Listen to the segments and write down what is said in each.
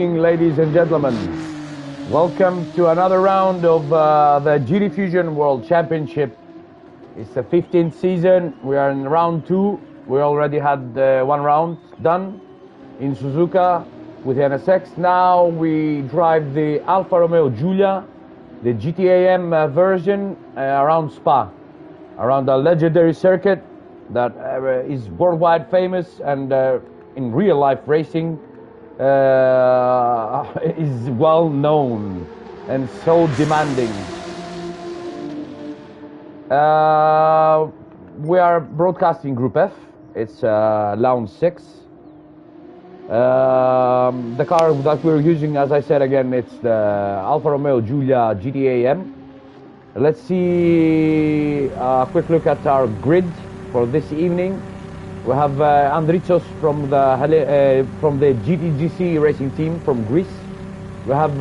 Ladies and gentlemen, welcome to another round of the GTFusion World Championship. It's the 15th season. We are in round 2. We already had one round done in Suzuka with the NSX. Now we drive the Alfa Romeo Giulia, the GTAM version around Spa, around a legendary circuit that is worldwide famous and in real life racing is well known and so demanding. We are broadcasting Group F. It's Lounge 6. The car that we're using, as I said again, it's the Alfa Romeo Giulia GTAM. Let's see a quick look at our grid for this evening. We have Andritsos from the GTGC racing team from Greece. We have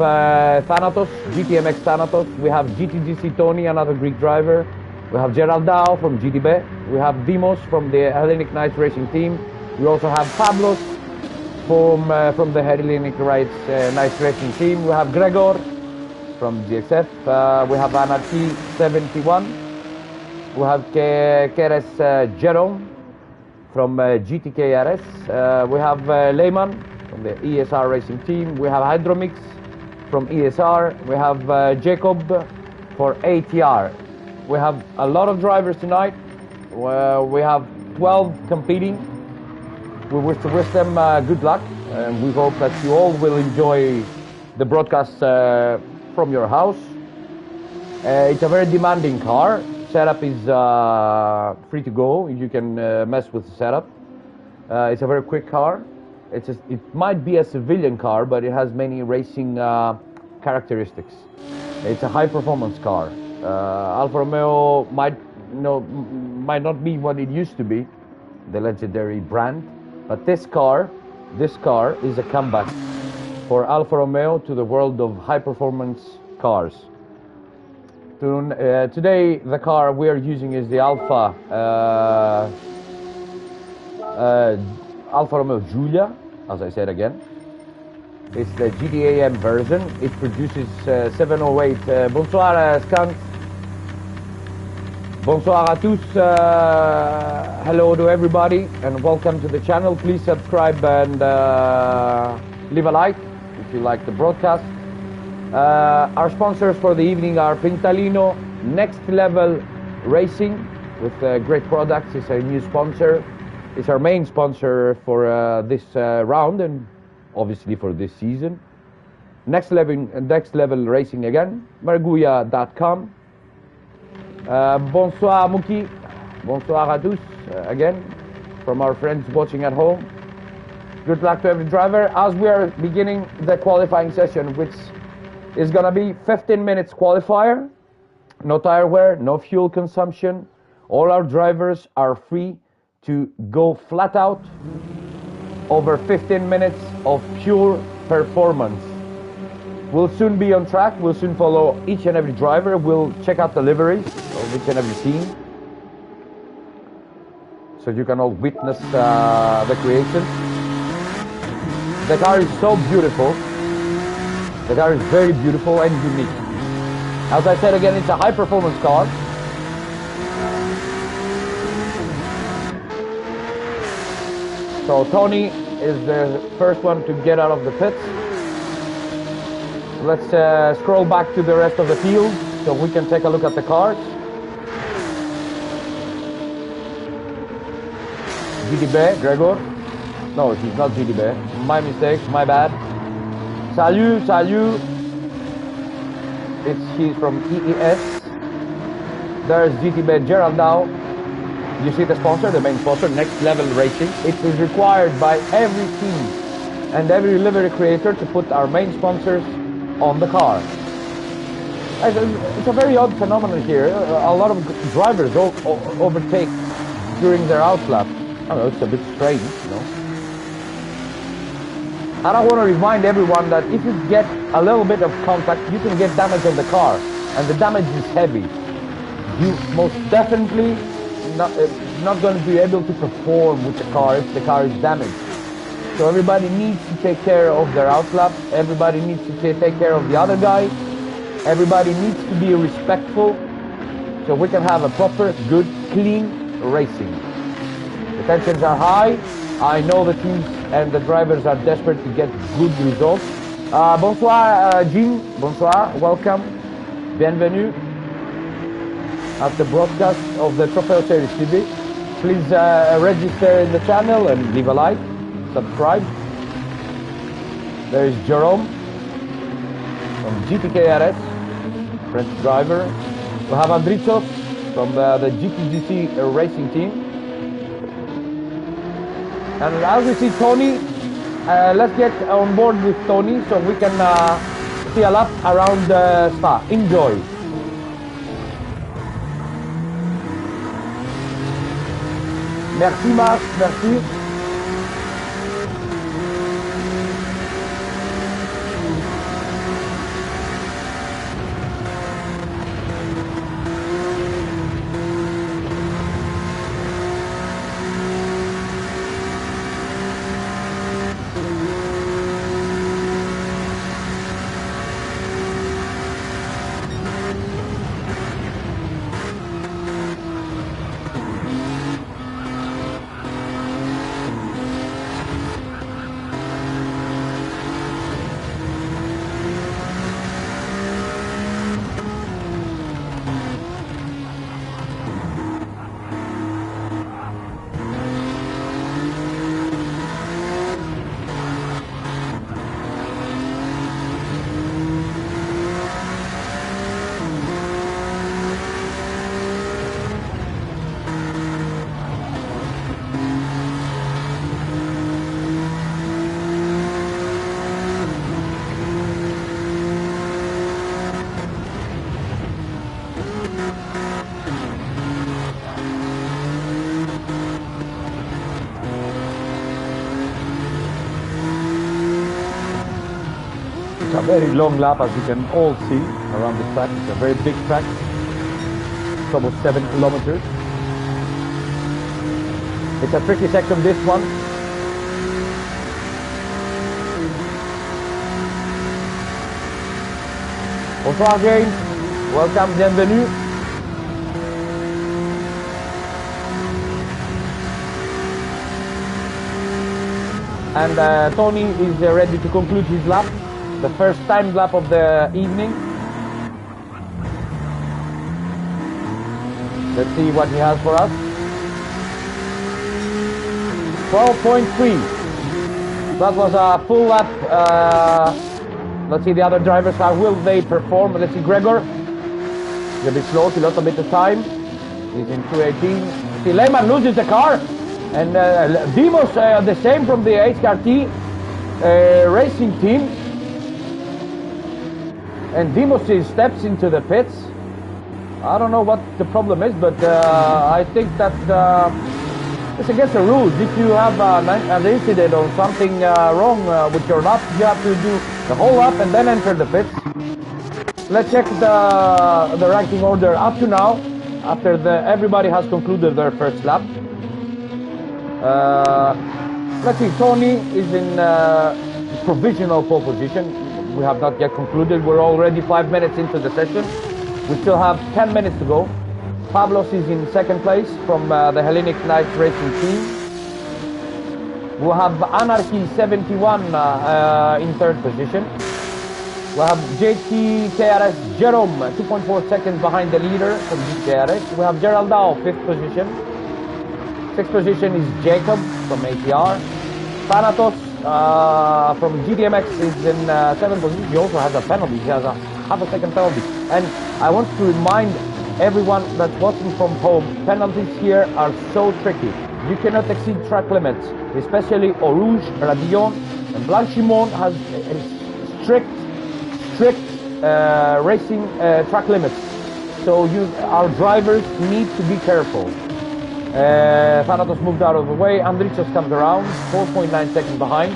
Thanatos, GTMX Thanatos. We have GTGC Tony, another Greek driver. We have Geraldao from GTB. We have Dimos from the Hellenic Knights racing team. We also have Pablos from the Hellenic Knights racing team. We have Gregor from GXF. We have Anarchy 71. We have Keres Jerome from GTKRS. We have Lehman from the ESR racing team. We have Hydromix from ESR. We have Jacob for ATR. We have a lot of drivers tonight. We have 12 competing. We wish them good luck, and we hope that you all will enjoy the broadcast from your house. It's a very demanding car. Setup is free to go. You can mess with the setup. It's a very quick car. It might be a civilian car, but it has many racing characteristics. It's a high performance car. Alfa Romeo might not be what it used to be, the legendary brand, but this car is a comeback for Alfa Romeo to the world of high performance cars. Today, the car we are using is the Alfa Romeo Giulia, as I said again. It's the GTAM version. It produces 708. Bonsoir, Skunk. Bonsoir à tous. Hello to everybody, and welcome to the channel. Please subscribe and leave a like if you like the broadcast. Our sponsors for the evening are Pintalino, Next Level Racing with great products. It's a new sponsor. It's our main sponsor for this round and obviously for this season. Next Level Racing again. Marguia.com. Bonsoir Muki. Bonsoir à tous again from our friends watching at home. Good luck to every driver as we are beginning the qualifying session, which is gonna be 15 minutes qualifier, no tire wear, no fuel consumption. All our drivers are free to go flat out over 15 minutes of pure performance. We'll soon be on track. We'll soon follow each and every driver. We'll check out the liveries of each and every team, so you can all witness the creation. The car is so beautiful. The car is very beautiful and unique. As I said again, it's a high performance car. So Tony is the first one to get out of the pits. Let's scroll back to the rest of the field so we can take a look at the cars. GTB, Gregor. No, he's not GTB. My mistake, my bad. Salut. He's from EES. There's GTB Geraldao. You see the sponsor, the main sponsor, Next Level Racing. It is required by every team and every livery creator to put our main sponsors on the car. It's a very odd phenomenon here. A lot of drivers overtake during their outlap. I don't know, it's a bit strange, you know. And I want to remind everyone that if you get a little bit of contact, you can get damage on the car, and the damage is heavy. You most definitely not going to be able to perform with the car if the car is damaged. So everybody needs to take care of their outlap. Everybody needs to take care of the other guy. Everybody needs to be respectful so we can have a proper, good, clean racing. The tensions are high. I know the teams and the drivers are desperate to get good results. Bonsoir, Jean. Bonsoir. Welcome. Bienvenue at the broadcast of the Trofeo Series TV. Please register in the channel and leave a like, subscribe. There is Jerome from GTKRS, French driver. We have Andrichos from the GTGC racing team. And as we see Tony, let's get on board with Tony so we can see a lap around Spa. Enjoy. Merci Marc, merci. It's a very long lap, as you can all see around the track. It's a very big track. It's almost 7 kilometers. It's a tricky section, this one. Bonsoir James, welcome, bienvenue. And Tony is ready to conclude his lap. The first time lap of the evening. Let's see what he has for us. 12.3. That was a full lap. Let's see the other drivers. How will they perform? Let's see Gregor. He's a bit slow. He lost a bit of time. He's in 2:18. See Lehman loses the car. And Dimos, the same from the HKRT racing team. And Dimos steps into the pits. I don't know what the problem is, but I think that it's against the rules. If you have an incident or something wrong with your lap, you have to do the whole lap and then enter the pits. Let's check the ranking order up to now, after everybody has concluded their first lap. Let's see, Tony is in provisional pole position. We have not yet concluded. We're already 5 minutes into the session. We still have 10 minutes to go. Pavlos is in second place from the Hellenic Knights racing team. We have Anarchy 71 in third position. We have JTKRS Jerome 2.4 seconds behind the leader from GTKRS. We have Gerald Dow, fifth position. Sixth position is Jacob from ATR. Thanatos from GDMX is in seventh position. He also has a penalty. He has a half a second penalty. And I want to remind everyone that's watching from home, penalties here are so tricky. You cannot exceed track limits, especially Eau Rouge, Radillon, and Blanchimont has strict racing track limits. So our drivers need to be careful. Thanatos moved out of the way. Andrichos comes around, 4.9 seconds behind.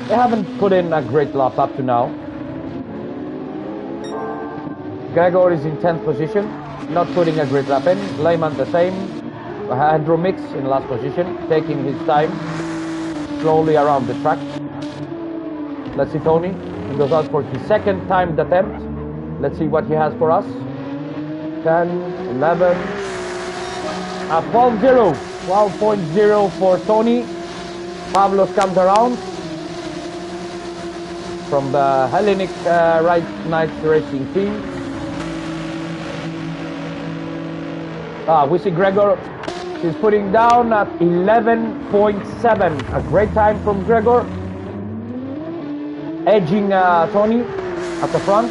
They haven't put in a great lap up to now. Gregor is in 10th position, not putting a great lap in. Lehman the same. Andromix in last position, taking his time. slowly around the track. Let's see Tony. He goes out for his second timed attempt. Let's see what he has for us. 10, 11, 12-0. 12.0 for Tony. Pavlos comes around from the Hellenic Knights Racing team. We see Gregor. He's putting down at 11.7. A great time from Gregor. Edging Tony at the front.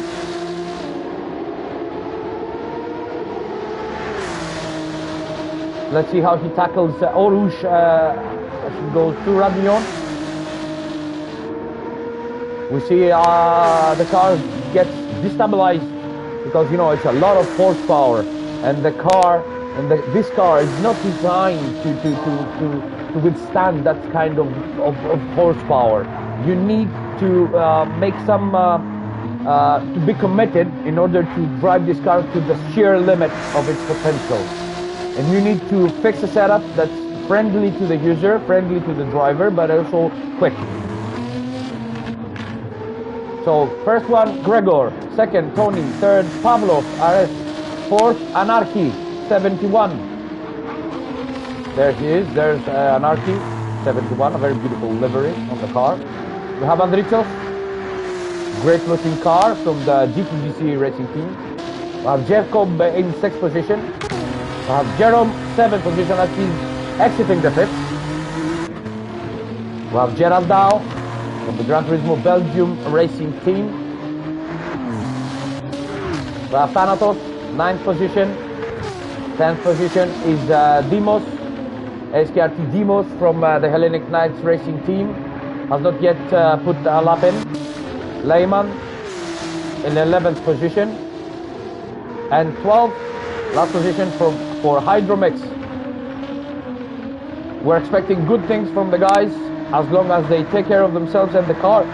Let's see how he tackles Orush as he goes to Radmion. We see the car gets destabilized because, you know, it's a lot of horsepower, and the car this car is not designed to withstand that kind of horsepower. You need to make some to be committed in order to drive this car to the sheer limit of its potential. And you need to fix a setup that's friendly to the user, friendly to the driver, but also quick. So first one, Gregor. Second, Tony. Third, Pavlov, RS. Fourth, Anarchy, 71. There he is. There's Anarchy, 71. A very beautiful livery on the car. We have Andritos. Great looking car from the GTFusion racing team. We have Jacob in 6th position. We have Jerome 7th position as he's exiting the pit. We have Gerald Dow from the Gran Turismo Belgium racing team. We have Thanatos, 9th position. 10th position is Dimos, SKRT Dimos from the Hellenic Knights racing team. Has not yet put a lap in. Lehman in 11th position. And 12th, last position for Hydromix. We're expecting good things from the guys as long as they take care of themselves, and the car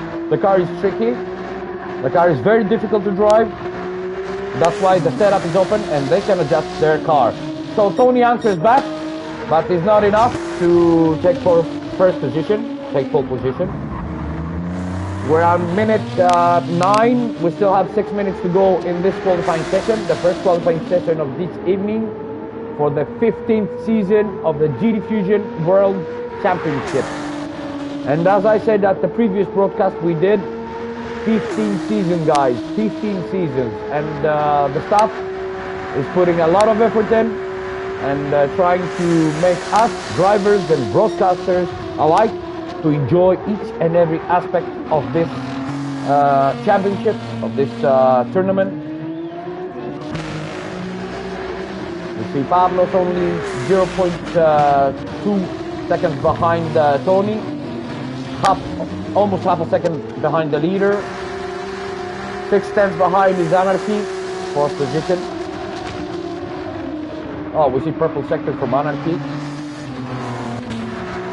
is tricky. The car is very difficult to drive. That's why the setup is open and they can adjust their car. So Tony answers back, but it's not enough to take first position, take pole position. We're on minute 9. We still have 6 minutes to go in this qualifying session, the first qualifying session of this evening for the 15th season of the GTFusion World Championship. And as I said at the previous broadcast, we did 15 seasons, guys, 15 seasons. And the staff is putting a lot of effort in and trying to make us, drivers and broadcasters alike, to enjoy each and every aspect of this championship, of this tournament. You see Pablo's only 0.2 seconds behind Tony, almost half a second behind the leader. 6/10 behind is Anarchy, 4th position. Oh, we see purple sector from Anarchy.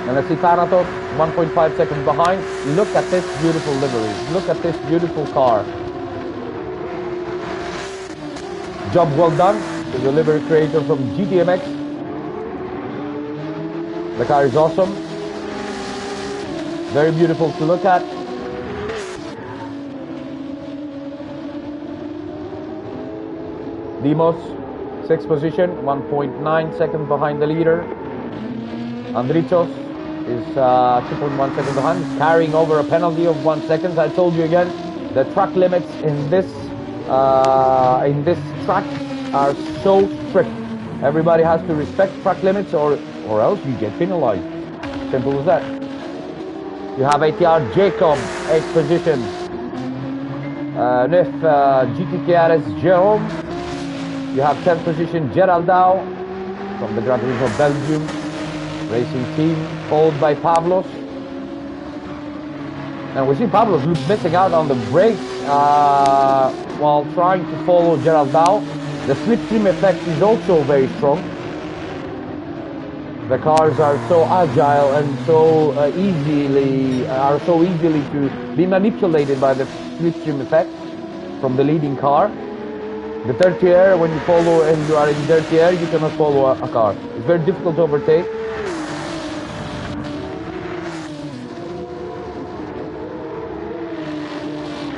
And let's see Thanatos, 1.5 seconds behind. Look at this beautiful livery. Look at this beautiful car. Job well done to the livery creator from GTMX. The car is awesome. Very beautiful to look at. Dimos, 6th position, 1.9 seconds behind the leader. Andritos is 2.1 seconds behind, carrying over a penalty of 1 second. I told you again, the track limits in this track are so strict. Everybody has to respect track limits, or else you get penalized. Simple as that. You have ATR Jacob, 8th position. 9th GTKRS Jerome. You have 10th position Gerald Dow from the Gran Turismo Belgium racing team, followed by Pavlos. And we see Pavlos missing out on the brakes while trying to follow Gerald Dow. The slipstream effect is also very strong. The cars are so agile and so easily to be manipulated by the slipstream effect from the leading car. The dirty air, when you follow and you are in dirty air, you cannot follow a car. It's very difficult to overtake.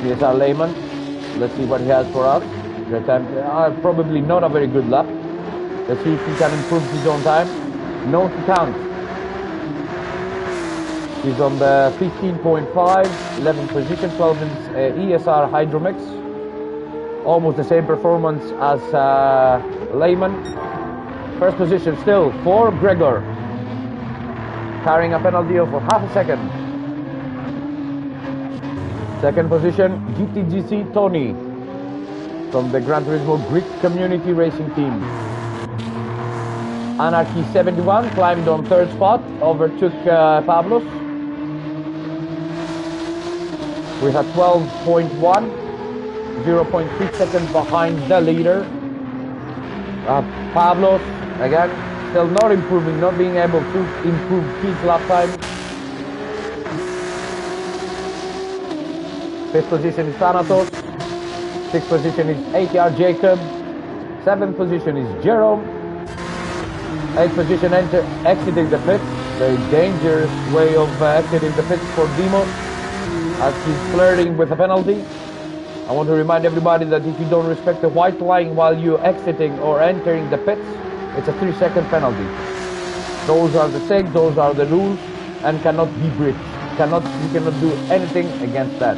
ESR Lehman. Let's see what he has for us. The time, probably not a very good lap. Let's see if he can improve his own time. No, he can't. He's on the 15.5, 11th position, 12 is ESR Hydromix. Almost the same performance as Lehman. First position still for Gregor, carrying a penalty of half a second. Second position, GTGC Tony from the Gran Turismo Greek Community Racing Team. Anarchy 71 climbed on third spot, overtook Pablos with a 12.1, 0.3 seconds behind the leader. Pablos, again, still not improving, not being able to improve his lap time. Fifth position is Thanatos. Sixth position is ATR Jacob. Seventh position is Jerome. Eighth position exiting the pits. Very dangerous way of exiting the pits for Demos, as he's flirting with a penalty. I want to remind everybody that if you don't respect the white line while you're exiting or entering the pits, it's a 3-second penalty. Those are the stakes, those are the rules, and cannot be breached. You cannot do anything against that.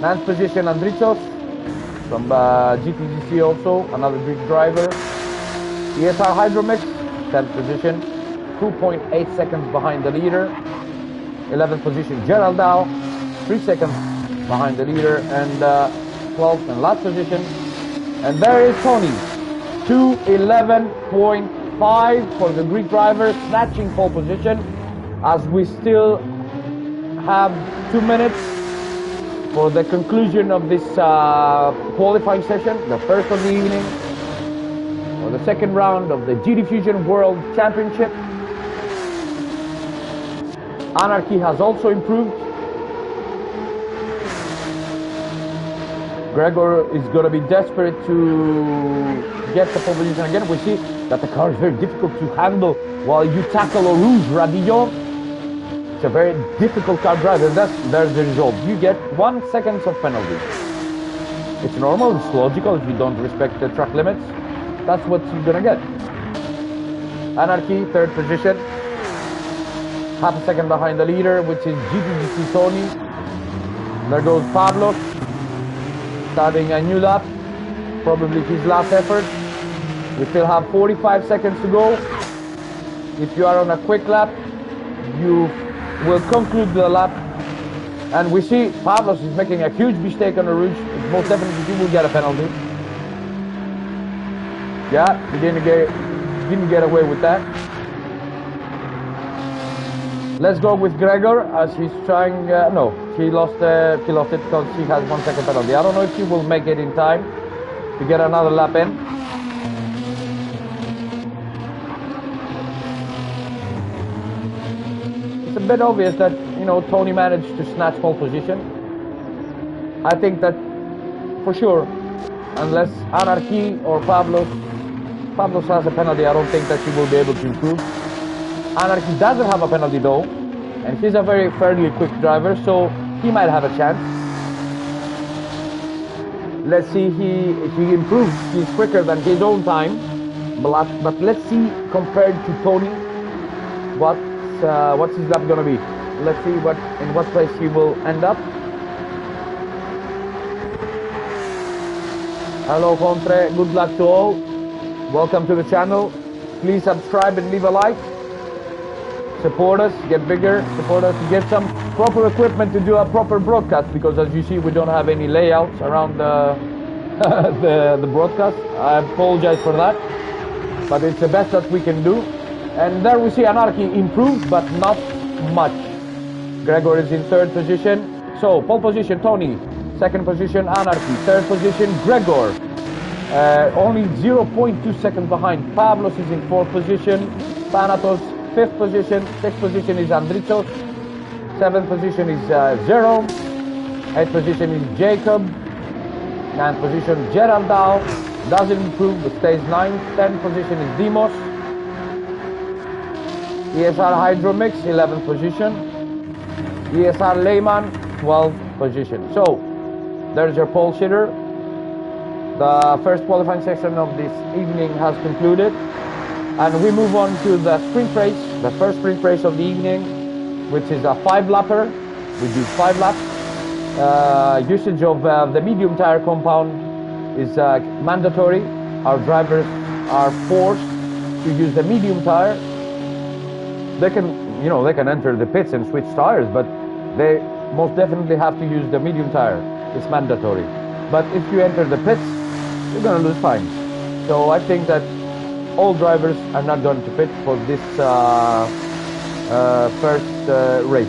9th position, Andritzos from GTGC also, another Greek driver. ESR Hydromix, 10th position, 2.8 seconds behind the leader. 11th position, Gerald Dow, 3 seconds behind the leader, and 12th and last position. And there is Tony, 2:11.5 for the Greek driver, snatching pole position, as we still have 2 minutes for the conclusion of this qualifying session, the first of the evening, or the second round of the GTFusion World Championship. Anarchy has also improved. Gregor is going to be desperate to get the pole position again. We see that the car is very difficult to handle while you tackle a Rouge Radillon. It's a very difficult car drive, and there's the result. You get 1 second of penalty. It's normal, it's logical if you don't respect the track limits. That's what you're gonna get. Anarchy, third position. Half a second behind the leader, which is GTGC Tony. There goes Pablo, starting a new lap, probably his last effort. We still have 45 seconds to go. If you are on a quick lap, you will conclude the lap. And we see Pablos is making a huge mistake on the Rouge. Most definitely he will get a penalty. Yeah, he didn't get away with that. Let's go with Gregor, as he's trying. No, he lost it because he has 1 second penalty. I don't know if he will make it in time to get another lap in. It's a bit obvious that, you know, Tony managed to snatch pole position. I think that for sure, unless Anarchy or Pablos has a penalty, I don't think that he will be able to improve. Anarchy doesn't have a penalty though, and he's a very fairly quick driver, so he might have a chance. Let's see if he improves. He's quicker than his own time, but let's see compared to Tony, what's his lap gonna be. Let's see in what place he will end up. Hello Contre, good luck to all. Welcome to the channel. Please subscribe and leave a like. Support us, get bigger, support us to get some proper equipment to do a proper broadcast, because as you see we don't have any layouts around the the broadcast. I apologize for that, but it's the best that we can do. And there we see Anarchy improved, but not much. Gregor is in third position. So pole position Tony, second position Anarchy, third position Gregor. Only 0.2 seconds behind. Pablos is in fourth position. Thanatos, fifth position. Sixth position is Andritzos. Seventh position is Jerome. Eighth position is Jacob. Ninth position Gerald Dow. Doesn't improve but stays ninth. 10th position is Demos. ESR Hydromix, 11th position. ESR Lehman, 12th position. So there's your pole sitter. The first qualifying section of this evening has concluded, and we move on to the sprint race, the first sprint race of the evening, which is a 5-lapper. We do 5 laps. Usage of the medium tire compound is mandatory. Our drivers are forced to use the medium tire. They can enter the pits and switch tires, but they most definitely have to use the medium tire. It's mandatory. But if you enter the pits, you're going to lose time. So I think that all drivers are not going to pit for this first race.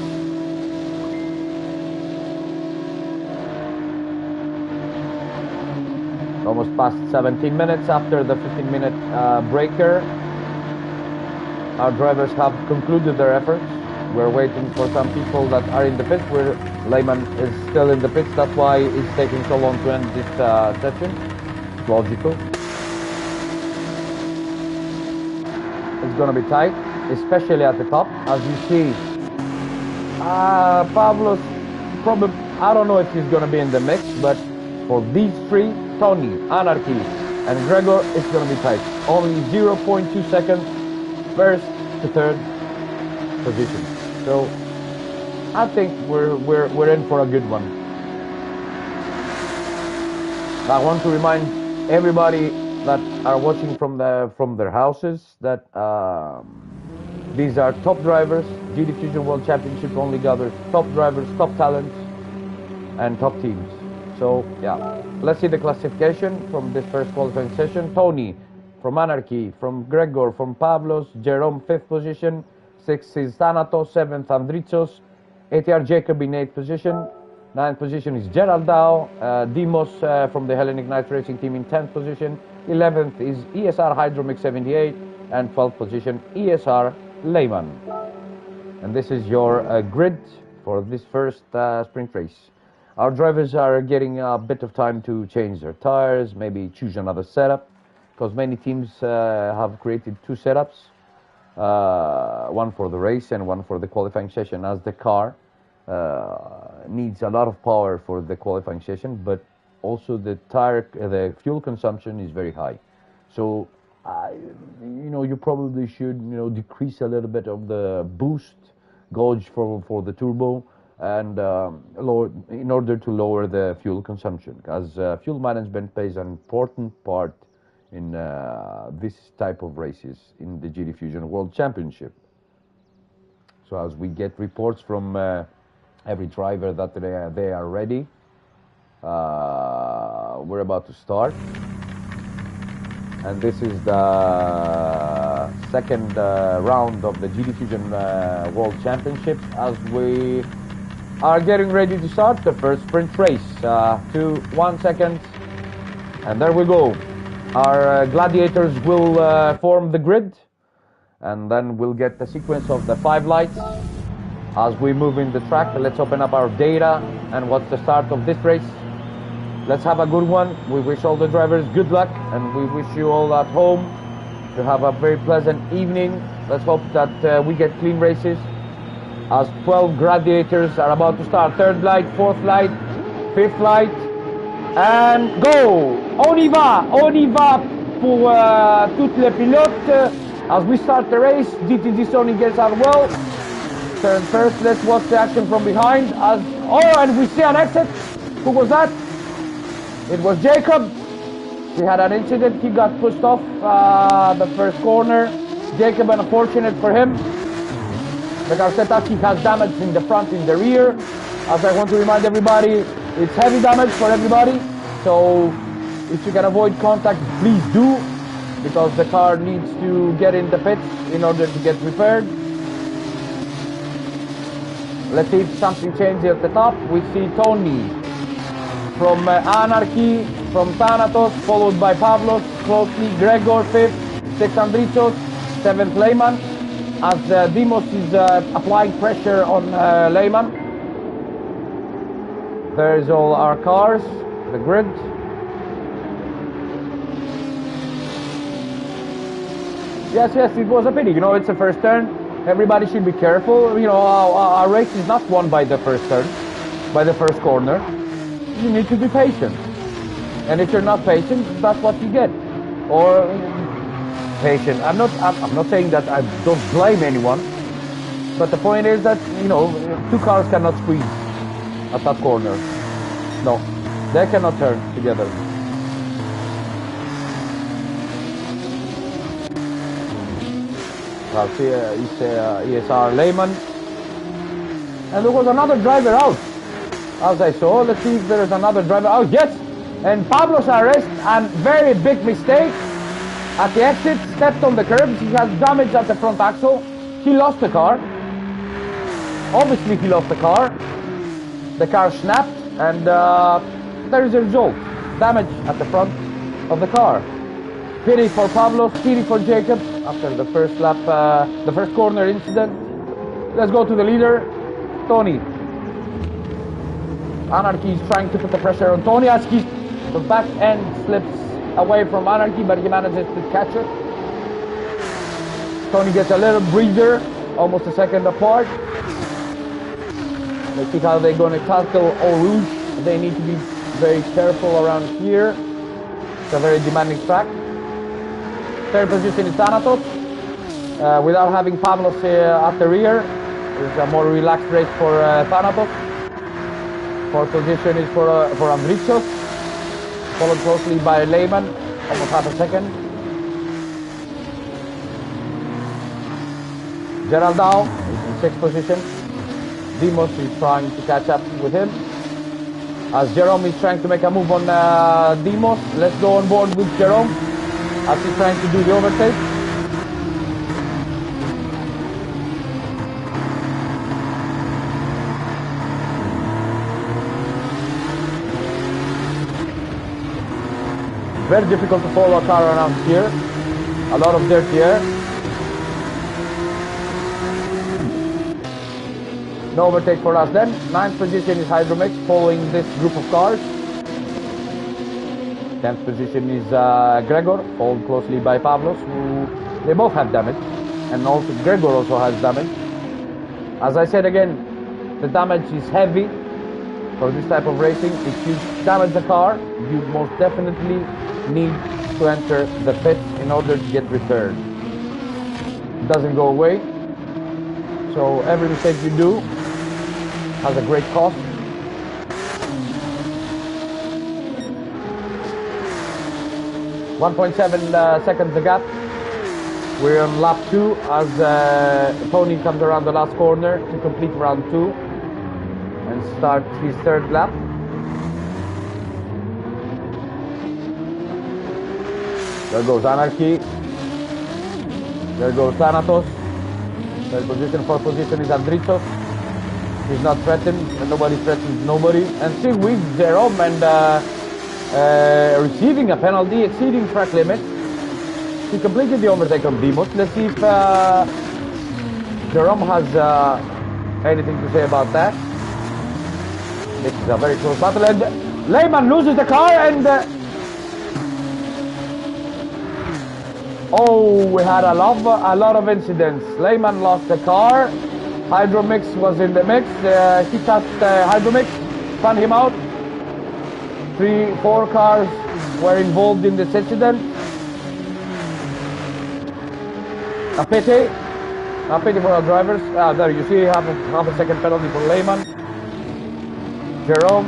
Almost past 17 minutes after the 15-minute breaker. Our drivers have concluded their efforts. We're waiting for some people that are in the pits. Lehman is still in the pits. That's why it's taking so long to end this session. It's logical. It's going to be tight, especially at the top. As you see, Pavlos, probably, I don't know if he's going to be in the mix, but for these three, Tony, Anarchy, and Gregor, it's going to be tight. Only 0.2 seconds, first to third position. So I think we're in for a good one. I want to remind everybody that are watching from their houses that these are top drivers. GTFusion World Championship only gathers top drivers, top talents, and top teams. So yeah, let's see the classification from this first qualifying session. Tony from Anarchy, from Gregor, from Pavlos, Jerome 5th position, 6th is Thanatos, 7th Andritsos, ATR Jacob in 8th position, 9th position is Gerald Dow, Dimos from the Hellenic Knights Racing Team in 10th position, 11th is ESR Hydromix 78, and 12th position ESR Lehman. And this is your grid for this first sprint race. Our drivers are getting a bit of time to change their tires, maybe choose another setup, because many teams have created 2 setups, one for the race and one for the qualifying session, as the car needs a lot of power for the qualifying session, but also the fuel consumption is very high. So, you probably should, decrease a little bit of the boost gauge for the turbo, and in order to lower the fuel consumption, because fuel management plays an important part in this type of races in the GTFusion World Championship. So as we get reports from every driver that they are ready, we're about to start. And this is the second round of the GTFusion World Championship, as we are getting ready to start the first sprint race. 2, 1 second, and there we go. Our gladiators will form the grid, and then we'll get the sequence of the 5 lights as we move in the track. Let's open up our data and what's the start of this race. Let's have a good one. We wish all the drivers good luck, and we wish you all at home to have a very pleasant evening. Let's hope that we get clean races, as 12 gladiators are about to start. 3rd light, 4th light, 5th light, and go! On y va pour toutes les pilotes. As we start the race, GTD Sony gets out well. Turn first, let's watch the action from behind. And we see an exit. Who was that? It was Jacob. We had an incident. He got pushed off the first corner. Jacob, unfortunate for him. The Garcetaki has damage in the front, in the rear. As I want to remind everybody, it's heavy damage for everybody. So if you can avoid contact, please do, because the car needs to get in the pits in order to get repaired. Let's see if something changes at the top. We see Tony from Anarchy, from Thanatos, followed by Pavlos, closely Gregor 5th, 6th Andritsos, 7th Lehman, as Dimos is applying pressure on Lehman. There's all our cars, the grid. Yes, it was a pity. It's the first turn. Everybody should be careful. Our race is not won by the first turn, by the first corner. you need to be patient. And if you're not patient, that's what you get. Or patient. I'm not saying that I don't blame anyone, but the point is that, you know, two cars cannot squeeze at that corner. No, they cannot turn together. Well, see, he's ESR Lehman. And there was another driver out, as I saw. Let's see if there is another driver out. Yes! And Pablo's arrest, and very big mistake. At the exit, stepped on the curbs. He has damage at the front axle. He lost the car. Obviously, he lost the car. The car snapped, and there is a result. Damage at the front of the car. Pity for Pablo, pity for Jacob after the first lap, the first corner incident. Let's go to the leader, Tony. Anarchy is trying to put the pressure on Tony as the back end slips away from Anarchy, but he manages to catch it. Tony gets a little breather, almost a second apart. Let's see how they're going to tackle Eau Rouge. They need to be very careful around here. It's a very demanding track. Third position is Thanatos. Without having Pavlos at the rear, it's a more relaxed race for Thanatos. Fourth position is for Andritzos, followed closely by Lehman, almost half a second. Geraldao is in sixth position. Dimos is trying to catch up with him. As Jerome is trying to make a move on Dimos, let's go on board with Jerome as he's trying to do the overtake. Very difficult to follow a car around here. A lot of dirty air. No overtake for us then. Ninth position is Hydromix following this group of cars. 10th position is Gregor, followed closely by Pavlos, who they both have damage. And also Gregor also has damage. As I said again, the damage is heavy for this type of racing. If you damage the car, you most definitely need to enter the pit in order to get returned. It doesn't go away. So every mistake you do has a great cost. .7 seconds the gap. We're on lap 2 as Tony comes around the last corner to complete round 2 and start his third lap. There goes Anarchy. There goes Thanatos. Third position, fourth position is Andritzos. He's not threatened, and nobody threatens nobody. And still with Jerome and receiving a penalty, exceeding track limit. He completed the overtake on Dimos. Let's see if Jerome has anything to say about that. This is a very close battle, and Lehman loses the car, and oh, we had a lot of incidents. Lehman lost the car. Hydromix was in the mix. He touched Hydromix, spun him out. 3-4 cars were involved in this incident. A pity for our drivers. There you see half a second penalty for Lehman. Jerome,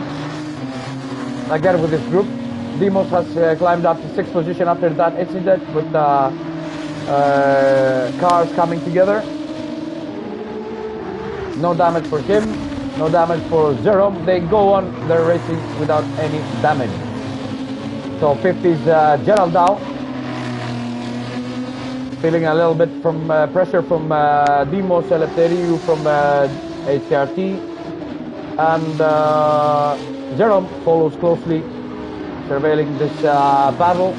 again with this group. Dimos has climbed up to 6th position after that incident with cars coming together. No damage for him, no damage for Jerome. They go on their racing without any damage. So 5th is Geraldao, feeling a little bit from pressure from Dimos, Eleftheriou from HRT, and Jerome follows closely, surveilling this battle,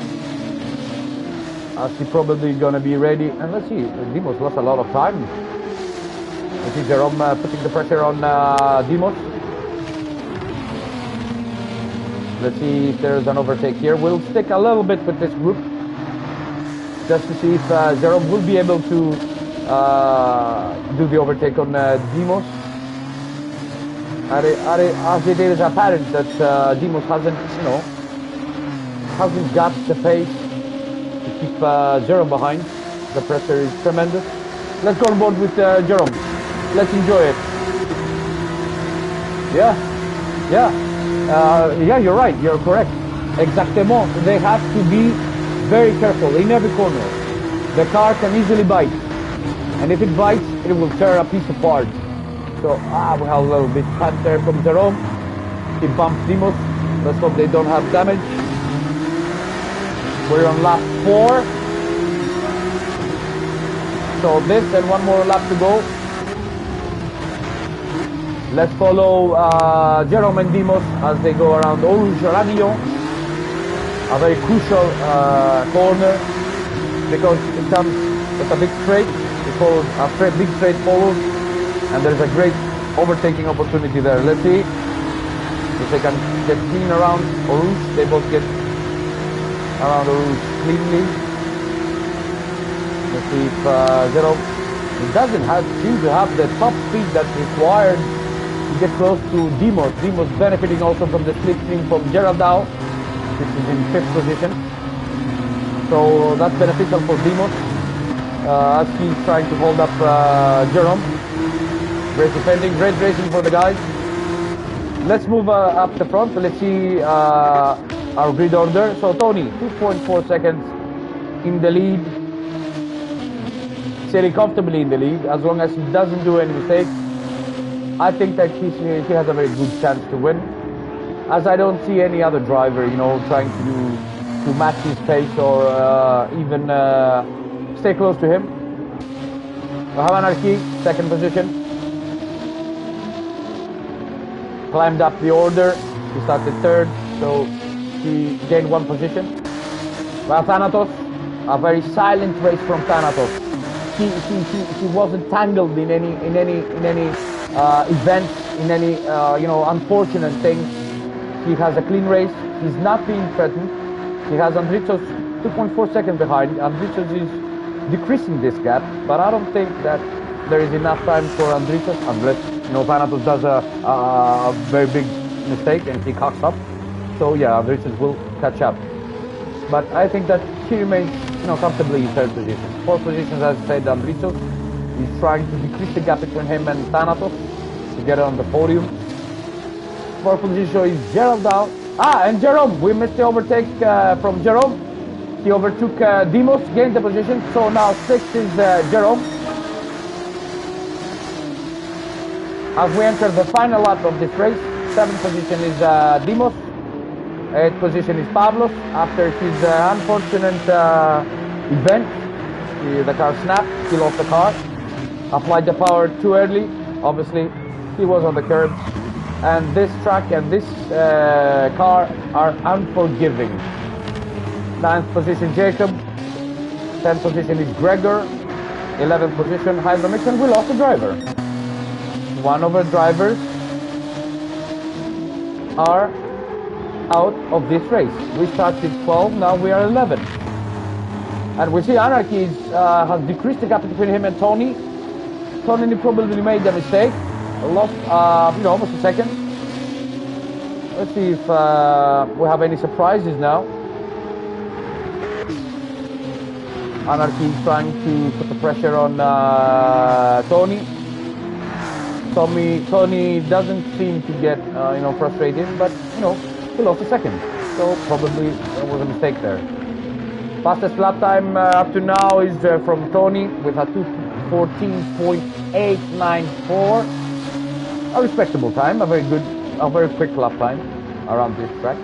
as he's probably gonna be ready. And let's see, Dimos lost a lot of time. I see Jerome putting the pressure on Dimos. Let's see if there's an overtake here. We'll stick a little bit with this group, just to see if Jerome will be able to do the overtake on Dimos. As it is apparent that Demos hasn't, hasn't got the pace to keep Jerome behind. The pressure is tremendous. Let's go on board with Jerome. Let's enjoy it. Yeah, you're right. You're correct. Exactement. They have to be very careful in every corner. The car can easily bite, and if it bites, it will tear a piece apart. So we have a little bit cut there from Jerome. He bumped Demos. Let's hope they don't have damage. We're on lap 4. So this and one more lap to go. Let's follow Jerome and Demos as they go around Orange Radio. A very crucial corner because it comes with a big straight. It's called a big straight follows, and there's a great overtaking opportunity there. Let's see if they can get clean around Orange. They both get around Orange cleanly. Let's see if Jerome, he doesn't seem to have the top speed that's required to get close to Demos. Demos benefiting also from the slipstream from Gerald Dow, which is in 5th position. So that's beneficial for Demos as he's trying to hold up Jerome. Great defending, great racing for the guys. Let's move up the front. Let's see our grid order. So Tony, 2.4 seconds in the lead. Sitting comfortably in the lead as long as he doesn't do any mistakes. I think that he has a very good chance to win, as I don't see any other driver, trying to match his pace or even stay close to him. We have Anarchy, 2nd position. Climbed up the order. He started 3rd, so he gained 1 position. We have Thanatos, a very silent race from Thanatos. He wasn't tangled in any events, in any unfortunate things. He has a clean race. He's not being threatened. He has Andritzos 2.4 seconds behind. Andritzos is decreasing this gap, but I don't think that there is enough time for Andritzos unless Thanatos does a very big mistake and he cocks up. So yeah, Andritzos will catch up. But I think that he remains comfortably in 3rd position. 4th position, as I said, Andritzos. He's trying to decrease the gap between him and Thanatos to get on the podium. 4th position is Gerald Dow. And Jerome. We missed the overtake from Jerome. He overtook Demos, gained the position. So now 6th is Jerome. As we enter the final lap of this race, 7th position is Demos. 8th position is Pavlos. After his unfortunate event, the car snapped, he lost the car, applied the power too early. Obviously, he was on the curb. And this track and this car are unforgiving. 9th position, Jacob. 10th position is Gregor. 11th position, Hydromix, and we lost a driver. One of our drivers are out of this race. We started 12, now we are 11. And we see Anarchy has decreased the gap between him and Tony. Tony probably made a mistake. Lost, almost a second. Let's see if we have any surprises now. Anarchy is trying to put the pressure on Tony. Tony doesn't seem to get, frustrated, but, he lost a second. So probably there was a mistake there. Fastest lap time up to now is from Tony with a 2:14.894. A respectable time, a very quick lap time around this track.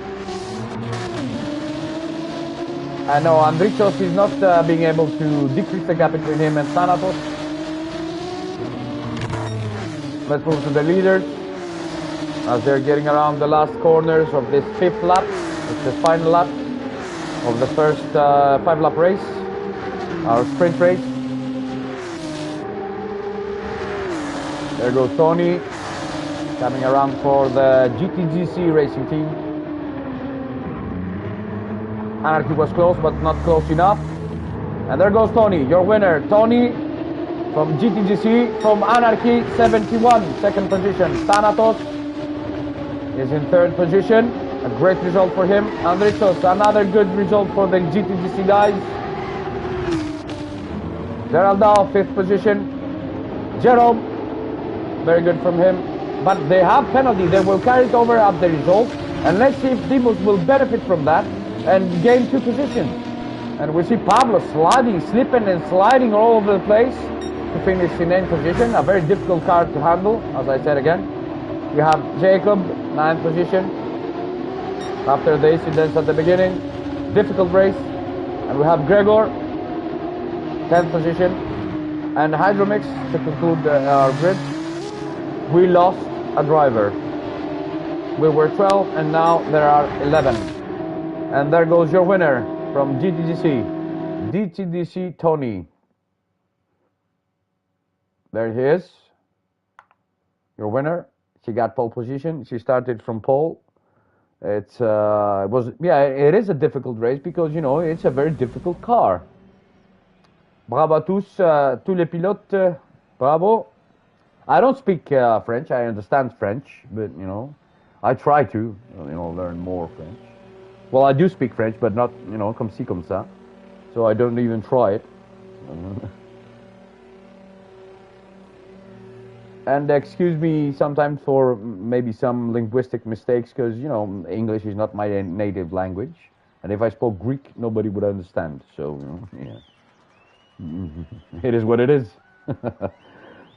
I know Andritzos is not being able to decrease the gap between him and Thanatos. Let's move to the leaders as they're getting around the last corners of this 5th lap. It's the final lap of the first 5-lap race, our sprint race. There goes Tony, coming around for the GTGC racing team. Anarchy was close, but not close enough. And there goes Tony, your winner. Tony from GTGC, from Anarchy, 71, 2nd position. Thanatos, is in third position. A great result for him. Andritos, another good result for the GTGC guys. Geraldao, fifth position. Jerome, very good from him. But they have penalty. They will carry it over at the result. And let's see if Dimos will benefit from that and gain 2 positions. And we see Pablo sliding, slipping and sliding all over the place to finish in 9th position. A very difficult car to handle, as I said again. You have Jacob, 9th position. After the incidents at the beginning, difficult race. And we have Gregor, 10th position. And Hydromix, to conclude our grid, we lost a driver. We were 12 and now there are 11. And there goes your winner from GTDC Tony. There he is, your winner. She got pole position. She started from pole. It is a difficult race because, you know, it's a very difficult car. Bravo à tous, tous les pilotes, bravo. I don't speak French. I understand French, but, you know, I try to, you know, learn more French. Well, I do speak French, but not, you know, comme ci, comme ça. So I don't even try it. And excuse me sometimes for maybe some linguistic mistakes, because, you know, English is not my native language. And if I spoke Greek, nobody would understand. So, you know, yeah. It is what it is.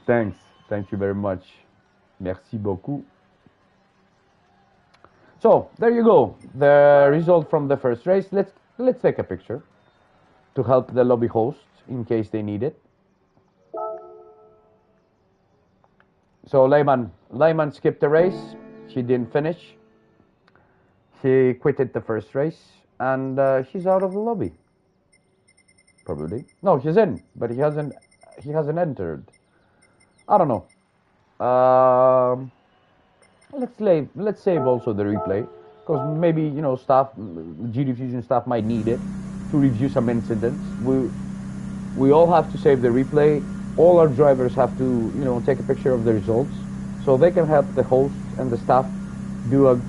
Thanks. Thank you very much. Merci beaucoup. So there you go, the result from the first race. Let's take a picture to help the lobby hosts in case they need it. So Lehman skipped the race. She didn't finish. She quitted the first race, and she's out of the lobby. Probably. No, she's in, but he hasn't entered. I don't know. Let's save also the replay, because maybe, you know, GTFusion staff might need it to review some incidents. We all have to save the replay. All our drivers have to, you know, take a picture of the results so they can help the host and the staff do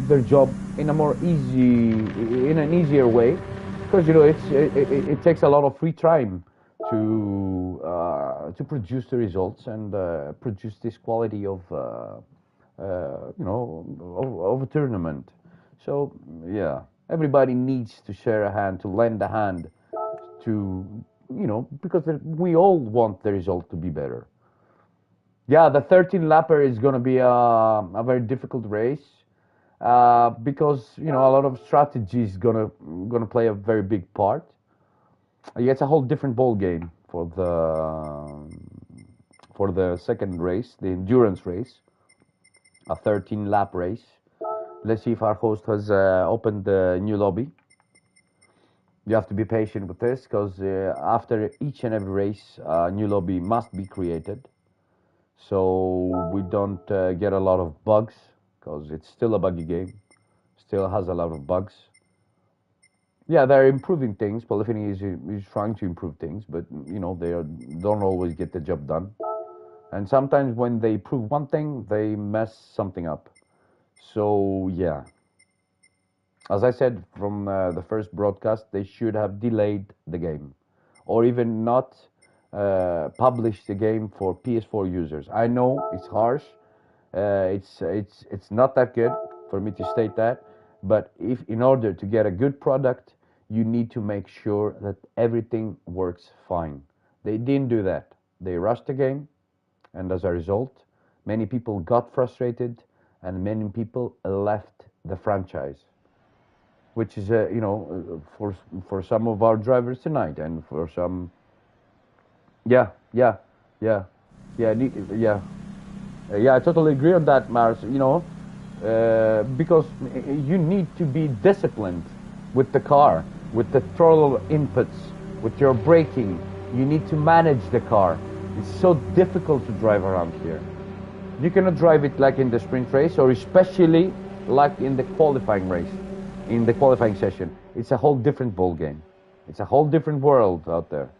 their job in an easier way, because, you know, it takes a lot of free time to produce the results and produce this quality of of a tournament. So yeah, everybody needs to share a hand, to lend a hand, to, you know, because we all want the result to be better. Yeah, the 13 lapper is going to be a very difficult race because, you know, a lot of strategy is gonna play a very big part. Yeah, it's a whole different ball game for the second race, the endurance race, a 13 lap race. Let's see if our host has opened the new lobby. You have to be patient with this, because after each and every race, a new lobby must be created, so we don't get a lot of bugs, because it's still a buggy game, still has a lot of bugs. Yeah, they're improving things. Polyphony is trying to improve things, but, you know, they don't always get the job done. And sometimes when they prove one thing, they mess something up. So yeah, as I said from the first broadcast, they should have delayed the game, or even not published the game for PS4 users. I know it's harsh. It's not that good for me to state that, but if in order to get a good product, you need to make sure that everything works fine. They didn't do that. They rushed the game, and as a result, many people got frustrated, and many people left the franchise, which is, you know, for some of our drivers tonight, and for some, yeah, I totally agree on that, Mars. You know, because you need to be disciplined with the car, with the throttle inputs, with your braking. You need to manage the car. It's so difficult to drive around here. You cannot drive it like in the sprint race, or especially like in the qualifying race, in the qualifying session. It's a whole different ball game. It's a whole different world out there.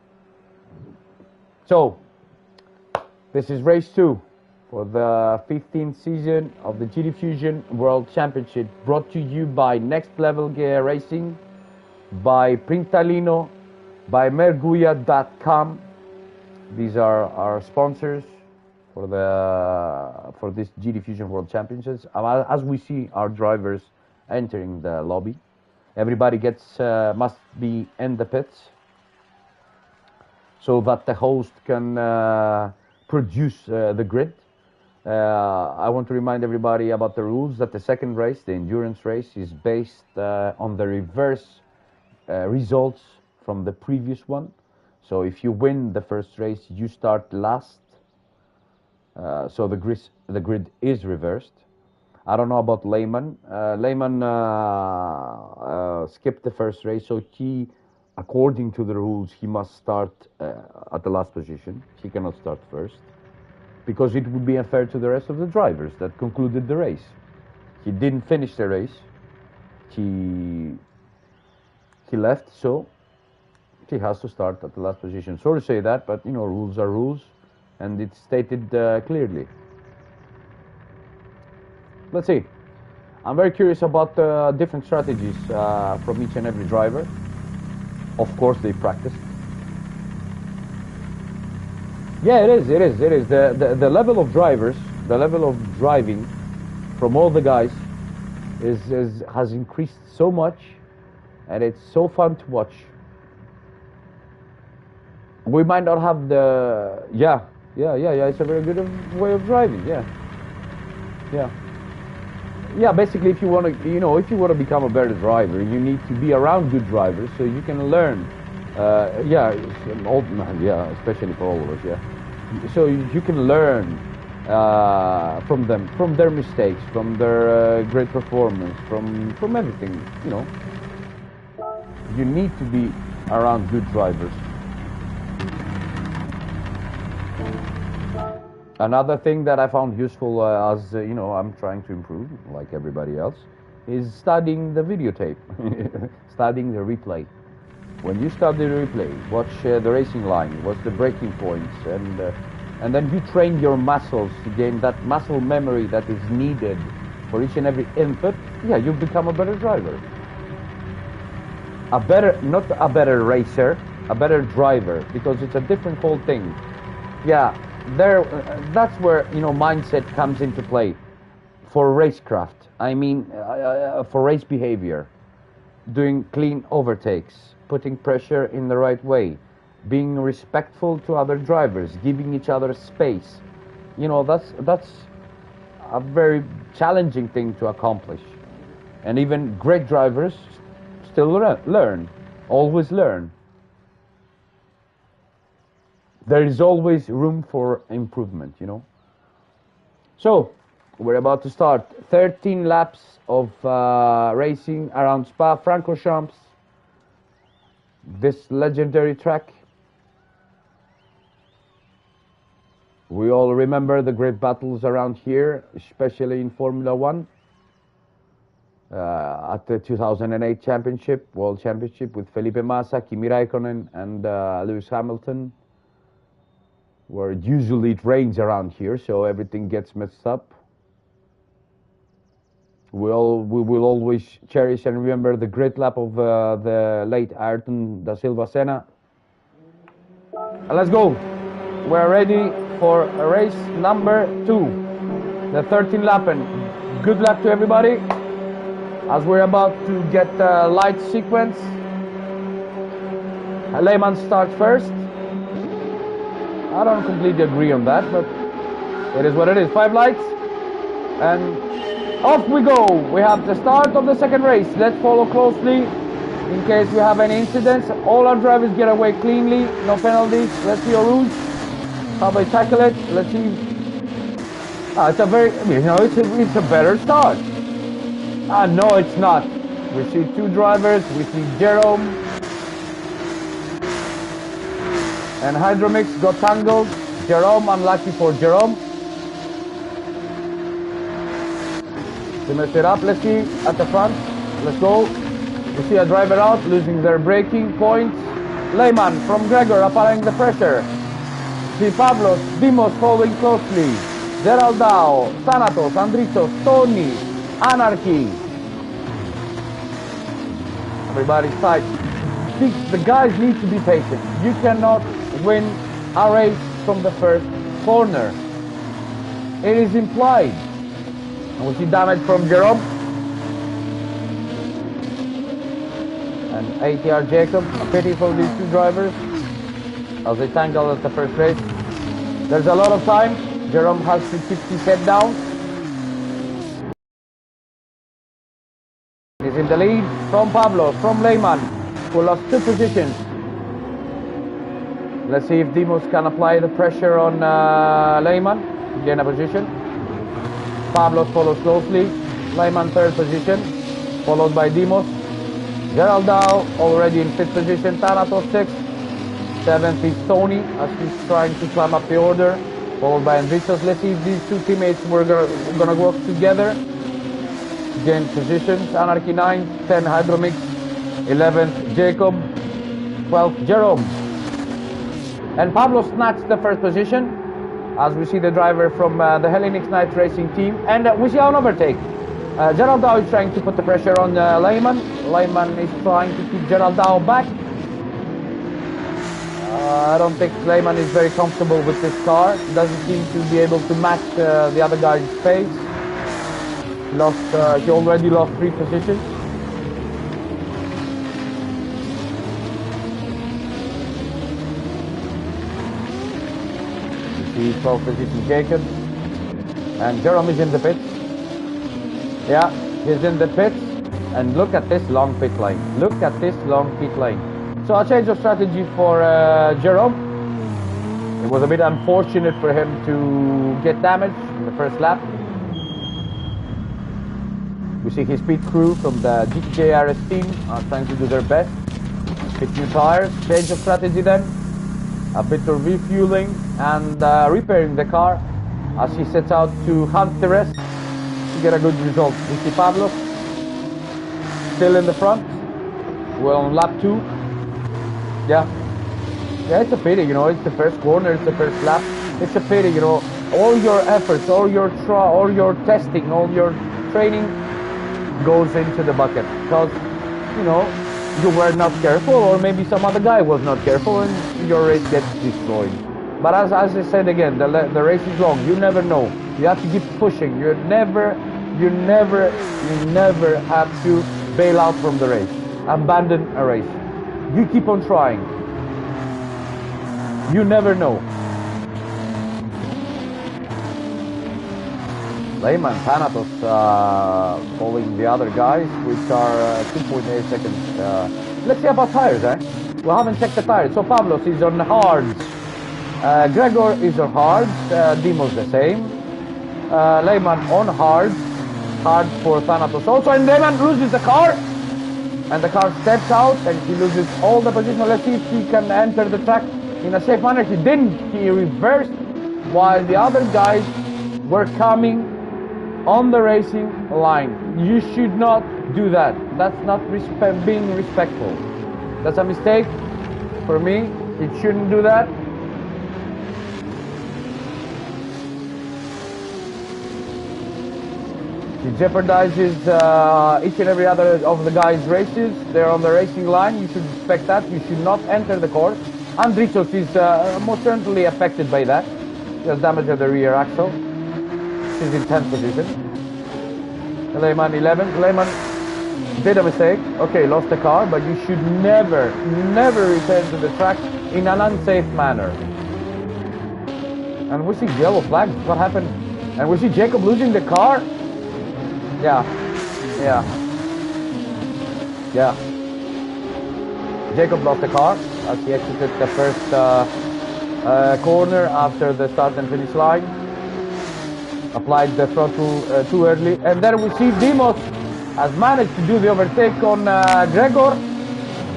So, this is race 2 for the 15th season of the GTFusion World Championship, brought to you by Next Level Gear Racing, by Printalino, by Merguia.com. These are our sponsors for this GTFusion World Championships. As we see our drivers entering the lobby, everybody must be in the pits so that the host can produce the grid. I want to remind everybody about the rules, that the second race, the endurance race, is based on the reverse results from the previous one. So if you win the first race, you start last. So the grid is reversed. I don't know about Lehman. Lehman skipped the first race, so he, according to the rules, he must start at the last position. He cannot start first, because it would be unfair to the rest of the drivers that concluded the race. He didn't finish the race. He left, so he has to start at the last position. Sorry to say that, but rules are rules, and it's stated clearly. Let's see. I'm very curious about the different strategies from each and every driver. Of course, they practiced. Yeah, it is. The level of drivers, the level of driving from all the guys has increased so much, and it's so fun to watch. We might not have the it's a very good way of driving. Yeah, basically, if you want to become a better driver, you need to be around good drivers so you can learn. Especially for all of us. So you can learn from them, from their mistakes, from their great performance, from everything. You need to be around good drivers. Another thing that I found useful as I'm trying to improve, like everybody else, is studying the videotape, studying the replay. When you study the replay, watch the racing line, watch the braking points, and then you train your muscles to gain that muscle memory that is needed for each and every input. Yeah, you become a better driver. Not a better racer, a better driver, because it's a different whole thing. Yeah. That's where mindset comes into play for racecraft. I mean, for race behavior, doing clean overtakes, putting pressure in the right way, being respectful to other drivers, giving each other space. That's a very challenging thing to accomplish, and even great drivers still learn, always learn. There is always room for improvement, So, we're about to start 13 laps of racing around Spa-Francorchamps, this legendary track. We all remember the great battles around here, especially in Formula One. At the 2008 championship, World Championship, with Felipe Massa, Kimi Räikkönen, and Lewis Hamilton, where usually it rains around here, so everything gets messed up. We will always cherish and remember the great lap of the late Ayrton da Silva Senna. And let's go. We're ready for race number 2, the 13 lap, and good luck to everybody as we're about to get the light sequence. Lehman starts first. I don't completely agree on that, but it is what it is. 5 lights, and off we go. We have the start of the second race. Let's follow closely in case we have any incidents. All our drivers get away cleanly, no penalties. Let's see our rules, how they tackle it. Let's see. It's a very, it's a better start. No, it's not. We see 2 drivers. We see Jerome and Hydromix got tangled. Jerome, unlucky for Jerome. To mess it up, let's see at the front. Let's go. We see a driver out, losing their braking points. Lehman from Gregor applying the pressure. See Pavlos, Dimos following closely. Geraldao, Thanatos, Andritos, Tony, Anarchy. Everybody's tight. The guys need to be patient. You cannot win a race from the first corner. It is implied. And we see damage from Jerome. And ATR Jacob, a pity for these two drivers as they tangle at the first race. There's a lot of time. Jerome has to keep his head down. He's in the lead from Pablo, from Lehman, who lost 2 positions. Let's see if Demos can apply the pressure on Lehman, gain a position. Pablo follows closely. Lehman 3rd position, followed by Demos. Geraldao already in 5th position. Thanatos 6th. 7th is Tony as he's trying to climb up the order, followed by Enrichos. Let's see if these two teammates were gonna work together. Gain positions. Anarchy 9th, 10 Hydromix, 11th Jacob, 12th Jerome. And Pablo snatched the 1st position as we see the driver from the Hellenic Knight Racing team. And we see an overtake. Geraldao is trying to put the pressure on Lehman. Lehman is trying to keep Geraldao back. I don't think Lehman is very comfortable with this car. He doesn't seem to be able to match the other guy's pace. He already lost 3 positions. You see 12th position Jacob. And Jerome is in the pits. Yeah, he's in the pits. And look at this long pit lane. Look at this long pit lane. So a change of strategy for Jerome. It was a bit unfortunate for him to get damaged in the first lap. We see his pit crew from the GTJRS team are trying to do their best. Fit new tires, change of strategy then. A bit of refueling and repairing the car as he sets out to hunt the rest to get a good result. We see Pablo still in the front. We're on lap 2. Yeah, it's a pity, you know, it's the first corner, it's the first lap. It's a pity, you know, all your efforts, all your testing, all your training goes into the bucket because, you know, you were not careful, or maybe some other guy was not careful and your race gets destroyed. But as I said again, the race is long, you never know. You have to keep pushing. You never have to bail out from the race, abandon a race. You keep on trying. You never know. Lehman, Thanatos following the other guys, which are 2.8 seconds. Let's see about tires, eh? We haven't checked the tires. So Pablos is on hards. Gregor is on hards. Demos the same. Lehman on hards. Hard for Thanatos also. And Lehman loses the car. And the car steps out and he loses all the position. Let's see if he can enter the track in a safe manner. He didn't. He reversed while the other guys were coming on the racing line. You should not do that. That's not being respectful. That's a mistake for me. He shouldn't do that. He jeopardizes each and every other of the guys' races. They're on the racing line. You should respect that. You should not enter the course. Andritos is most certainly affected by that. He has damage at the rear axle. He's in 10th position. Lehman 11th. Lehman did a mistake. Okay, lost the car, but you should never return to the track in an unsafe manner. And we see yellow flags. What happened? And we see Jacob losing the car. Yeah. Jacob lost the car as he exited the first corner after the start and finish line. Applied the throttle too early. And then we see Demos has managed to do the overtake on Gregor.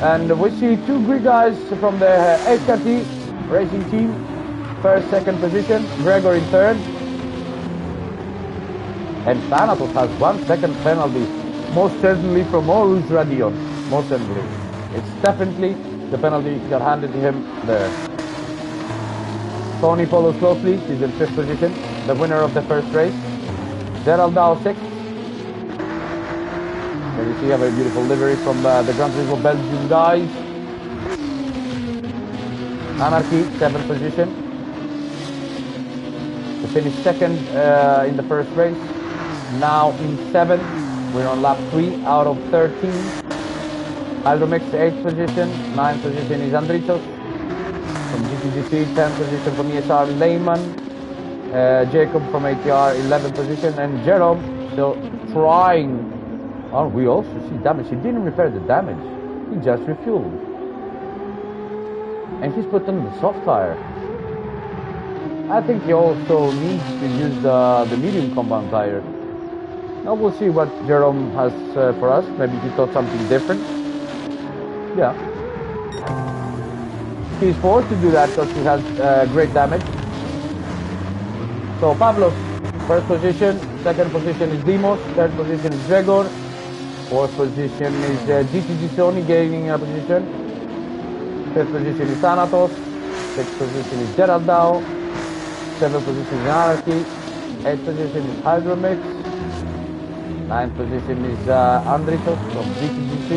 And we see 2 Greek guys from the HKT racing team. First, second position. Gregor in third. And Thanatos has 1 second penalty, most certainly from Oruj Radion, most certainly. It's definitely the penalty got handed to him there. Tony follows closely, he's in 5th position. the winner of the first race. Gerald Dow 6th. There you see a very beautiful livery from the Gran Turismo Belgium guys. Anarchy, 7th position. To finish 2nd in the first race. Now in 7th. We're on lap 3 out of 13. Hydromix, 8th position. 9th position is Andritos from GTGC. 10th position from ESR, Lehman. Jacob from ATR, 11th position. And Jerome still trying. Oh, we also see damage. He didn't repair the damage. He just refueled. And he's put on the soft tire. I think he also needs to use the medium compound tire. Now we'll see what Jerome has for us. Maybe he thought something different. Yeah. He's forced to do that because he has great damage. So Pavlos, 1st position. 2nd position is Dimos. 3rd position is Gregor. 4th position is GTG Sony gaining a position. 5th position is Thanatos. 6th position is Gerald Dow. 7th position is Anarchy. 8th position is Hydromix. 9th position is Andritos from GTGC.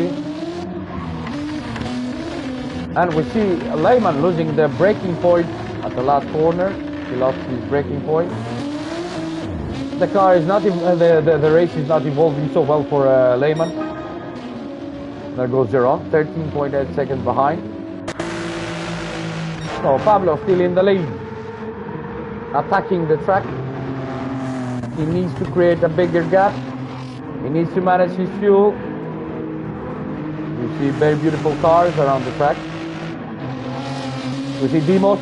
And we see Lehman losing the braking point at the last corner. He lost his braking point. The car is not, the race is not evolving so well for Lehman. There goes Zeron, 13.8 seconds behind. So Pablo still in the lead, attacking the track. He needs to create a bigger gap. He needs to manage his fuel. You see very beautiful cars around the track. We see Dimos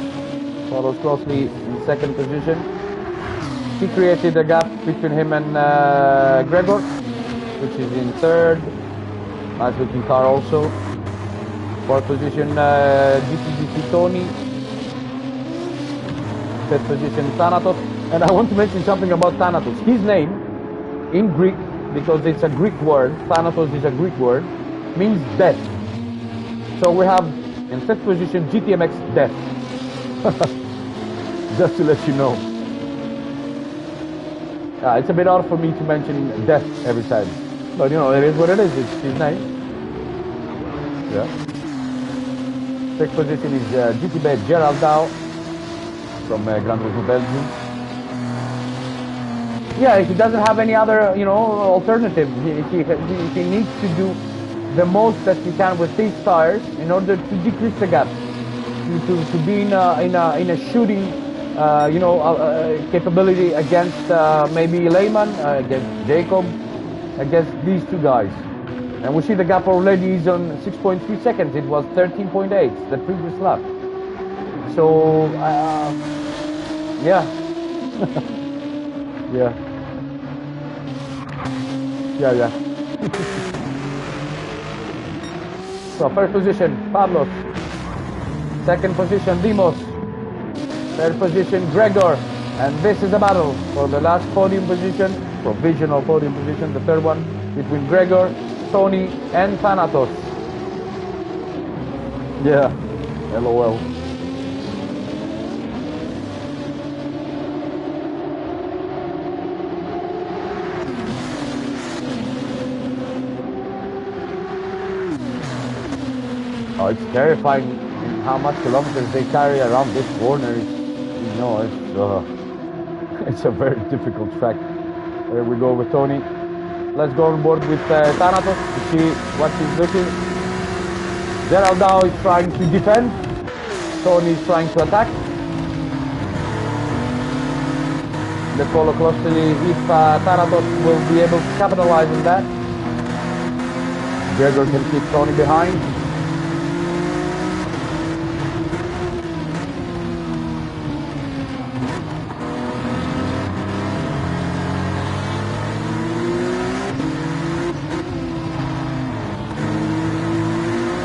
follows closely in 2nd position. He created a gap between him and Gregor, which is in 3rd. Nice looking car also. 4th position GTGC Tony. 5th position Thanatos. And I want to mention something about Thanatos. His name in Greek, because it's a Greek word, Thanatos is a Greek word, means death. So we have in 5th position GTMX Death. Just to let you know. It's a bit odd for me to mention death every time. But you know, it is what it is. It's his name. Yeah. 6th position is GTB Gerald Dow from Gran Turismo Belgium. Yeah, he doesn't have any other, you know, alternative. He needs to do the most that he can with these tires in order to decrease the gap, to be in a shooting, you know, capability against maybe Lehman, against Jacob, against these two guys. And we see the gap already is on 6.3 seconds. It was 13.8 the previous lap. So yeah. Yeah. Yeah. So 1st position, Pablos. 2nd position, Dimos. 3rd position, Gregor. And this is a battle for the last podium position, provisional podium position, the 3rd one, between Gregor, Tony, and Thanatos. Yeah, LOL. Oh, it's terrifying how much kilometers they carry around this corner. You know, it's a very difficult track. There we go with Tony. Let's go on board with Thanatos to see what he's looking. Gerald Dow is trying to defend. Tony is trying to attack. Let's follow closely if Thanatos will be able to capitalize on that. Gregor can keep Tony behind.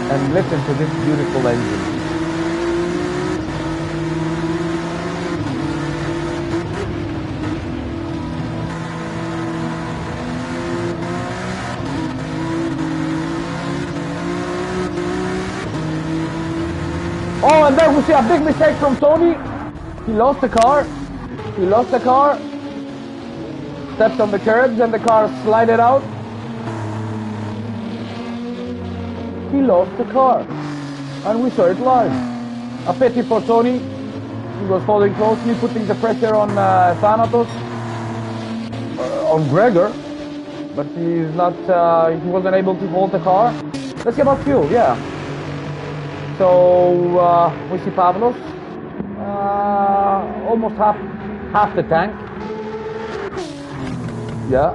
And listen to this beautiful engine. Oh, and there we see a big mistake from Tony. He lost the car. He lost the car, stepped on the curbs and the car slided out. He lost the car, and we saw it live. A pity for Tony. He was following closely, putting the pressure on Thanatos, on Gregor, but he wasn't able to hold the car. Let's get about fuel, yeah. So we see Pavlos, almost half the tank. Yeah,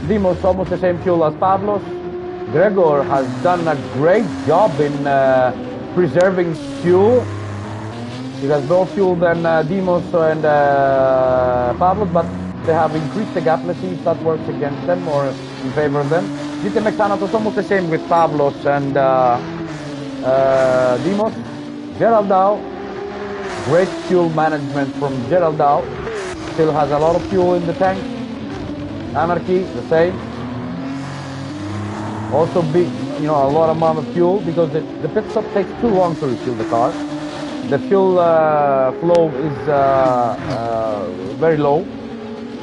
Dimos almost the same fuel as Pavlos. Gregor has done a great job in preserving fuel. He has more fuel than Dimos and Pavlos, but they have increased the gap. Let's see if that works against them or in favor of them. GTM Thanatos almost the same with Pavlos and Dimos. Gerald Dow, great fuel management from Gerald Dow. Still has a lot of fuel in the tank. Anarchy, the same. Also big, a lot amount of fuel because the pit stop takes too long to refuel the car. The fuel flow is very low,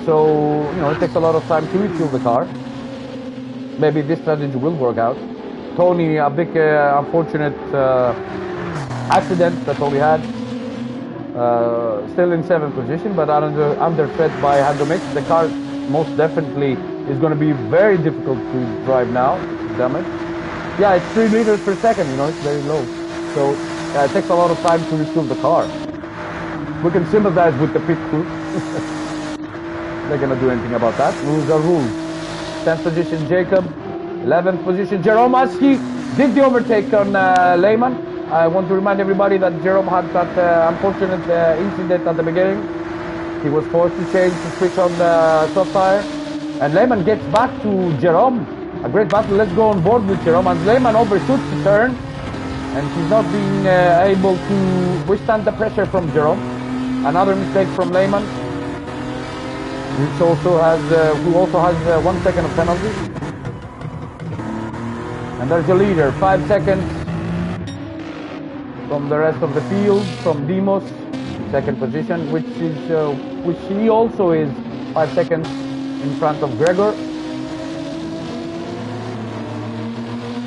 so it takes a lot of time to refuel the car. Maybe this strategy will work out. Tony, a big unfortunate accident that Tony had. Still in 7th position, but under threat by Handromix. The car most definitely is going to be very difficult to drive now. Damn it. Yeah, it's 3 liters per second, it's very low. So it takes a lot of time to refuel the car. We can sympathize with the pit crew. They're going to do anything about that. Rules are rules. 10th position, Jacob. 11th position, Jerome Aski did the overtake on Lehman. I want to remind everybody that Jerome had that unfortunate incident at the beginning. He was forced to switch on the soft tire. And Lehman gets back to Jerome. A great battle. Let's go on board with Jerome. And Lehman overshoots the turn. And he's not being able to withstand the pressure from Jerome. Another mistake from Lehman, who also has 1 second of penalty. And there's the leader, 5 seconds from the rest of the field, from Dimos, 2nd position, which he also is 5 seconds in front of Gregor.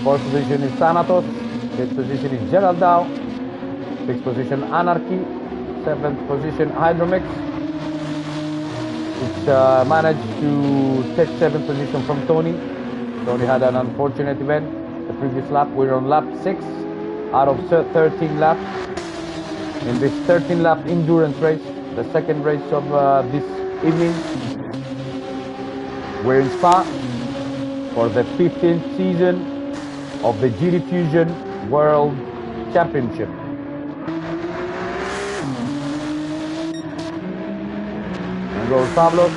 4th position is Thanatos. 5th position is Gerald Dow. 6th position Anarchy. 7th position Hydromix, which managed to take 7th position from Tony. Tony had an unfortunate event the previous lap. We're on lap 6 out of 13 laps in this 13-lap endurance race, the second race of this evening. We're in Spa for the 15th season of the GTFusion World Championship. And goes Pablo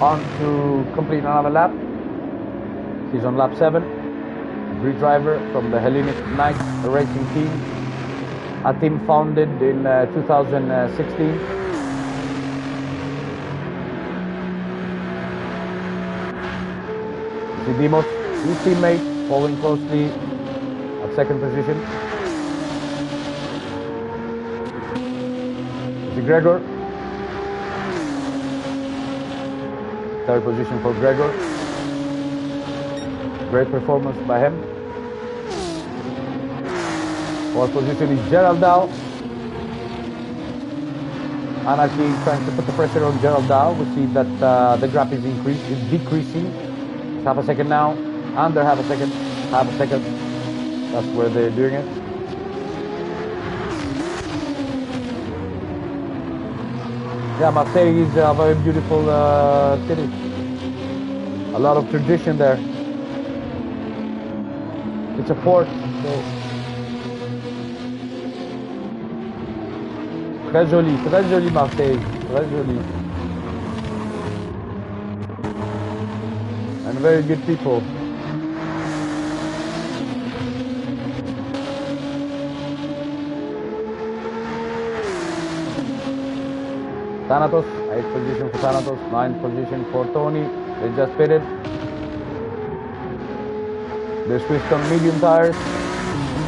on to complete another lap. He's on lap 7. Great driver from the Hellenic Knight racing team, a team founded in 2016. Dimos, his teammate, following closely at 2nd position. Gregor, 3rd position for Gregor. Great performance by him. 4th position is Gerald Dow. Anarchy trying to put the pressure on Gerald Dow. We see that the gap is decreasing. It's half a second now. Under half a second. That's where they're doing it. Yeah, Marseille is a very beautiful city. A lot of tradition there. It's a port, so très joli Marseille, très joli. And very good people. Thanatos, 8th position for Thanatos, 9th position for Tony. They just pitted. They switched on medium tires.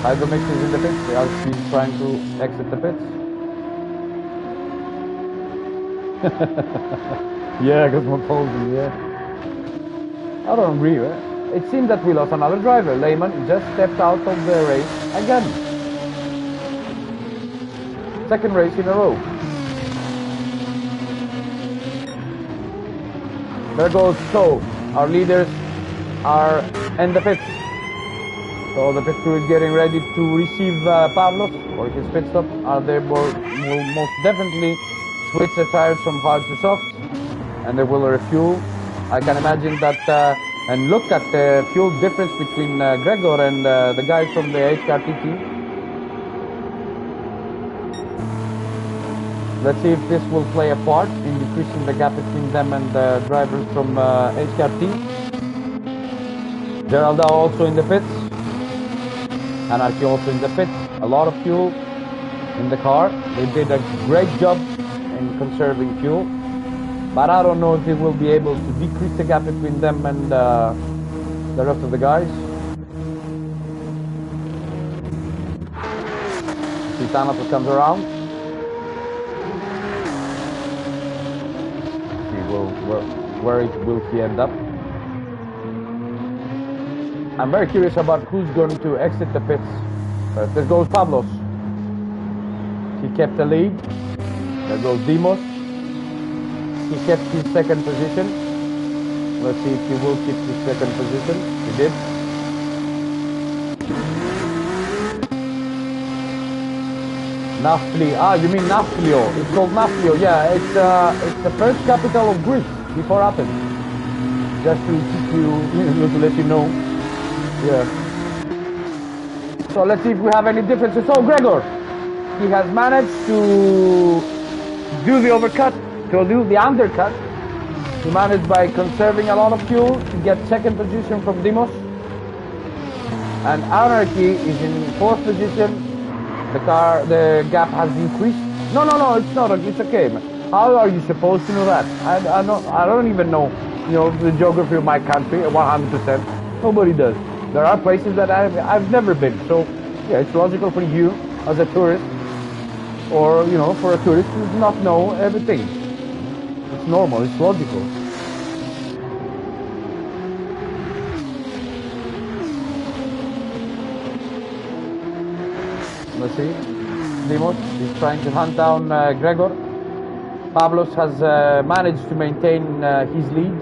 Hydromix is in the pits. They are trying to exit the pits. Yeah, cosmopolitan, yeah. I don't agree, right? It seems that we lost another driver. Lehman just stepped out of the race again. Second race in a row. There goes So. Our leaders are in the pits. So the pit crew is getting ready to receive Pavlos for his pit stop. They will most definitely switch the tires from hard to soft, and they will refuel. I can imagine that, and look at the fuel difference between Gregor and the guys from the HKRT team. Let's see if this will play a part in decreasing the gap between them and the drivers from HKRT. Geralda also in the pits. Anarchy also in the pits. A lot of fuel in the car. They did a great job in conserving fuel. But I don't know if they will be able to decrease the gap between them and the rest of the guys. See, Thanatos comes around. Where will he end up? I'm very curious about who's going to exit the pits. There goes Pavlos. He kept the lead. There goes Dimos. He kept his second position. Let's see if he will keep his second position. He did. Nafpli. Ah, you mean Nafplio. It's called Nafplio. Yeah, it's the first capital of Greece before Athens. Just to keep you, to let you know. Yeah. So let's see if we have any differences. So Gregor, he has managed to do the overcut, to do the undercut. He managed by conserving a lot of fuel to get second position from Dimos. And Anarchy is in fourth position. The gap has increased. No, it's not. It's okay. How are you supposed to know that? I don't even know, the geography of my country 100%. Nobody does. There are places that I've never been. So, yeah, it's logical for you as a tourist, or, for a tourist to not know everything. It's normal. It's logical. Let's see. Dimos is trying to hunt down Gregor. Pavlos has managed to maintain his lead.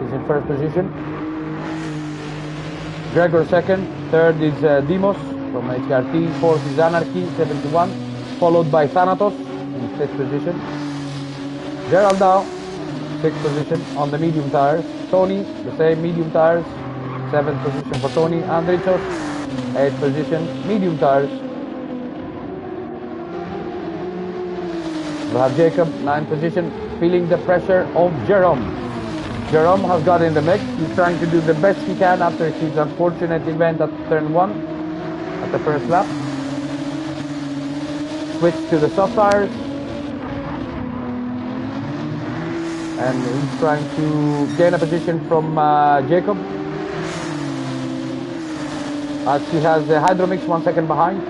He's in first position. Gregor second. Third is Dimos from HKRT. Fourth is Anarchy, 71. Followed by Thanatos in fifth position. Geraldao, sixth position on the medium tires. Tony, the same medium tires. Seventh position for Tony. Andrichos, eighth position, medium tires. We have Jacob, 9th position, feeling the pressure of Jerome. Jerome has got in the mix. He's trying to do the best he can after his unfortunate event at turn 1, at the first lap. Switch to the soft tires. And he's trying to gain a position from Jacob, as he has the Hydromix 1 second behind.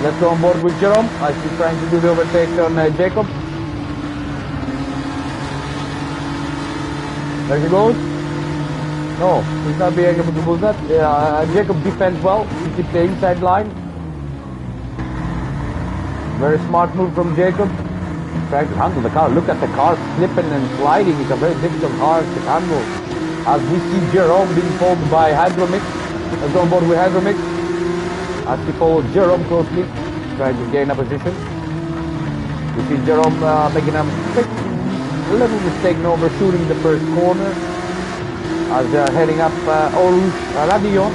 Let's go on board with Jerome as he's trying to do the overtake on Jacob. There he goes. No, he's not being able to do that. Jacob defends well to keep the inside line. Very smart move from Jacob. Trying to handle the car. Look at the car slipping and sliding. It's a very difficult car to handle. As we see Jerome being pulled by Hydromix. Let's go on board with Hydromix. As he follows Jerome closely, trying to gain a position. We see Jerome making a little mistake in overshooting the first corner as they are heading up Orush Radio.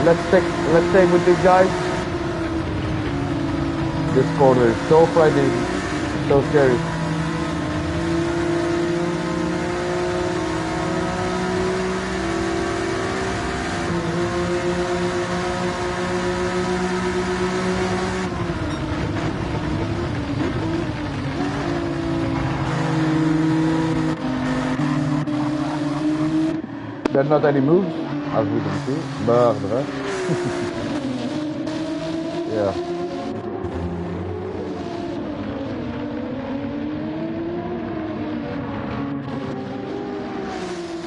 Let's stay with these guys. This corner is so frightening, so scary. There are not any moves, as we can see. Murder. Yeah.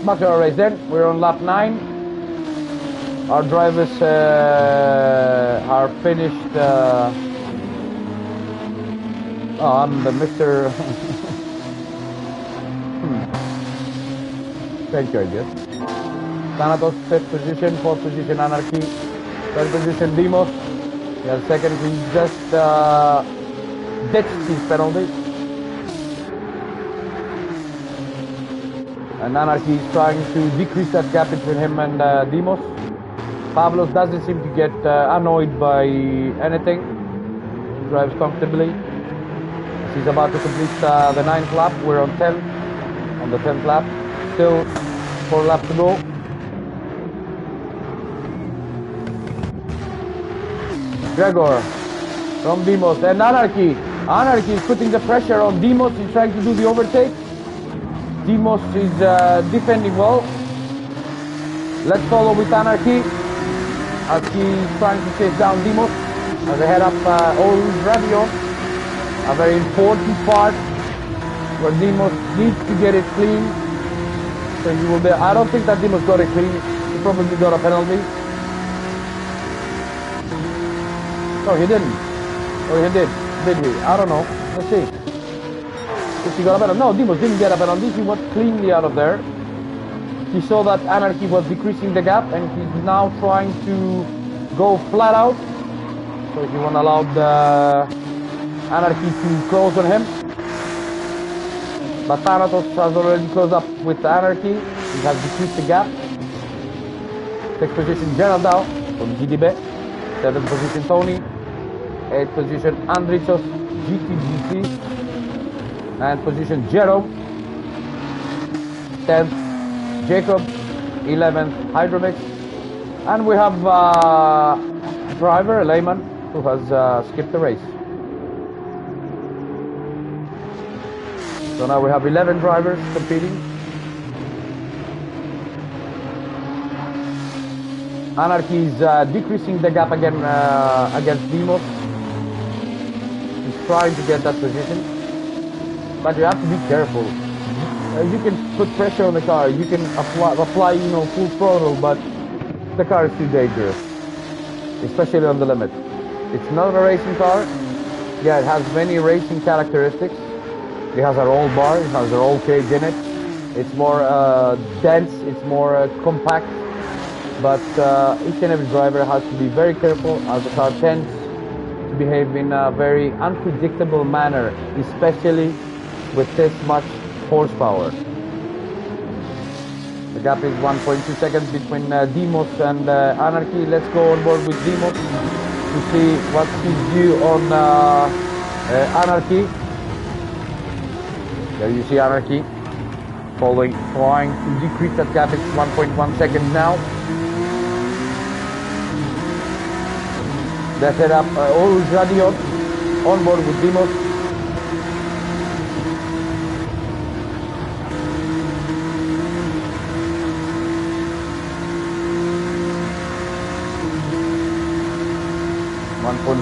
Back to our race then. We're on lap 9. Our drivers are finished. Oh, I'm the Mr. Thank you, I guess. Thanatos, 5th position, 4th position, Anarchy, 3rd position, Demos. Yeah, 2nd, he just ditched his penalty. And Anarchy is trying to decrease that gap between him and Demos. Pavlos doesn't seem to get annoyed by anything. He drives comfortably. He's about to complete the 9th lap. We're on 10, on the 10th lap. Still 4 laps to go. Gregor from Demos and Anarchy. Anarchy is putting the pressure on Demos. He's trying to do the overtake. Demos is defending well. Let's follow with Anarchy as he's trying to chase down Demos as they head up Old Radio. A very important part where Demos needs to get it clean. So he will be. I don't think that Demos got it clean. He probably got a penalty. No, he didn't. Or he did. Did he? I don't know. Let's see. If he got a penalty. No, Demos didn't get a penalty. He went cleanly out of there. He saw that Anarchy was decreasing the gap and he's now trying to go flat out. So he won't allow the Anarchy to close on him. But Thanatos has already closed up with Anarchy. He has decreased the gap. 6th position, Gerald Dow from GDB. 7th position, Tony. 8th position, Andrichos, GTGC. 9th position, Jerome. 10th, Jacob. 11th, Hydromix. And we have a driver, a layman, who has skipped the race. So now we have 11 drivers competing. Anarchy is decreasing the gap again against Demos. He's trying to get that position. But you have to be careful. You can put pressure on the car. You can apply full throttle, but the car is too dangerous. Especially on the limit. It's not a racing car. Yeah, it has many racing characteristics. It has a roll bar, it has a roll cage in it. It's more dense, it's more compact. But each and every driver has to be very careful as the car tends to behave in a very unpredictable manner, especially with this much horsepower. The gap is 1.2 seconds between Demos and Anarchy. Let's go on board with Demos to see what's his view on Anarchy. There you see Anarchy trying to decrease that gap. It's 1.1 seconds now. They set up Old Radio on board with Demos.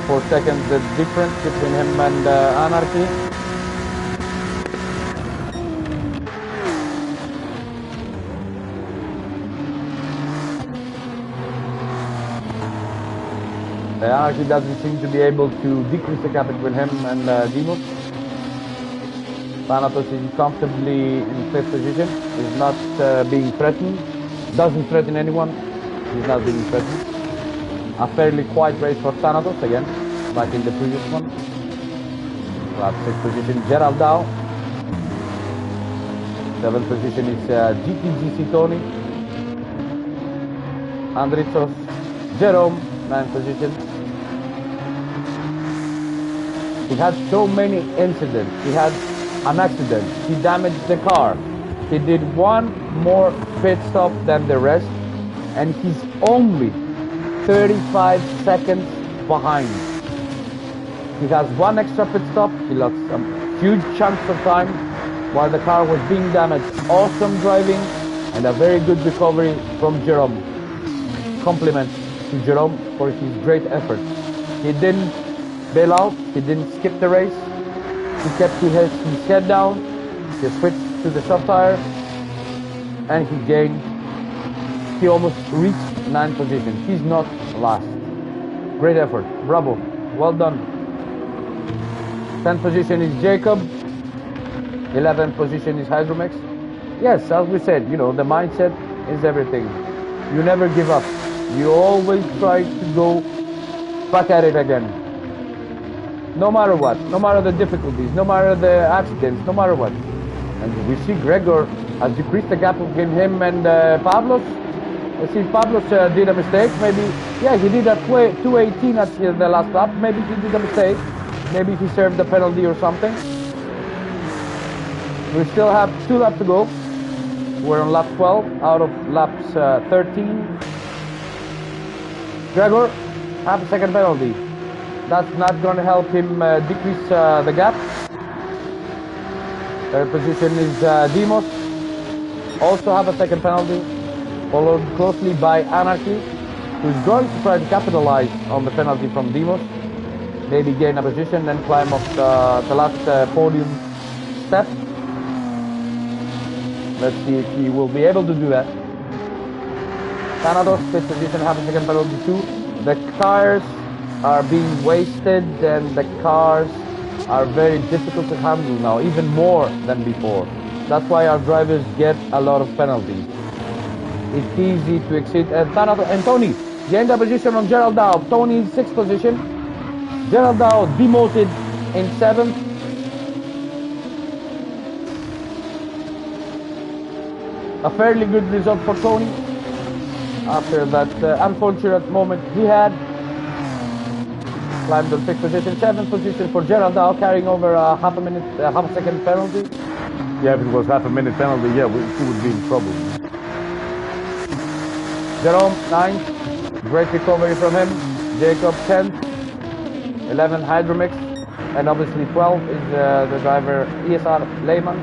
.4 seconds the difference between him and Anarchy. Anarchy doesn't seem to be able to decrease the gap between him and Demos. Thanatos is comfortably in 5th position. He's not being threatened. Doesn't threaten anyone. He's not being threatened. A fairly quiet race for Thanatos again, like in the previous one. We have 6th position, Gerald Dow. 7th position is GTGC Tony. Andrichos, Jerome, 9th position. He had so many incidents. He had an accident. He damaged the car. He did one more pit stop than the rest, and he's only 35 seconds behind. He has one extra pit stop. He lost some huge chunks of time while the car was being damaged. Awesome driving and a very good recovery from Jerome. Compliments to Jerome for his great effort. He didn't bail out. He didn't skip the race. He kept his head down. He switched to the soft tire, and he gained. He almost reached 9th position. He's not last. Great effort. Bravo. Well done. 10th position is Jacob. 11th position is Hydromex. Yes, as we said, the mindset is everything. You never give up. You always try to go back at it again. No matter what, no matter the difficulties, no matter the accidents, no matter what. And we see Gregor has decreased the gap between him and Pavlos. Let's see if Pavlos did a mistake. Maybe, yeah, he did a 2:18 at the last lap. Maybe he did a mistake. Maybe he served a penalty or something. We still have 2 laps to go. We're on lap 12 out of laps 13. Gregor, half a second penalty. That's not going to help him decrease the gap. Third position is Demos. Also have a second penalty. Followed closely by Anarchy, who's going to try to capitalize on the penalty from Demos. Maybe gain a position, then climb up the last podium step. Let's see if he will be able to do that. Thanatos, fifth position, half a second penalty too. The tires are being wasted and the cars are very difficult to handle now, even more than before. That's why our drivers get a lot of penalties. It's easy to exceed. Thanatos and Tony gained a position on Gerald Dow. Tony 6th position. Gerald Dow demoted in 7th. A fairly good result for Tony after that unfortunate moment he had. Climbed on 6th position. 7th position for Gerald Dow, carrying over a half a second penalty. Yeah, if it was half a minute penalty, yeah, he would be in trouble. Jerome 9th, great recovery from him. Jacob 10th, 11th Hydromix, and obviously 12th is the driver ESR Lehman,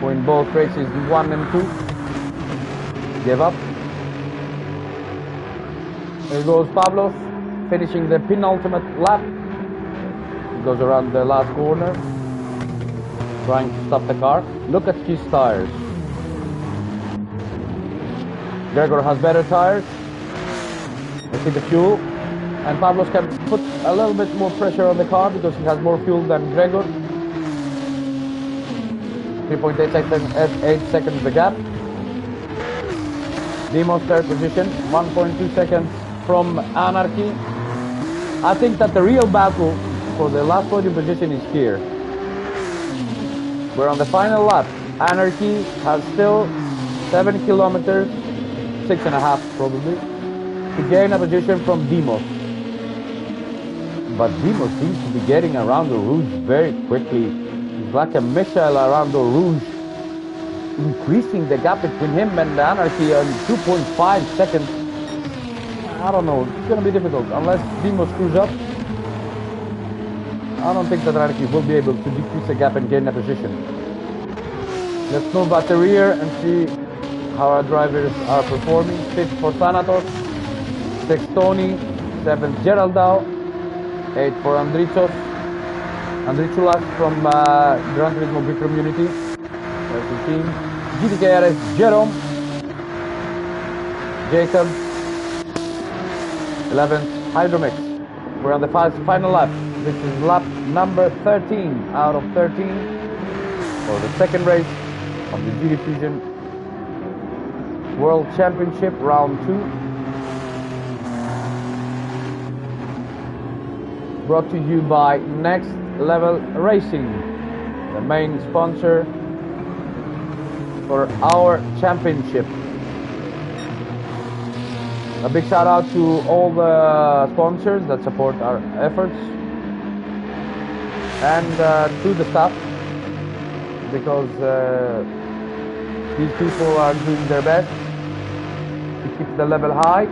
who in both races 1 and 2 gave up. There goes Pavlos, finishing the penultimate lap. He goes around the last corner, trying to stop the car. Look at his tires. Gregor has better tires. Let's see the fuel. And Pavlos can put a little bit more pressure on the car because he has more fuel than Gregor. 3.8 seconds, 8 seconds the gap. Demos 3rd position, 1.2 seconds from Anarchy. I think that the real battle for the last podium position is here. We're on the final lap. Anarchy has still 7 kilometers, 6.5 probably, to gain a position from Demos. But Demos seems to be getting around the Rouge very quickly. He's like a missile around the Rouge, increasing the gap between him and the Anarchy on 2.5 seconds. I don't know, it's going to be difficult unless Demos screws up. I don't think that Anarchy will be able to decrease the gap and gain a position. Let's move at the rear and see how our drivers are performing. 5th for Thanatos, 6th Tony, 7th Gerald Dow, 8th for Andrichoulas from Gran Turismo Big Community. There's the team. GTKRS Jerome, Jacob, 11th Hydromex. We're on the final lap. This is lap number 13 out of 13 for the second race of the GTFusion World Championship round 2. Brought to you by Next Level Racing, the main sponsor for our championship. A big shout out to all the sponsors that support our efforts and to the staff, because these people are doing their best to keep the level high.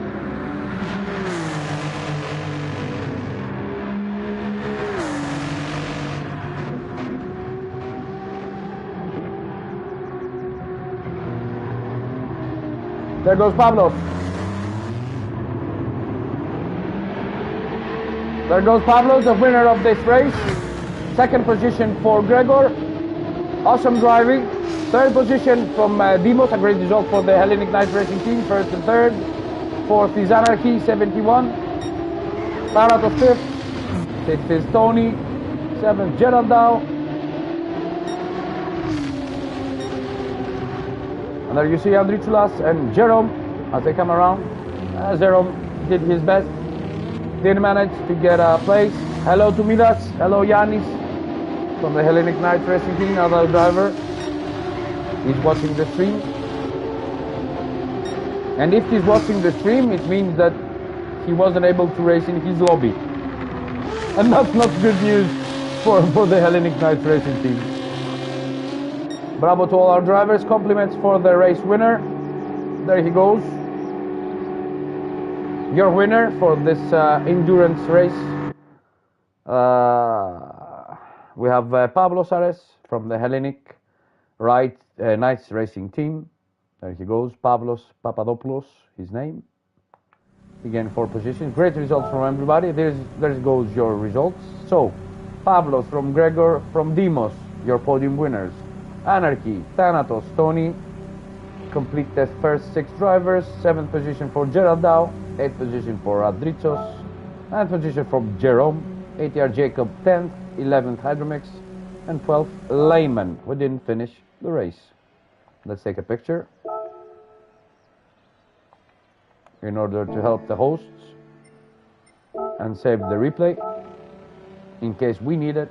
There goes Pavlos. There goes Pablo, the winner of this race. Second position for Gregor. Awesome driving. Third position from Dimos, a great result for the Hellenic Night Racing team. First and third. Fourth is Anarchy, 71. Thanatos fifth. Sixth is Tony. Seventh, Gerald Dow. And there you see Andritsulas and Jerome as they come around. Jerome did his best. Didn't manage to get a place. Hello to Midas. Hello Yanis from the Hellenic Night Racing team, another driver. He's watching the stream. And if he's watching the stream, it means that he wasn't able to race in his lobby. And that's not good news for the Hellenic Night Racing team. Bravo to all our drivers. Compliments for the race winner. There he goes. Your winner for this endurance race. We have Pablo Sares from the Hellenic Night Racing team. There he goes. Pavlos Papadopoulos, his name. Again, 4 positions. Great results from everybody. There goes your results. So, Pavlos from Gregor from Dimos, your podium winners. Anarchy, Thanatos, Tony, complete the first 6 drivers. 7th position for Gerald Dow, 8th position for Adritsos, 9th position for Jerome, ATR Jacob 10th, 11th Hydromix, and 12th Layman, who didn't finish the race. Let's take a picture in order to help the hosts and save the replay in case we need it.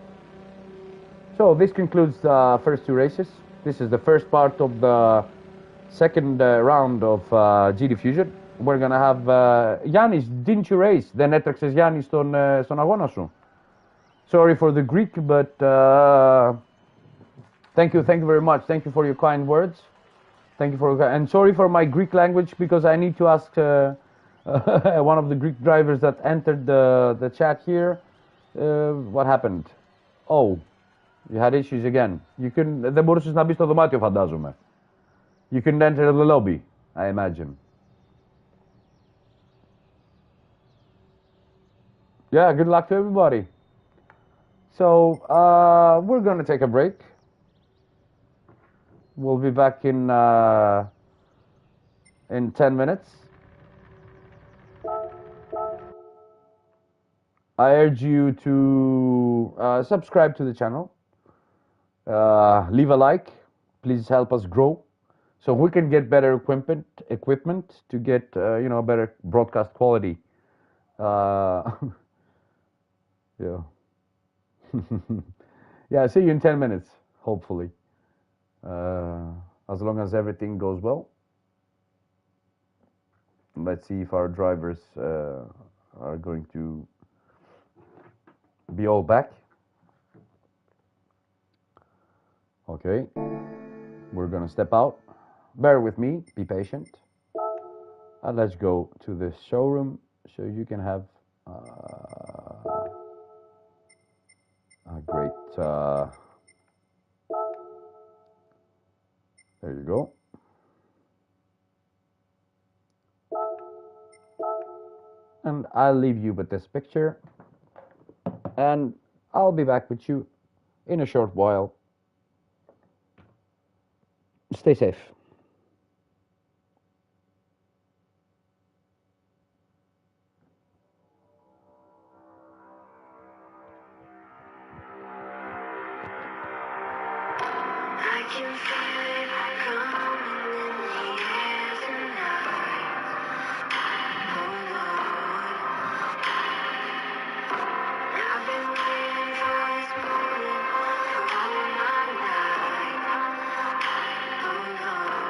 So this concludes the first 2 races. This is the first part of the second round of GTFusion. We're gonna have Yannis, didn't you race? Δεν έτρεξες Yannis στον αγώνα σου. Sorry for the Greek, but thank you very much. Thank you for your kind words. Thank you for, and sorry for my Greek language because I need to ask one of the Greek drivers that entered the chat here what happened. Oh, you had issues again. Δεν μπορούσες να μπεις στο δωμάτιο, φαντάζομαι. You couldn't enter the lobby, I imagine. Yeah, good luck to everybody. So we're gonna take a break. We'll be back in 10 minutes. I urge you to subscribe to the channel. Leave a like. Please help us grow so we can get better equipment to get better broadcast quality. Yeah. Yeah, see you in 10 minutes, hopefully. As long as everything goes well. Let's see if our drivers are going to be all back. Okay, we're gonna step out. Bear with me, be patient. And let's go to the showroom so you can have a great there you go. And I'll leave you with this picture, and I'll be back with you in a short while. Stay safe. I can feel it coming in the air tonight. Oh Lord, I've been waiting for this moment for all my life. Oh Lord.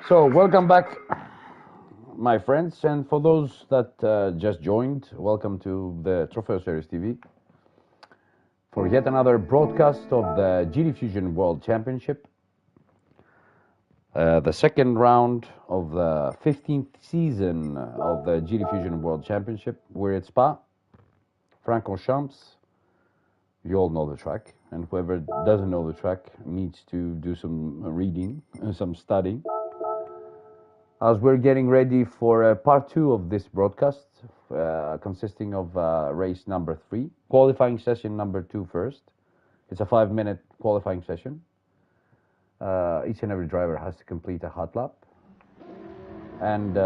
So, welcome back, my friends, and for those that just joined, welcome to the Trofeo Series TV for yet another broadcast of the GTFusion World Championship, the second round of the 15th season of the GTFusion World Championship. We're at Spa, Francorchamps. You all know the track, and whoever doesn't know the track needs to do some reading, some studying. As we're getting ready for part two of this broadcast, consisting of race number 3, qualifying session number 2 first. It's a 5-minute qualifying session. Each and every driver has to complete a hot lap. And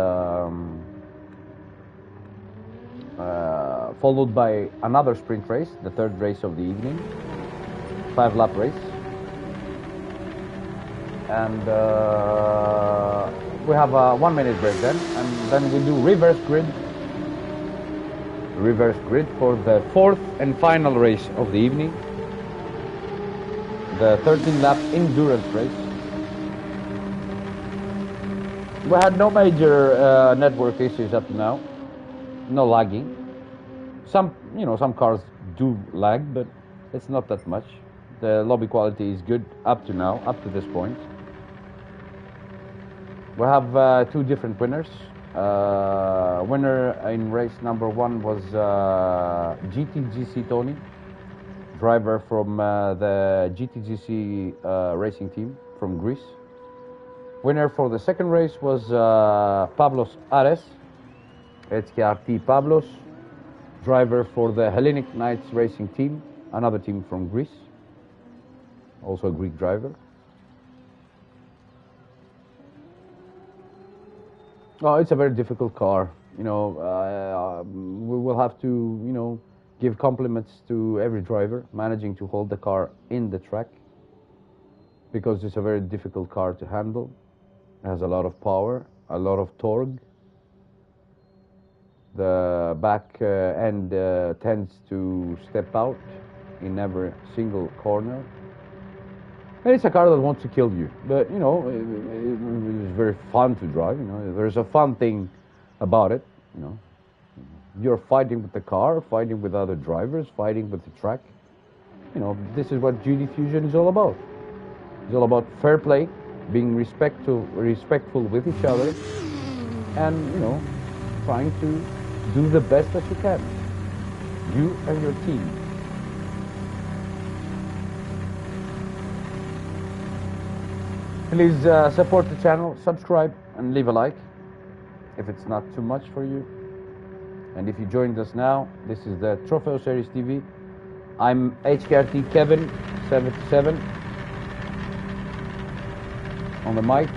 followed by another sprint race, the third race of the evening, 5-lap race. And we have a 1-minute break then, and then we do reverse grid for the fourth and final race of the evening, the 13-lap endurance race. We had no major network issues up to now, no lagging. Some cars do lag, but it's not that much. The lobby quality is good up to now, up to this point. We have 2 different winners. Winner in race number 1 was GTGC Tony, driver from the GTGC racing team from Greece. Winner for the second race was Pavlos Ares, HKRT Pavlos, driver for the Hellenic Knights racing team, another team from Greece, also a Greek driver. Oh, it's a very difficult car. We will have to, give compliments to every driver managing to hold the car in the track, because it's a very difficult car to handle. It has a lot of power, a lot of torque. The back end tends to step out in every single corner. And it's a car that wants to kill you, but it's very fun to drive. There's a fun thing about it. You're fighting with the car, fighting with other drivers, fighting with the track. This is what GTFusion is all about. It's all about fair play, being respectful with each other, and trying to do the best that you can, you and your team. Please support the channel, subscribe, and leave a like if it's not too much for you. And if you joined us now, this is the Trofeo Series TV. I'm HKRT Kevin 77 on the mic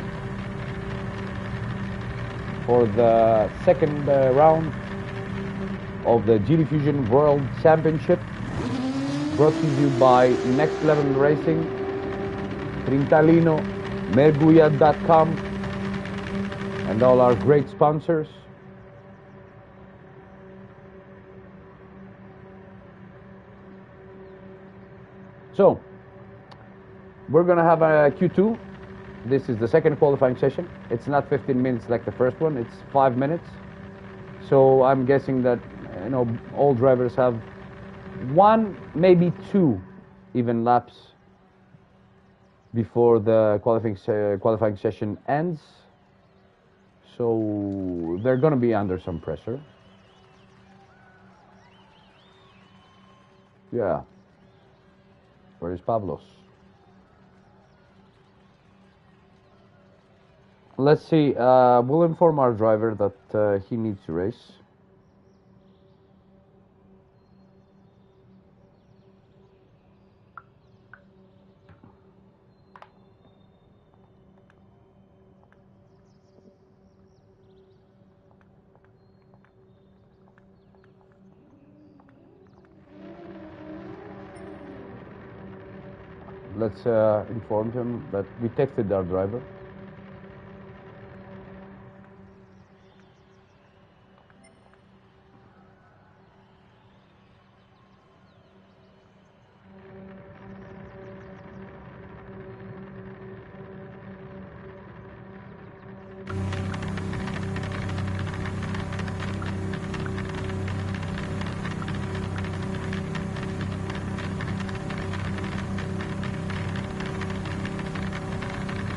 for the second round of the GTFusion World Championship, brought to you by Next Level Racing, Trintalino, Merguia.com, and all our great sponsors. So, we're going to have a Q2. This is the second qualifying session. It's not 15 minutes like the first one, it's 5 minutes. So I'm guessing that all drivers have 1, maybe 2 even laps before the qualifying session ends. So they're going to be under some pressure. Yeah. Where is Pavlos? Let's see. We'll inform our driver that he needs to race. Let's inform him that we texted our driver.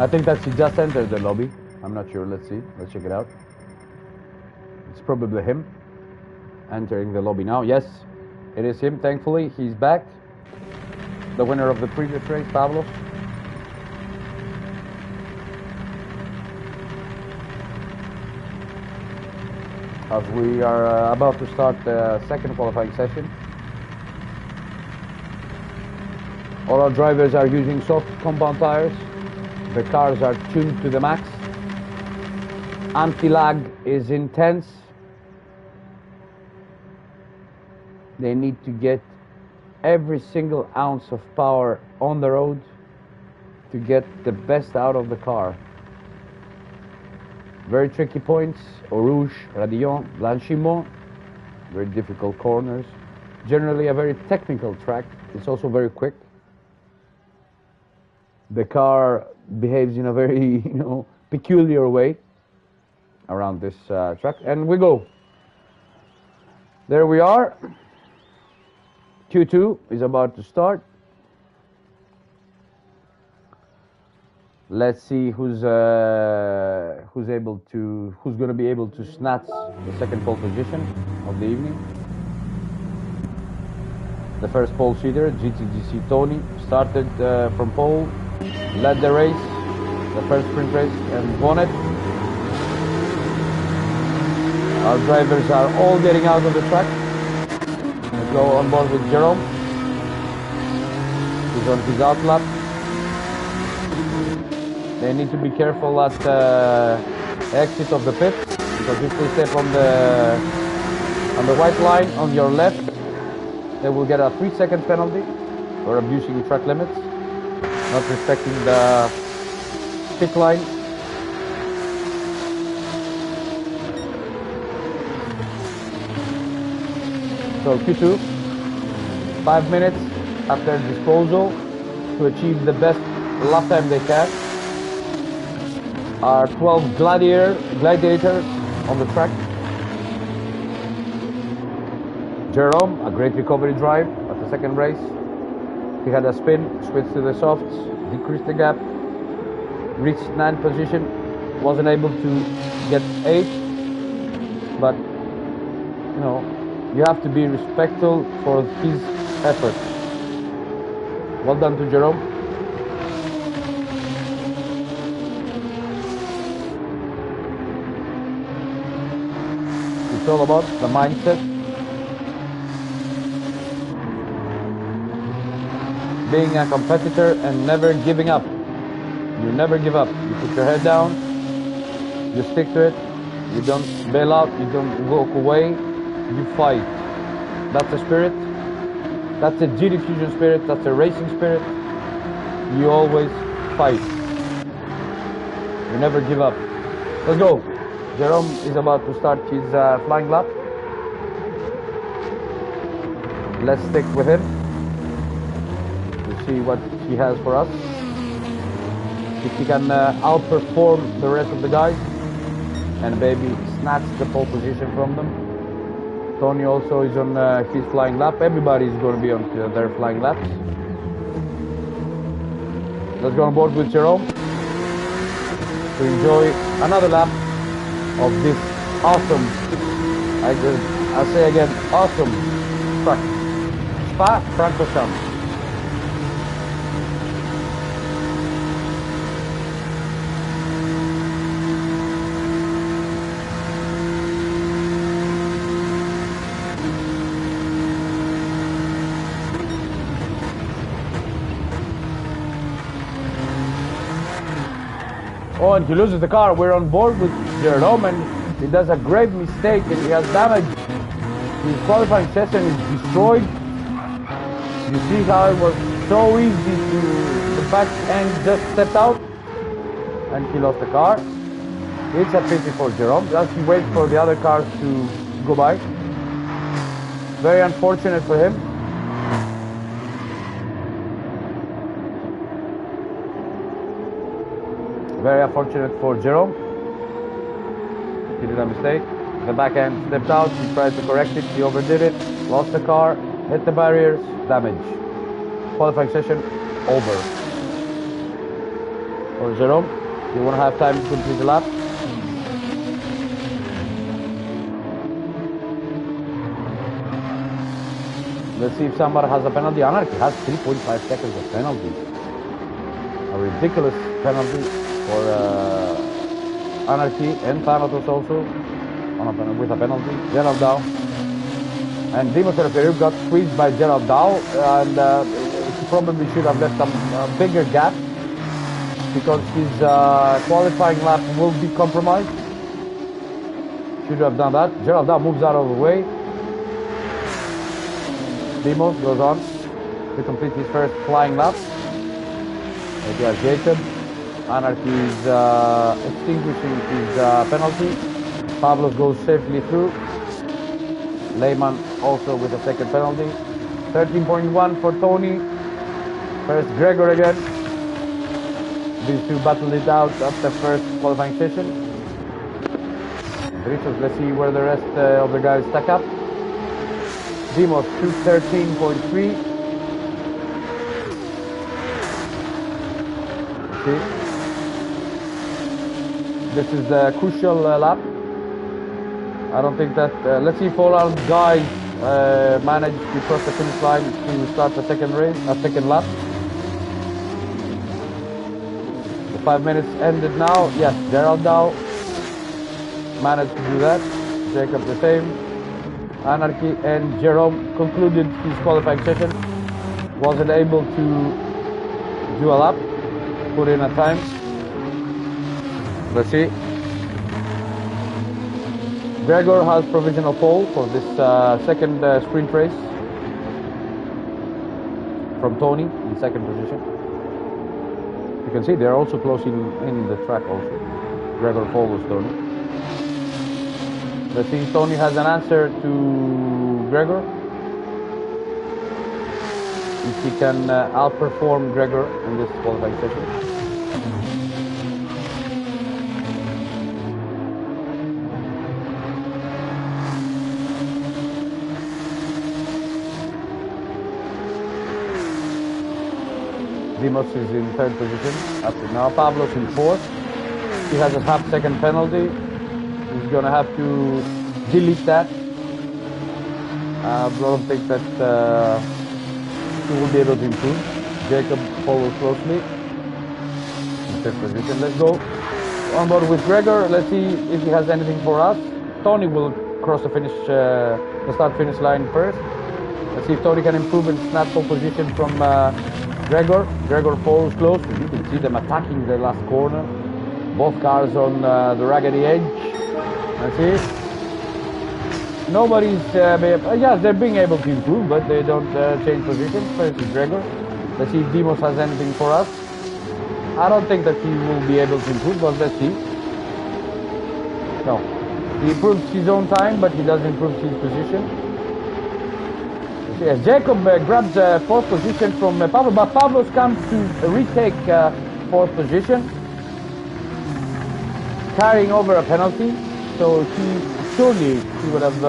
I think that she just entered the lobby. I'm not sure. Let's see. Let's check it out. It's probably him entering the lobby now. Yes, it is him. Thankfully, he's back. The winner of the previous race, Pablo. As we are about to start the second qualifying session. All our drivers are using soft compound tires. The cars are tuned to the max. Anti-lag is intense. They need to get every single ounce of power on the road to get the best out of the car. Very tricky points: Eau Rouge, Radillon, Blanchimont. Very difficult corners. Generally a very technical track. It's also very quick. The car behaves in a very, peculiar way around this track. And we go. There we are. Q2 is about to start. Let's see who's going to be able to snatch the second pole position of the evening. The first pole seater, GTGC Tony, started from pole, led the race, the first sprint race, and won it. Our drivers are all getting out of the track. Let's go on board with Jerome. He's on his out lap. They need to be careful at the exit of the pit, because if they step on the white line on your left, they will get a 3-second penalty for abusing track limits, not respecting the pit line. So Q2, 5 minutes after disposal to achieve the best lap time they can. Our 12 gladiators on the track. Jerome, a great recovery drive at the second race. He had a spin, switched to the softs, decreased the gap, reached 9th position, wasn't able to get 8th, but you have to be respectful for his effort. Well done to Jerome. It's all about the mindset. Being a competitor and never giving up. You never give up. You put your head down, you stick to it, you don't bail out, you don't walk away, you fight. That's the spirit. That's a GTFusion spirit, that's a racing spirit. You always fight. You never give up. Let's go. Jerome is about to start his flying lap. Let's stick with him to see what he has for us. If he can outperform the rest of the guys and maybe snatch the pole position from them. Tony also is on his flying lap. Everybody is going to be on their flying laps. Let's go on board with Jerome to enjoy another lap of this awesome, I say again, awesome track. Spa-Francorchamps. Oh, and he loses the car. We're on board with Jerome, and he does a grave mistake, and he has damage. His qualifying session is destroyed. You see how it was so easy to the back end just stepped out, and he lost the car. It's a pity for Jerome. Just he waits for the other cars to go by. Very unfortunate for him. Very unfortunate for Jerome. He did a mistake. The back end stepped out. He tried to correct it. He overdid it. Lost the car. Hit the barriers. Damage. Qualifying session over. Or Jerome, you want to have time to complete the lap? Let's see if somebody has a penalty. Anarchy has 3.5 seconds of penalty. A ridiculous penalty for Anarchy and Thanatos also with a penalty. Gerald Dow. And Dimo Tereferiuk got squeezed by Gerald Dow, and he probably should have left a bigger gap because his qualifying lap will be compromised. Should have done that. Gerald Dow moves out of the way. Demos goes on to complete his first flying lap. It was Jacob. Anarchy is extinguishing his penalty. Pavlos goes safely through. Lehman also with a second penalty. 13.1 for Tony. First Gregor again. These two battled it out at the first qualifying session. Dritos, let's see where the rest of the guys stack up. Dimos 213.3. See, this is the crucial lap. I don't think that. Let's see if all our guys manage to cross the finish line to start the second lap. The 5 minutes ended now. Yes, Gerald Dow managed to do that. Jacob the same. Anarchy and Jerome concluded his qualifying session. Wasn't able to do a lap, put in a time. Let's see. Gregor has provisional pole for this second sprint race from Tony in second position. You can see they're also closing in the track also. Gregor follows Tony. Let's see, Tony has an answer to Gregor. If he can outperform Gregor in this qualifying session. Dimos is in third position up to now. Pavlos in fourth. He has a half-second penalty. He's going to have to delete that. I don't think that he will be able to improve. Jacob follows closely in fifth position. Let's go on board with Gregor. Let's see if he has anything for us. Tony will cross the start-finish line first. Let's see if Tony can improve and snap pole position from Gregor. Gregor follows close. You can see them attacking the last corner. Both cars on the raggedy edge. Let's see. Nobody's, yes, they're being able to improve, but they don't change positions. First is Gregor. Let's see if Dimos has anything for us. I don't think that he will be able to improve, but let's see. No. He improves his own time, but he doesn't improve his position. Yes, Jacob grabs fourth position from Pavlos, but Pavlos comes to retake fourth position, carrying over a penalty. So surely he would have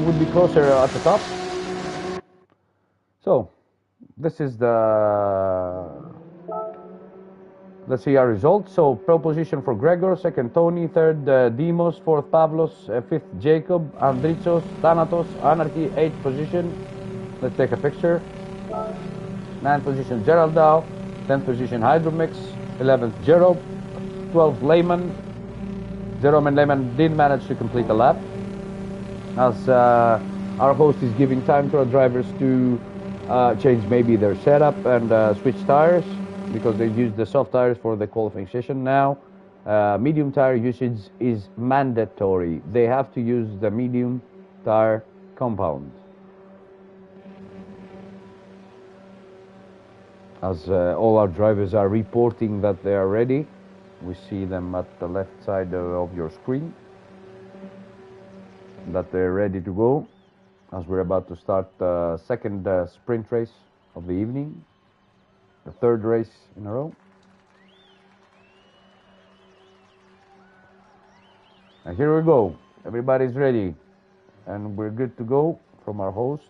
would be closer at the top. So this is let's see our results. So pole position for Gregor, second Tony, third Dimos, fourth Pavlos, fifth Jacob, Andritsos, Thanatos, Anarchy, eighth position. Let's take a picture. Ninth position Gerald Dow, 10th position Hydromix, 11th Jerome, 12th Lehman. Jerome and Lehman did manage to complete the lap, as our host is giving time to our drivers to change maybe their setup and switch tires, because they use the soft tires for the qualifying session now. Medium tire usage is mandatory. They have to use the medium tire compound. As all our drivers are reporting that they are ready. We see them at the left side of your screen, that they're ready to go, as we're about to start the second sprint race of the evening, the third race in a row. And here we go. Everybody's ready, and we're good to go from our host.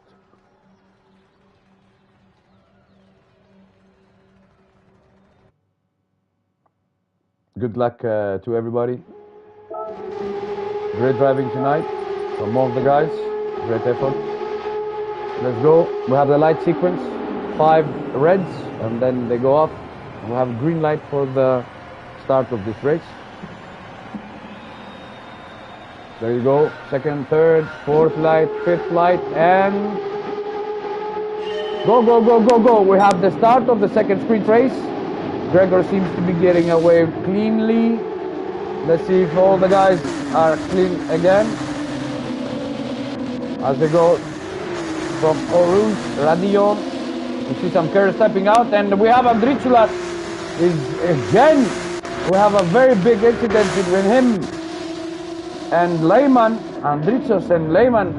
Good luck to everybody. Great driving tonight from all of the guys. Great effort. Let's go. We have the light sequence. 5 reds, and then they go off. We have green light for the start of this race. There you go. Second, third, fourth light, fifth light, and go, go, go, go, go. We have the start of the second sprint race. Gregor seems to be getting away cleanly. Let's see if all the guys are clean again. As they go from Oruz, Radion. We see some cars stepping out, and we have Andricula is again. We have a very big incident between him and Lehman. Andricos and Lehman.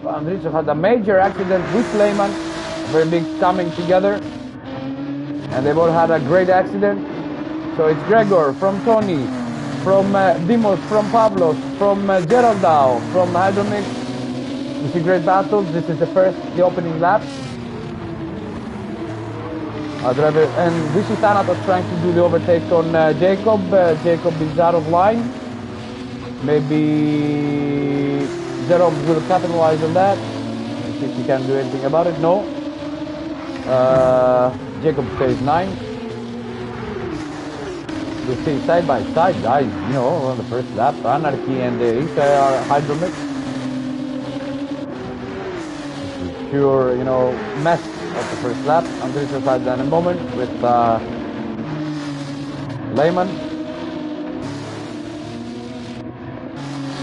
Andricos had a major accident with Lehman. Very big coming together, and they both had a great accident. So it's Gregor from Tony, from Dimos, from Pablos, from Geraldao, from Hydromix. We see great battles. This is the opening lap. Driver, and we see Thanatos trying to do the overtake on Jacob. Jacob is out of line. Maybe Jerome will capitalize on that. Let's see if he can do anything about it. No. Jacob stays 9. We see side by side, guys. You know, on the first lap, Anarchy and Ika are Hydromix. This is pure, you know, mess of the first lap. Andricos had done a moment with Lehman.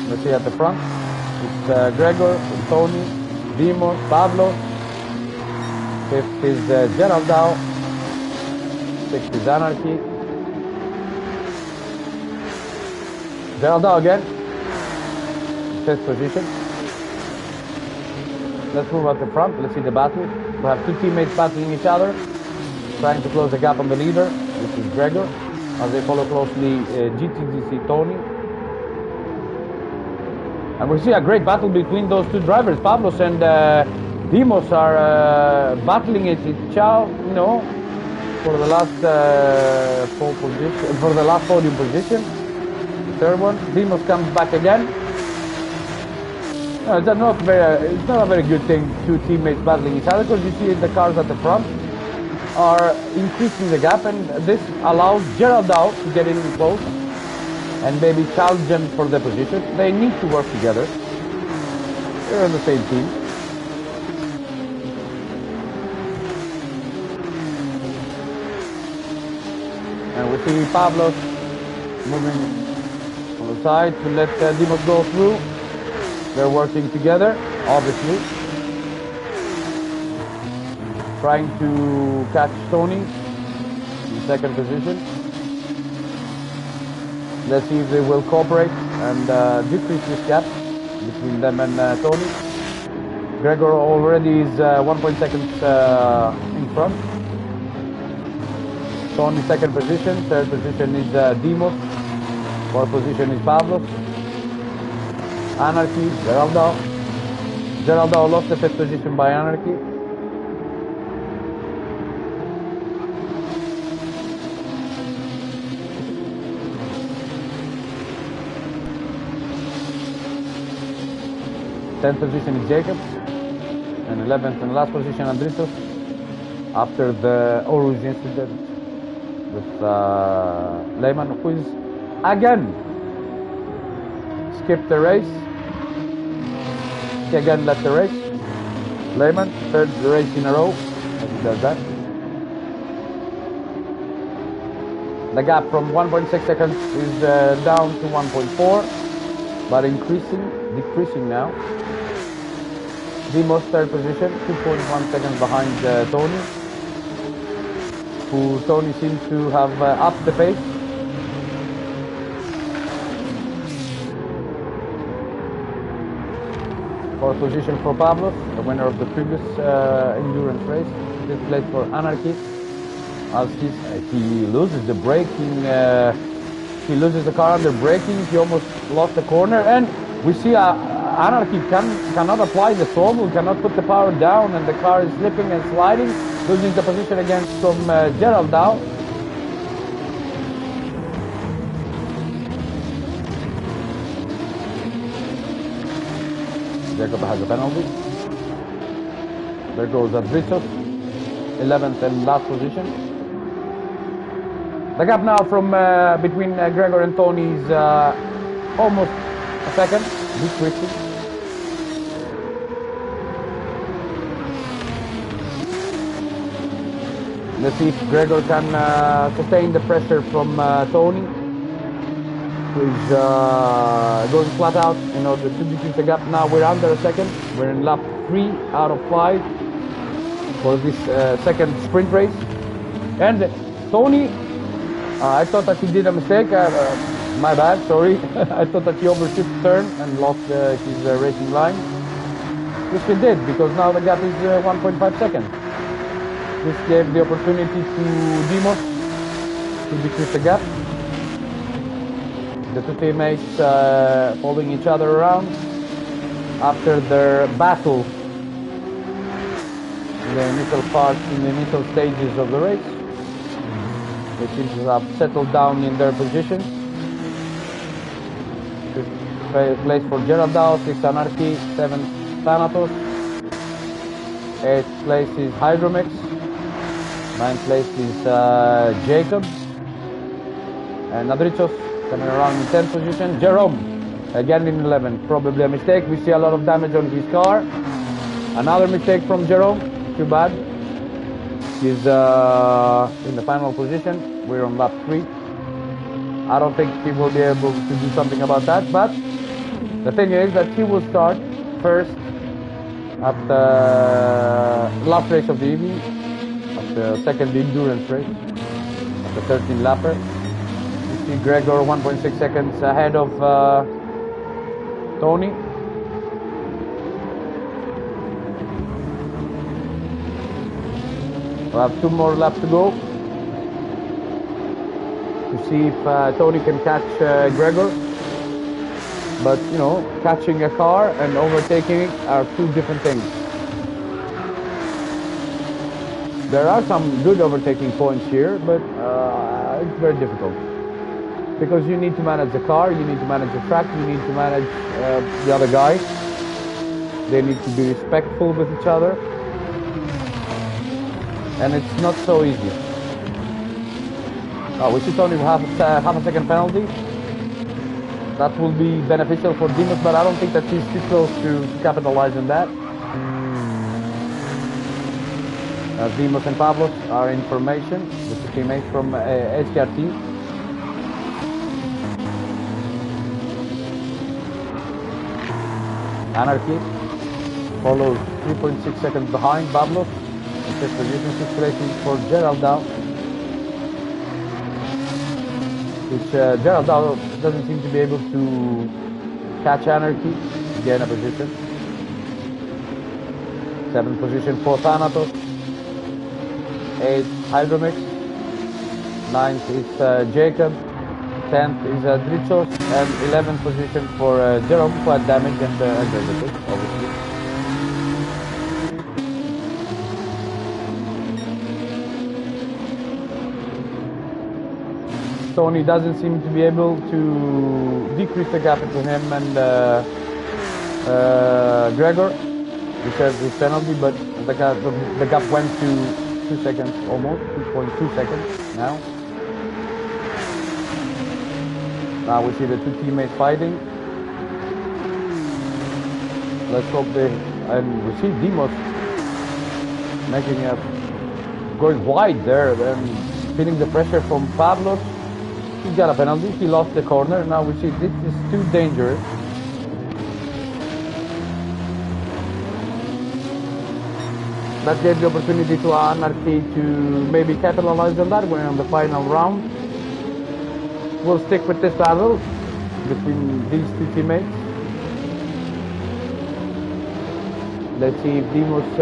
Let's see at the front. It's Gregor, Tony, Dimos, Pablo. 5th is Geraldao. 6th is Anarchy. Geraldao again. 5th position. Let's move at the front. Let's see the battle. We have 2 teammates battling each other, trying to close the gap on the leader, which is Gregor, as they follow closely GTDC Tony. And we see a great battle between those 2 drivers. Pablos and Dimos are battling it, you know, for the last pole position, for the last podium position. The third one. Dimos comes back again. No, it's not a very good thing, 2 teammates battling each other, because you see the cars at the front are increasing the gap, and this allows Geraldao to get in close and maybe challenge them for the position. They need to work together. They're on the same team. And we see Pablos moving on the side to let Dimos go through. They're working together, obviously. Trying to catch Tony in second position. Let's see if they will cooperate and decrease this gap between them and Tony. Gregor already is 1 seconds in front. Tony second position. Third position is Dimos. Fourth position is Pablos. Anarchy, Geraldao. Geraldao lost the 5th position by Anarchy. Tenth position is Jacob, and 11th and last position Andricos. After the Oruz incident with Lehman, who is again skipped the race. He again left the race. Lehman, 3rd race in a row, as he does that. The gap from 1.6 seconds is down to 1.4, but decreasing now. Dimos 3rd position, 2.1 seconds behind Tony, who Tony seems to have upped the pace. Fourth position for Pablos, the winner of the previous endurance race. Fifth place for Anarchy. As he loses the braking, he loses the car under braking. He almost lost the corner, and we see Anarchy cannot apply the throttle, cannot put the power down, and the car is slipping and sliding, losing the position against from Geraldao. Jacob has a penalty. There goes Adritos, 11th and last position. The gap now from between Gregor and Tony is almost a second, decreasing. Let's see if Gregor can sustain the pressure from Tony, who is going flat out in order to decrease the gap. Now we're under a second. We're in lap 3 out of 5 for this second sprint race. And Tony, I thought that he did a mistake. My bad, sorry. I thought that he overshot turn and lost his racing line. Which he did, because now the gap is 1.5 seconds. This gave the opportunity to Dimos to decrease the gap. The two teammates following each other around after their battle in the initial parts, in the initial stages of the race. They seem to have settled down in their positions. Fifth place for Gerald Dow, 6th Anarchy, 7th Thanatos, 8th place is Hydromex, 9th place is Jacob, and Adritos coming around in 10th position. Jerome again in 11th, probably a mistake. We see a lot of damage on his car. Another mistake from Jerome, too bad. He's in the final position. We're on lap 3. I don't think he will be able to do something about that, but the thing is that he will start first at the last race of the evening, at the second endurance race, at the 13 lapper. You see Gregor 1.6 seconds ahead of Tony. We'll have 2 more laps to go to see if Tony can catch Gregor. But, you know, catching a car and overtaking it are 2 different things. There are some good overtaking points here, but it's very difficult. Because you need to manage the car, you need to manage the track, you need to manage the other guys. They need to be respectful with each other. And it's not so easy. We see Tony will have half a second penalty. That will be beneficial for Dimos, but I don't think that he's too close to capitalize on that. Dimos and Pavlos are in formation with the teammates from HKRT. Anarchy follows 3.6 seconds behind Pavlos. In 5th position, 6th place for Gerald Dow. Which Gerald Dow doesn't seem to be able to catch Anarchy, gain a position. 7th position for Thanatos. 8th Hydromex. 9th is Jacob. 10th is Dritzos. And 11th position for Jerome, who had damage and obviously. Tony doesn't seem to be able to decrease the gap between him and Gregor, which has his penalty, but the gap went to 2 seconds almost, 2.2 seconds now. Now we see the 2 teammates fighting. Let's hope and we see Dimos making going wide there and feeling the pressure from Pavlos. He got a penalty, he lost the corner. Now we see this is too dangerous. That gave the opportunity to Anarchy to maybe capitalize on that. We're on the final round. We'll stick with this battle between these 2 teammates. Let's see if Dimos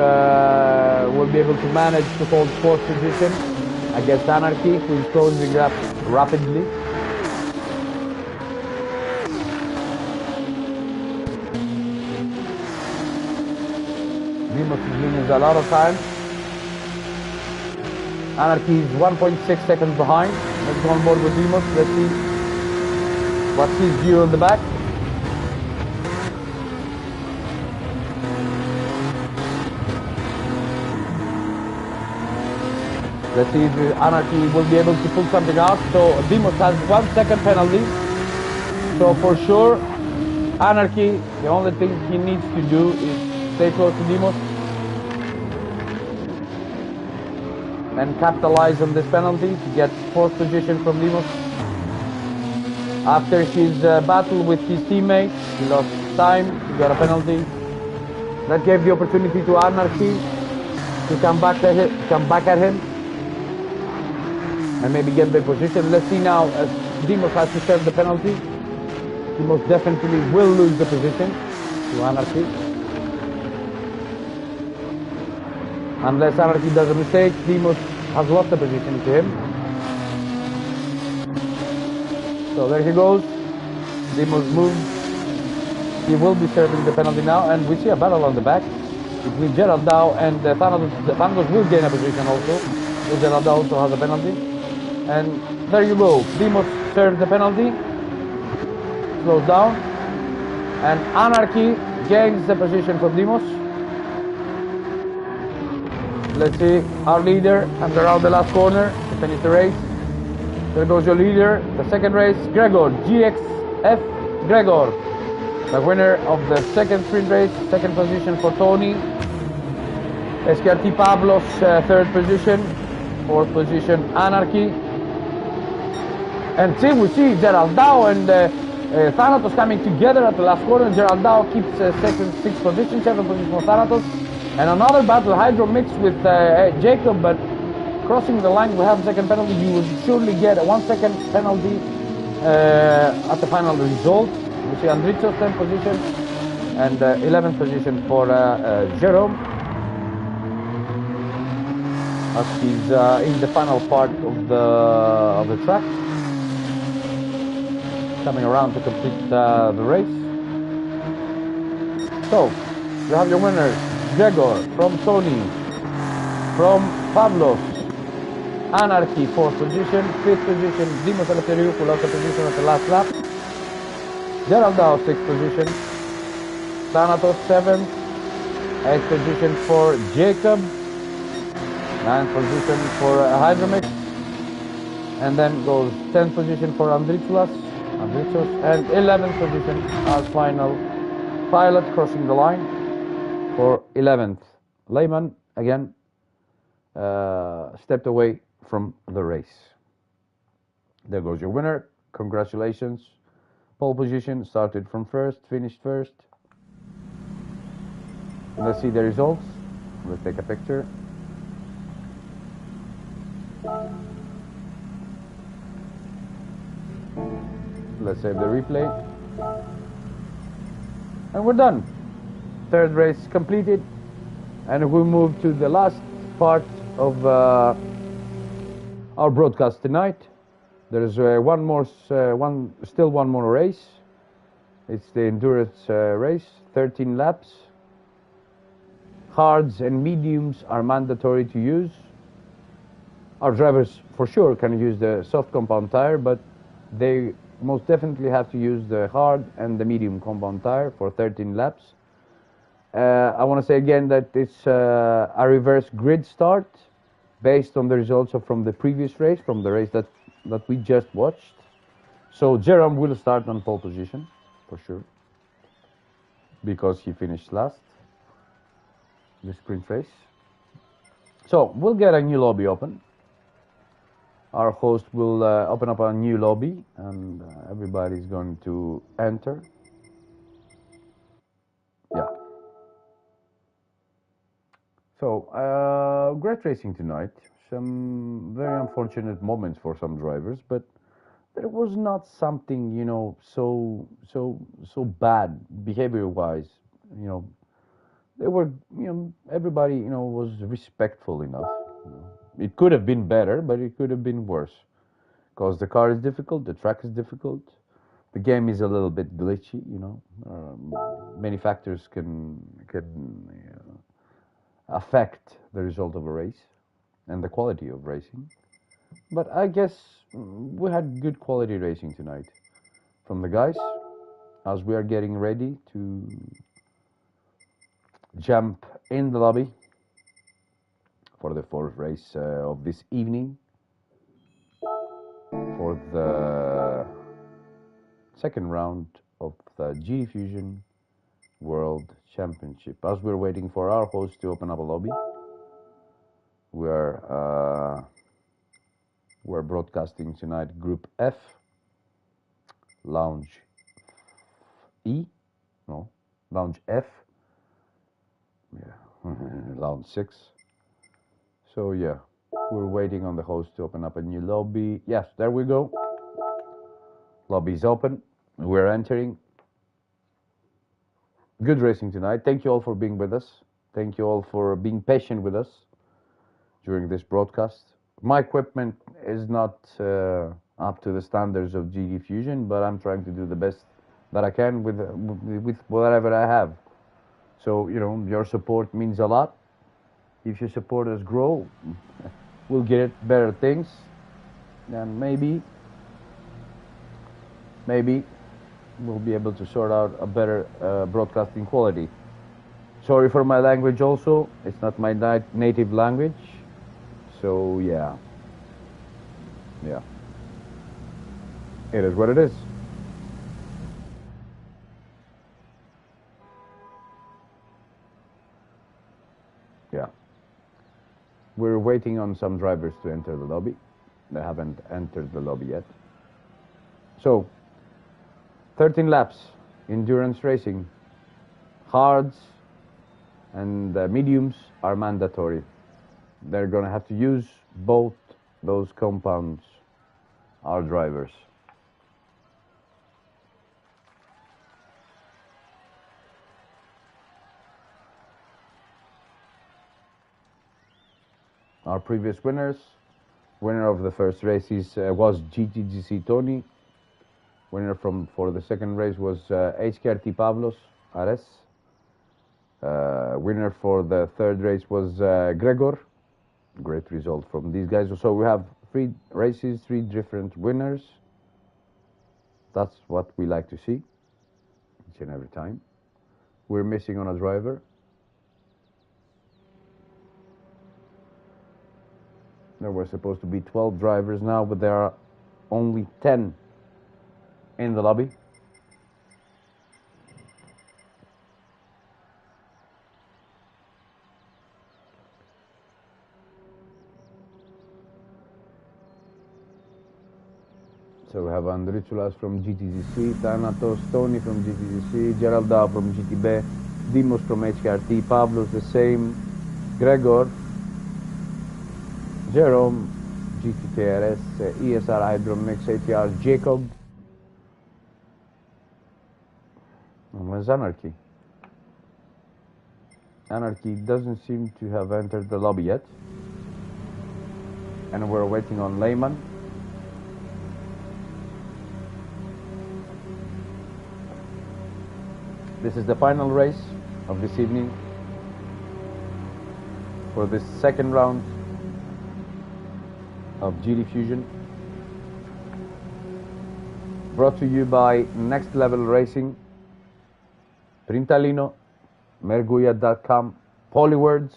will be able to manage to hold 4th position against Anarchy, who is closing up rapidly. Dimos is losing a lot of time. Anarchy is 1.6 seconds behind. Let's go on board with Dimos. Let's see what's his view on the back. Let's see if Anarchy will be able to pull something out. So Demos has 1 second penalty. So for sure, Anarchy, the only thing he needs to do is stay close to Demos and capitalize on this penalty to get 4th position from Demos. After his battle with his teammate, he lost time, he got a penalty. That gave the opportunity to Anarchy to come back at him and maybe get the position. Let's see now, as Demos has to serve the penalty. He most definitely will lose the position to Anarchy. Unless Anarchy does a mistake, Demos has lost the position to him. So there he goes. Demos moves. He will be serving the penalty now, and we see a battle on the back between Gerald Dow and Thanatos. Thanatos will gain a position also. Gerald Dow also has a penalty. And there you go. Demos serves the penalty. Slows down. And Anarchy gains the position from Demos. Let's see our leader and around the last corner to finish the race. There goes your leader. The second race, Gregor, GXF Gregor. The winner of the second sprint race, second position for Tony. SKRT Pablos, third position. Fourth position, Anarchy. And we see Gerald Dow and Thanatos coming together at the last corner. Gerald Dow keeps second, sixth position, seventh position for Thanatos. And another battle, Hydro mix with Jacob, but crossing the line will have second penalty. You will surely get a 1 second penalty at the final result. We see Andritzos 10th position and 11th position for Jerome, as he's in the final part of the track, coming around to complete the race. So you have your winners: Gregor from Tony, from Pablos, Anarchy 4th position, 5th position Dimos Eleftheriou, who lost the position at the last lap. Gerald Dow 6th position, Thanatos 7th, 8th position for Jacob, 9th position for Hydromix, and then goes 10th position for Andritsos, and 11th position as final pilot crossing the line for 11th. Lehman again stepped away from the race. There goes your winner. Congratulations. Pole position, started from first, finished first. Let's see the results. Let's take a picture. Let's save the replay. And we're done. Third race completed. And we move to the last part of our broadcast tonight. There's still one more race. It's the endurance race, 13 laps. Hards and mediums are mandatory to use. Our drivers for sure can use the soft compound tire, but they most definitely have to use the hard and the medium compound tire for 13 laps. I want to say again that it's a reverse grid start based on the results from the previous race, from the race that we just watched. So Jerome will start on pole position for sure, because he finished last the sprint race. So we'll get a new lobby open. Our host will open up a new lobby, and everybody's going to enter. Yeah. So great racing tonight. Some very unfortunate moments for some drivers, but there was not something, so bad behavior-wise. They were, everybody, was respectful enough. It could have been better, but it could have been worse, because the car is difficult, the track is difficult, the game is a little bit glitchy. Many factors can affect the result of a race and the quality of racing. But I guess we had good quality racing tonight from the guys as we are getting ready to jump in the lobby for the fourth race of this evening, for the second round of the GTFusion World Championship. As we're waiting for our host to open up a lobby, we're broadcasting tonight Group F, Lounge Lounge F, Lounge 6. So yeah, we're waiting on the host to open up a new lobby. Yes, there we go. Lobby's open. We're entering. Good racing tonight. Thank you all for being with us. Thank you all for being patient with us during this broadcast. My equipment is not up to the standards of GTFusion, but I'm trying to do the best that I can with whatever I have. So, you know, your support means a lot. If you support us grow, we'll get better things, and maybe we'll be able to sort out a better broadcasting quality. Sorry for my language also. It's not my native language. So, yeah. It is what it is. Yeah. We're waiting on some drivers to enter the lobby. They haven't entered the lobby yet. So, 13 laps, endurance racing. Hards and mediums are mandatory. They're going to have to use both those compounds, our drivers. Our previous winners, winner of the first races was GTGC Tony. Winner for the second race was HKRT Pavlos Ares. Winner for the third race was Gregor. Great result from these guys. So we have 3 races, 3 different winners. That's what we like to see each and every time. We're missing on a driver. There were supposed to be 12 drivers now, but there are only 10 in the lobby. So we have Andrioulas from GTGC, Thanatos, Tony from GTGC, Gerald Dow from GTB, Dimos from HKRT, Pavlos the same, Gregor, Jerome, GTKRS, ESR Hydromix, ATR, Jacob, and where's Anarchy? Anarchy doesn't seem to have entered the lobby yet, and we're waiting on Lehman. This is the final race of this evening for this second round of GTFusion, brought to you by Next Level Racing, Printalino, Merguia.com, Polywords.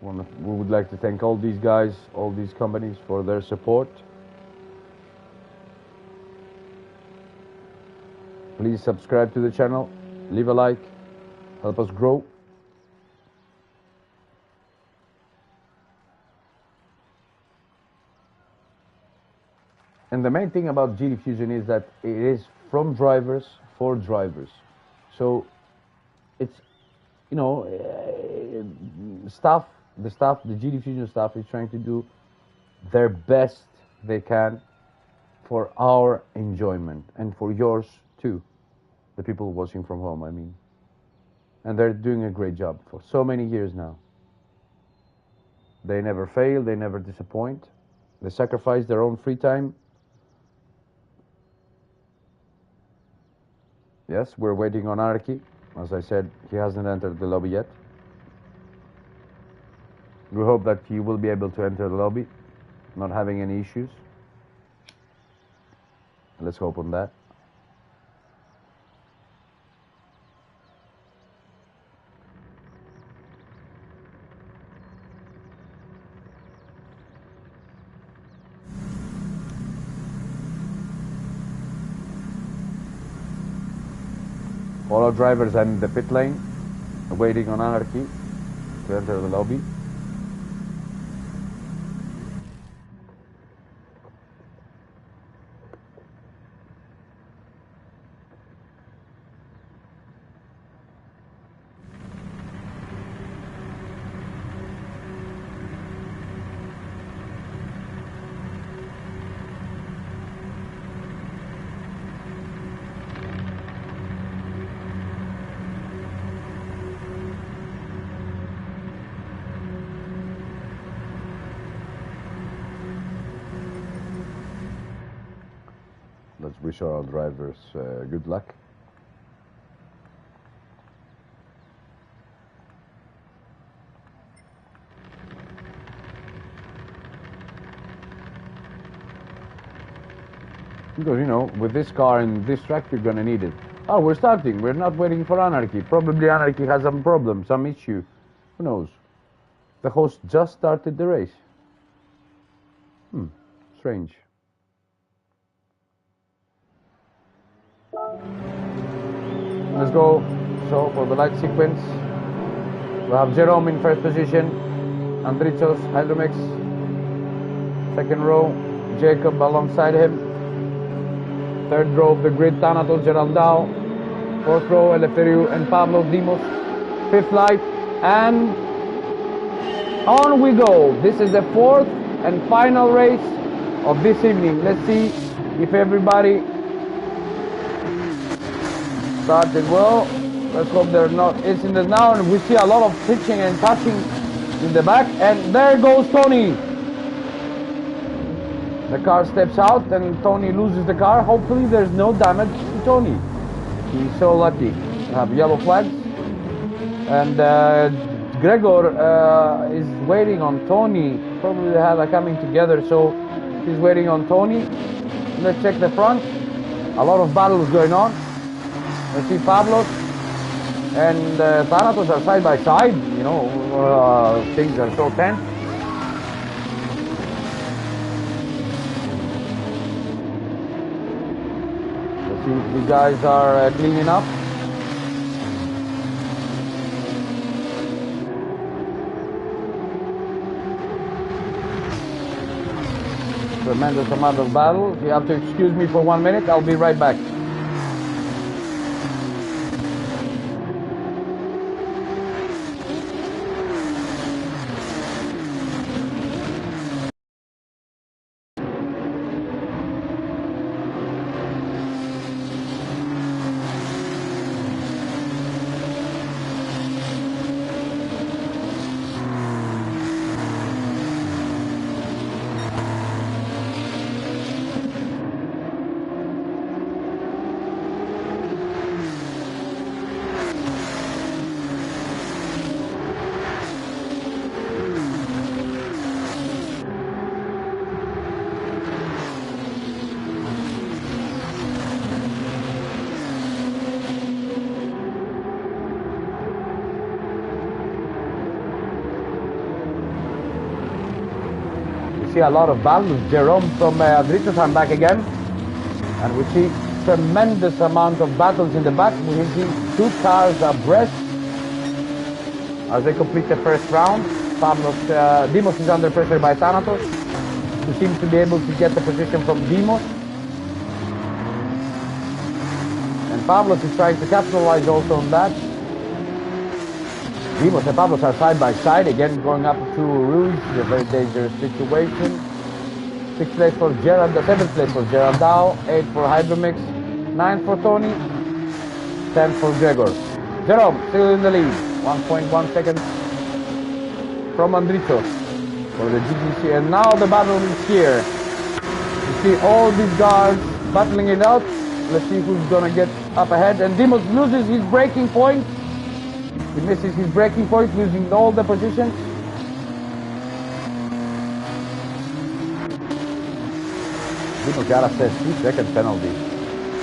We would like to thank all these guys, all these companies for their support. Please subscribe to the channel, leave a like, help us grow. And the main thing about GTFusion is that it is from drivers for drivers. So it's, you know, the GTFusion staff is trying to do their best they can for our enjoyment and for yours too, the people watching from home, I mean. And they're doing a great job for so many years now. They never fail, they never disappoint. They sacrifice their own free time. Yes, we're waiting on Arki. As I said, he hasn't entered the lobby yet. We hope that he will be able to enter the lobby, not having any issues. Let's hope on that. All our drivers are in the pit lane, waiting on Anarchy to enter the lobby. Let's wish our drivers good luck. Because, you know, with this car and this track, you're gonna need it. Oh, we're starting. We're not waiting for Anarchy. Probably Anarchy has some problem, some issue. Who knows? The host just started the race. Strange. Let's go. So, for the light sequence, we have Jerome in first position, Andrichos, Hydromix, second row, Jacob alongside him, third row of the grid, Thanatos, Geraldao, fourth row, Eleftheriou and Pavlos Dimos, fifth light, and on we go. This is the fourth and final race of this evening. Let's see if everybody started well. Let's hope they're not incidents now. And we see a lot of pitching and touching in the back. And there goes Tony. The car steps out and Tony loses the car. Hopefully there's no damage to Tony. He's so lucky to have yellow flags. And Gregor is waiting on Tony. Probably they have a coming together, so he's waiting on Tony. Let's check the front. A lot of battles going on. Let's see Pavlos and Thanatos are side by side. You know, things are so tense. Let's see if the guys are cleaning up. Tremendous amount of battle. You have to excuse me for 1 minute. I'll be right back. See a lot of battles. Jerome from Adritos, I'm back again, and we see tremendous amount of battles in the back. We see two cars abreast as they complete the first round. Pavlos, Dimos is under pressure by Thanatos, who seems to be able to get the position from Dimos, and Pavlos is trying to capitalize also on that. Dimos and Pavlos are side by side, again going up to Rouge, a very dangerous situation. 6th place for Gerald, 7th place for Geraldao, 8th for Hydromix, 9th for Tony, 10th for Gregor. Jerome still in the lead, 1.1 seconds from Andritos for the GTC, and now the battle is here. You see all these guards battling it out. Let's see who's gonna get up ahead, and Dimos loses his braking point. He misses his braking point, losing all the positions. Dimos got a 2-second penalty.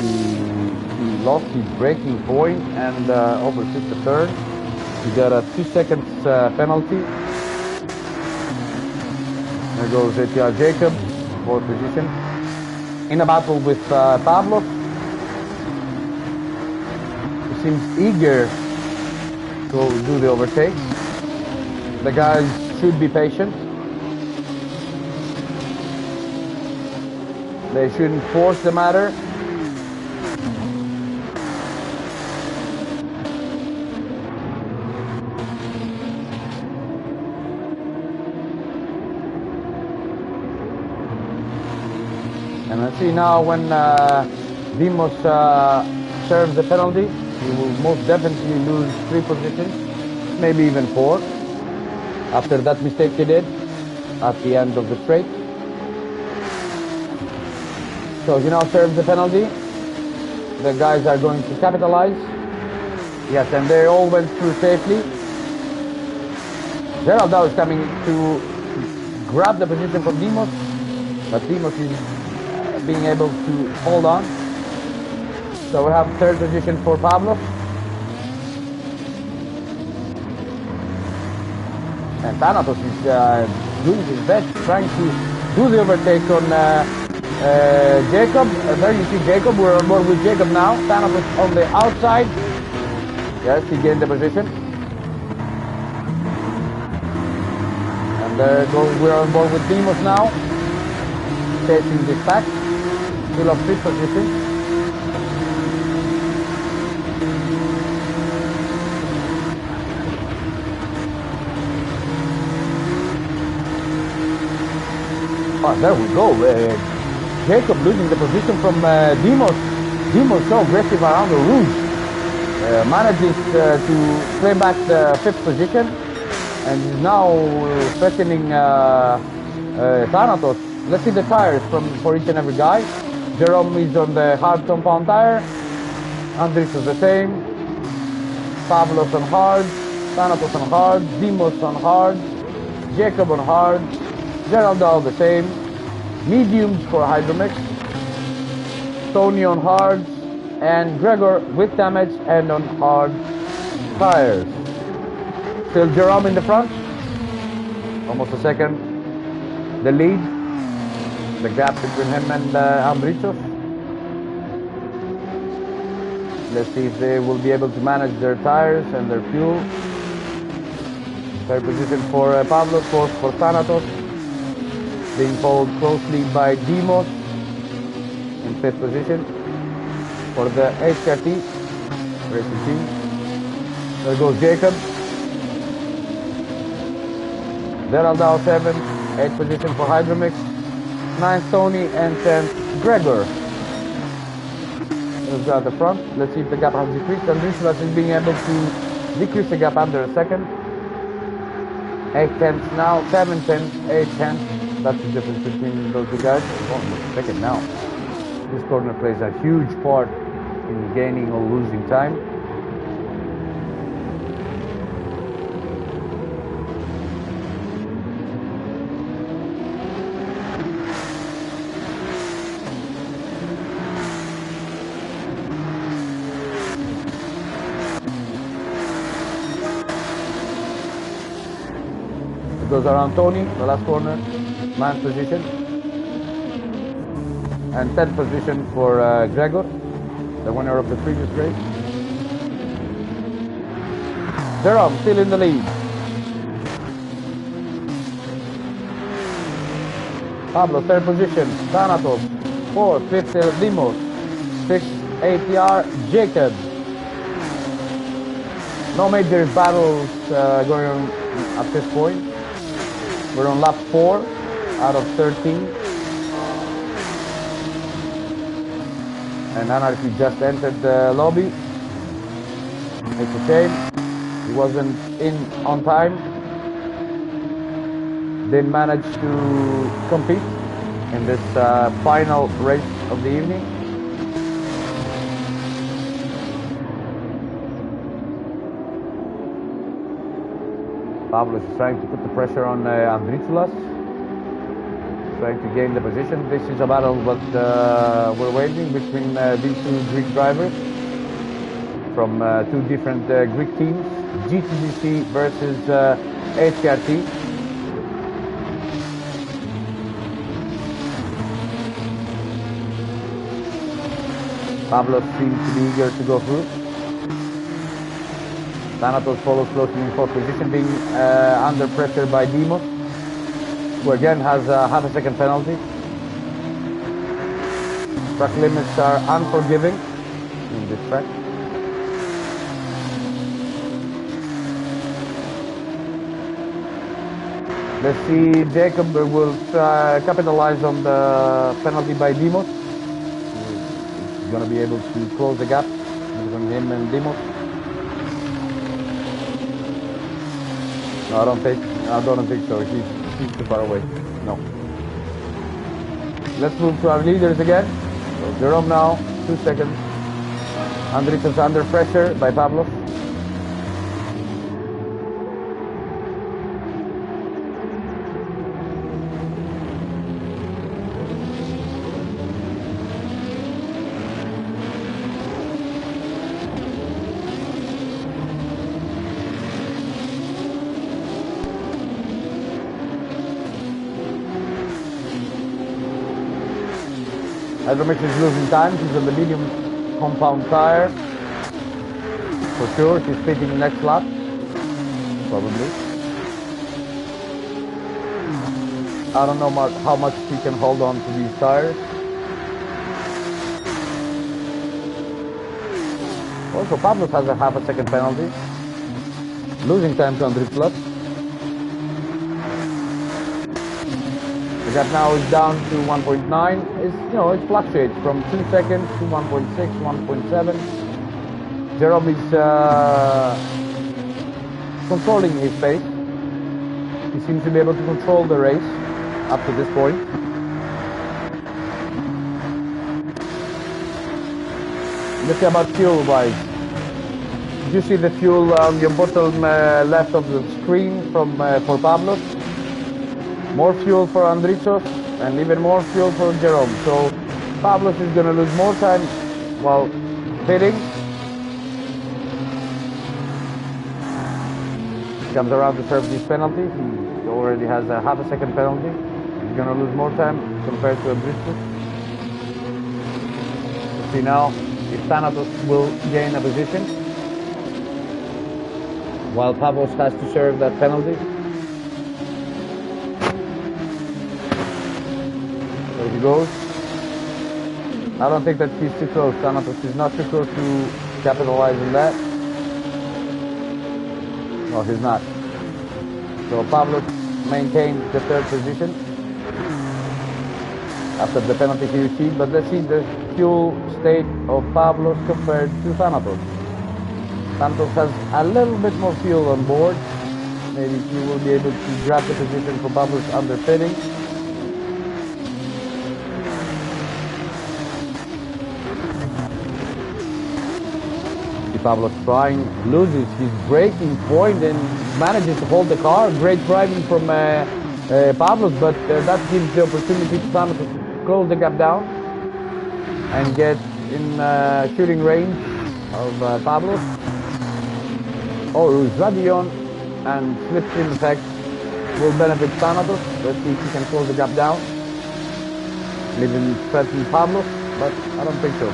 He lost his braking point and overtook the turn. He got a 2 seconds penalty. There goes ATR Jacob, 4th position. In a battle with Pavlos. seems eager to do the overtake. The guys should be patient. They shouldn't force the matter. And let's see now when Dimos serves the penalty, he will most definitely lose 3 positions, maybe even 4, after that mistake he did at the end of the straight. So he now serves the penalty. The guys are going to capitalize. Yes, and they all went through safely. Gerald now is coming to grab the position from Dimos, but Dimos is being able to hold on. So we have 3rd position for Pablo. And Thanatos is doing his best, trying to do the overtake on Jacob. There you see Jacob. We're on board with Jacob now. Thanatos on the outside. Yes, he gained the position. And there goes, we're on board with Dimos now. Chasing this pack. Still up 5th position. Oh, there we go. Jacob losing the position from Dimos. Dimos so aggressive around the rouge. Manages to claim back the 5th position and is now threatening Thanatos. Let's see the tires for each and every guy. Jerome is on the hard compound tire. Andris is the same. Pavlos on hard. Thanatos on hard. Dimos on hard. Jacob on hard. Gerald all the same. Mediums for Hydromix. Tony on hards. And Gregor with damage and on hard tires. Still Jerome in the front. Almost a second. The lead. The gap between him and Ambritos. Let's see if they will be able to manage their tires and their fuel. 3rd position for Pavlos, 4th for Thanatos. Being followed closely by Dimos in 5th position for the HRT racing team. There goes Jacob. Gerald now 7th, 8th position for Hydromix, 9th Tony, and 10th Gregor. Let's go at the front. Let's see if the gap has decreased. And Rislas is being able to decrease the gap under a second. 8 tenths now, 7 tenths, 8 tenths. That's the difference between those two guys. Almost a second now. This corner plays a huge part in gaining or losing time. It goes around Tony, the last corner. 9th position and 10th position for Gregor, the winner of the previous race. Jerome still in the lead. Pablo 3rd position, Thanatos 4th, 5th Dimos, 6th ATR Jacob. No major battles going on at this point. We're on lap 4 out of 13. And Anarchy just entered the lobby. It's a shame. He wasn't in on time. Didn't manage to compete in this final race of the evening. Pablo is trying to put the pressure on Andritsulas, trying to gain the position. This is a battle that we're waging between these 2 Greek drivers from 2 different Greek teams, GTFusion versus HRT. Pablo seems to be eager to go through. Thanatos follows closely in fourth position, being under pressure by Demos, who again has a half a second penalty. Track limits are unforgiving in this track. Let's see, Jacob will capitalize on the penalty by Demos. He's going to be able to close the gap between him and Demos. No, I don't think so. He's too far away. No. Let's move to our leaders again. So Jerome now, 2 seconds. Andritos under pressure by Pablo. Hydromix is losing time. She's on the medium compound tire. For sure, she's pitting next lap. Probably. I don't know how much she can hold on to these tires. Also, Pablos has a half a second penalty. Losing time to Andriy Plus. The gap now is down to 1.9. It fluctuates from 2 seconds to 1.6, 1.7. Jerome is controlling his pace. He seems to be able to control the race up to this point. Let's see about fuel-wise. You see the fuel on your bottom left of the screen for Pablos. More fuel for Andritos and even more fuel for Jerome. So Pablos is going to lose more time while pitting. He comes around to serve this penalty. He already has a half a second penalty. He's going to lose more time compared to Andritos. Let's see now if Thanatos will gain a position while Pablos has to serve that penalty. There he goes. I don't think that he's too close. Thanatos is not too close to capitalize on that. No, he's not. So Pablos maintains the third position after the penalty he received. But let's see the fuel state of Pablos compared to Thanatos. Thanatos has a little bit more fuel on board. Maybe he will be able to grab the position for Pablos under pitting. Pablos trying, loses his braking point and manages to hold the car. Great driving from Pablos, but that gives the opportunity to Thanatos to close the gap down and get in shooting range of Pablos. Oh, it was Radion and slipstream effect will benefit Thanatos. Let's see if he can close the gap down. Leaving threatening Pablos, but I don't think so.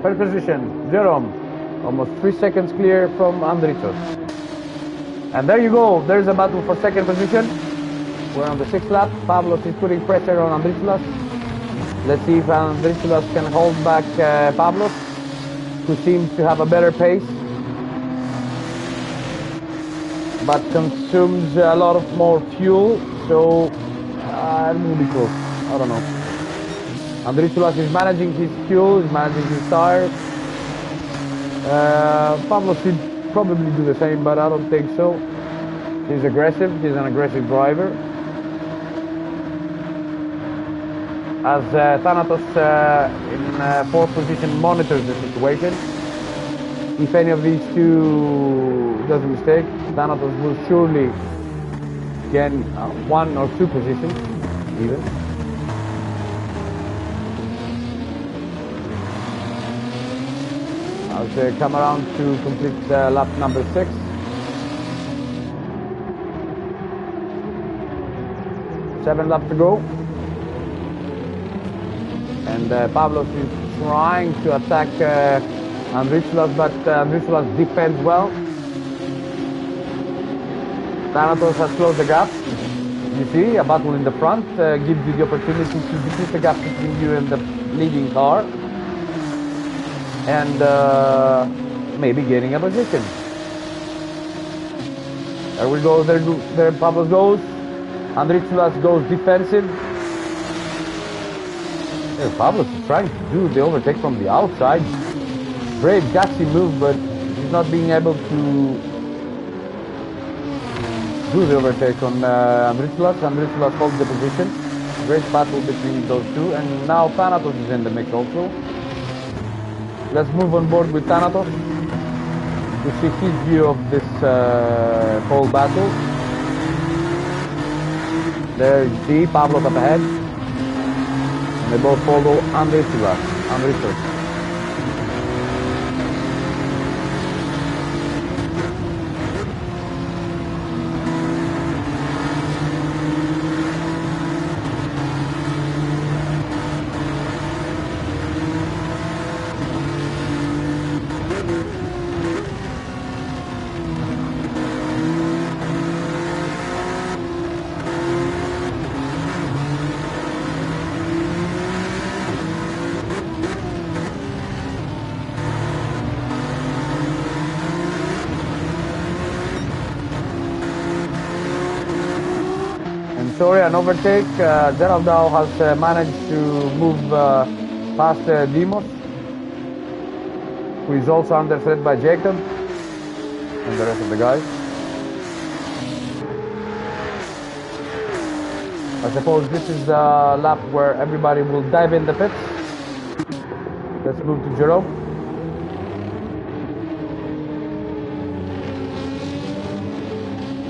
Third position, Jerome, almost 3 seconds clear from Andritos. And there you go, there's a battle for second position. We're on the 6th lap. Pablos is putting pressure on Andritos. Let's see if Andritos can hold back Pablos, who seems to have a better pace, but consumes a lot of more fuel, so it will be close. I don't know. Andritos is managing his fuel, is managing his tires. Pablos should probably do the same, but I don't think so. He's aggressive, he's an aggressive driver. as Thanatos in fourth position monitors the situation. If any of these two does a mistake, Thanatos will surely gain 1 or 2 positions even. As they come around to complete lap number 6. Seven laps to go. And Pavlos is trying to attack Andritsoulas, but Andritsoulas defends well. Thanatos has closed the gap. You see, a battle in the front gives you the opportunity to decrease the gap between you and the leading car. And maybe gaining a position. There we go, there Pavlos goes. Andritsoulas goes defensive. Here, Pavlos is trying to do the overtake from the outside. Brave, gassy move, but he's not being able to do the overtake on Andritsoulas. Andritsoulas holds the position. Great battle between those two, and now Thanatos is in the mix also. Let's move on board with Thanatos to see his view of this whole battle. There you see Pavlos up ahead, and they both follow Andritsoulas. Sorry, an overtake. Gerald Dow has managed to move past Demos, who is also under threat by Jacob and the rest of the guys. I suppose this is the lap where everybody will dive in the pits. Let's move to Jerome.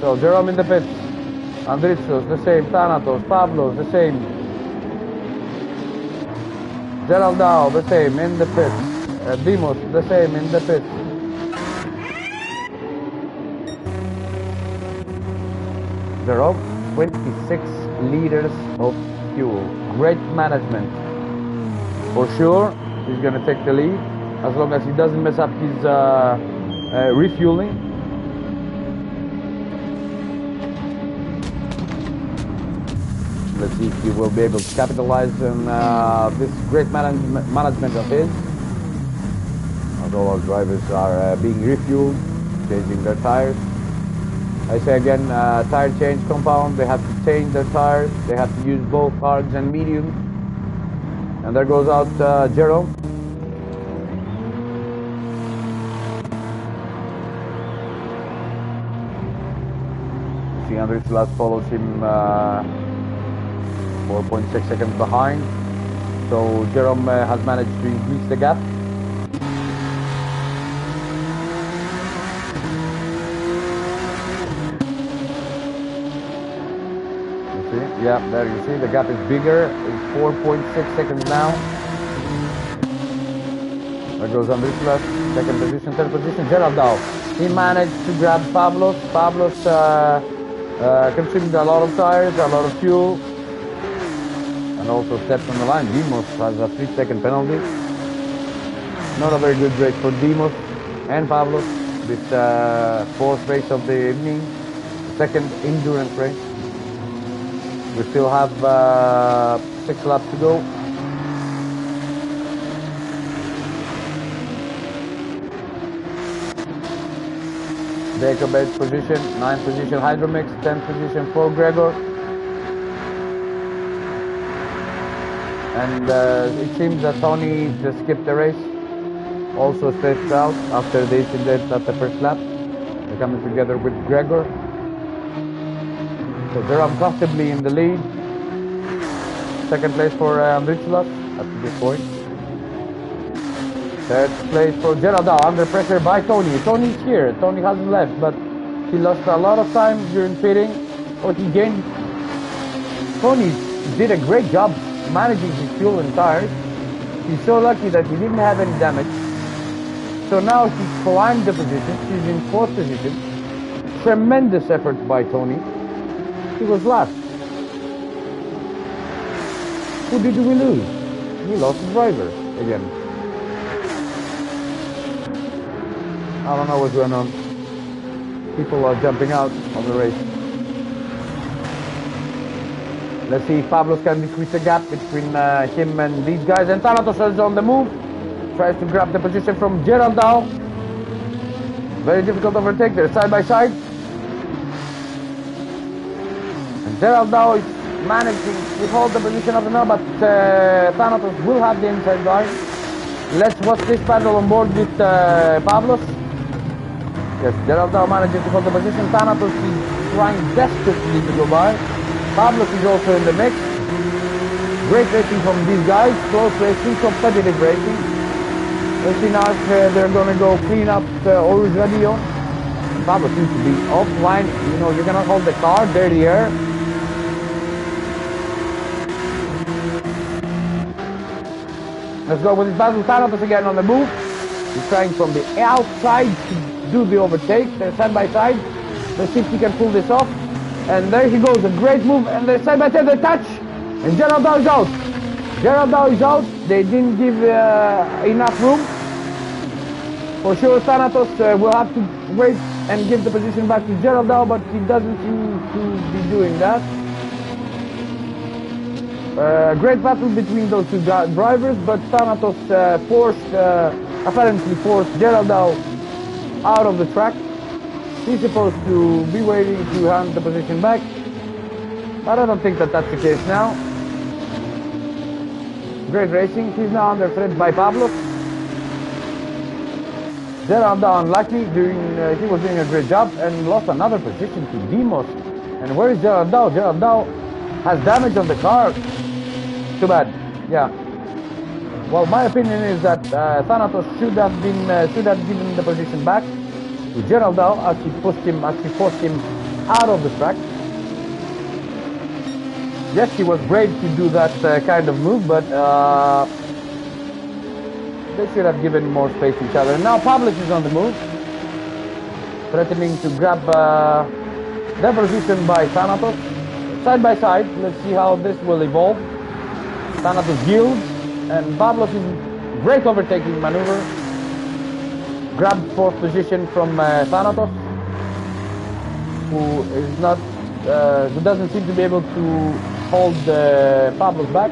So Jerome in the pits. Andritsoulas, the same. Thanatos, Pavlos, the same. Gerald Dow, the same, in the pits. Demos, the same, in the pits. Jerome, 26 liters of fuel. Great management. For sure, he's going to take the lead, as long as he doesn't mess up his refueling. Let's see if he will be able to capitalize on this great management of his. As all our drivers are being refueled, changing their tires. I say again, tire change compound, they have to change their tires, they have to use both hards and mediums. And there goes out Jerome. See, Andritsoulas follows him 4.6 seconds behind. So Jerome has managed to increase the gap. You see? Yeah, there you see the gap is bigger. It's 4.6 seconds now. There goes Andritsoulas, second position, third position. Gerald Dow. He managed to grab Pavlos. Pavlos consumed a lot of tires, a lot of fuel. And also steps on the line. Demos has a 3-second penalty. Not a very good race for Demos and Pavlos. This fourth race of the evening, second endurance race. We still have 6 laps to go. Jacob 8th position, 9th position Hydromix, 10th position for Gregor. And it seems that Tony just skipped the race, also stretched out after the incident at the first lap. They're coming together with Gregor. So they're comfortably in the lead. Second place for Andriculas at this point. Third place for Geraldao, under pressure by Tony. Tony's here. Tony hasn't left, but he lost a lot of time during pitting, or he gained. Tony did a great job managing his fuel and tires. He's so lucky that he didn't have any damage. So now he climbed the position. He's in 4th position. Tremendous effort by Tony. He was last. Who did we lose? We lost the driver again. I don't know what's going on. People are jumping out of the race. Let's see if Pablos can decrease the gap between him and these guys. And Thanatos is on the move. Tries to grab the position from Geraldao. Very difficult overtake there, side by side. And Geraldao is managing to hold the position of the now, but Thanatos will have the inside guard. Let's watch this battle on board with Pablos. Yes, Geraldao manages to hold the position. Thanatos is trying desperately to go by. Pablos is also in the mix. Great racing from these guys. Close racing, competitive racing. Let's see now if they're going to go clean up Oru's radio. And Pablos seems to be offline. You know, you cannot hold the car, dirty air. Let's go with his battle. Thanatos again on the move. He's trying from the outside to do the overtake. They're side by side. Let's see if he can pull this off. And there he goes, a great move. And they're side by side, they touch. And Geraldao is out. Geraldao is out. They didn't give enough room. For sure, Thanatos will have to wait and give the position back to Geraldao, but he doesn't seem to be doing that. Great battle between those two drivers, but Thanatos apparently forced Geraldao out of the track. He's supposed to be waiting to hand the position back, but I don't think that that's the case now. Great racing. He's now under threat by Pablos. Geraldao unlucky. He was doing a great job and lost another position to Dimos. And where is Geraldao? Geraldao has damage on the car. Too bad. Yeah. Well, my opinion is that Thanatos should have given the position back to Geraldao as he forced him out of the track. Yes, he was brave to do that kind of move, but they should have given more space to each other. Now Pablos is on the move, threatening to grab the position by Thanatos. Side by side, let's see how this will evolve. Thanatos yields, and Pablos in great overtaking maneuver. Grabbed 4th position from Thanatos, who doesn't seem to be able to hold Pablos back.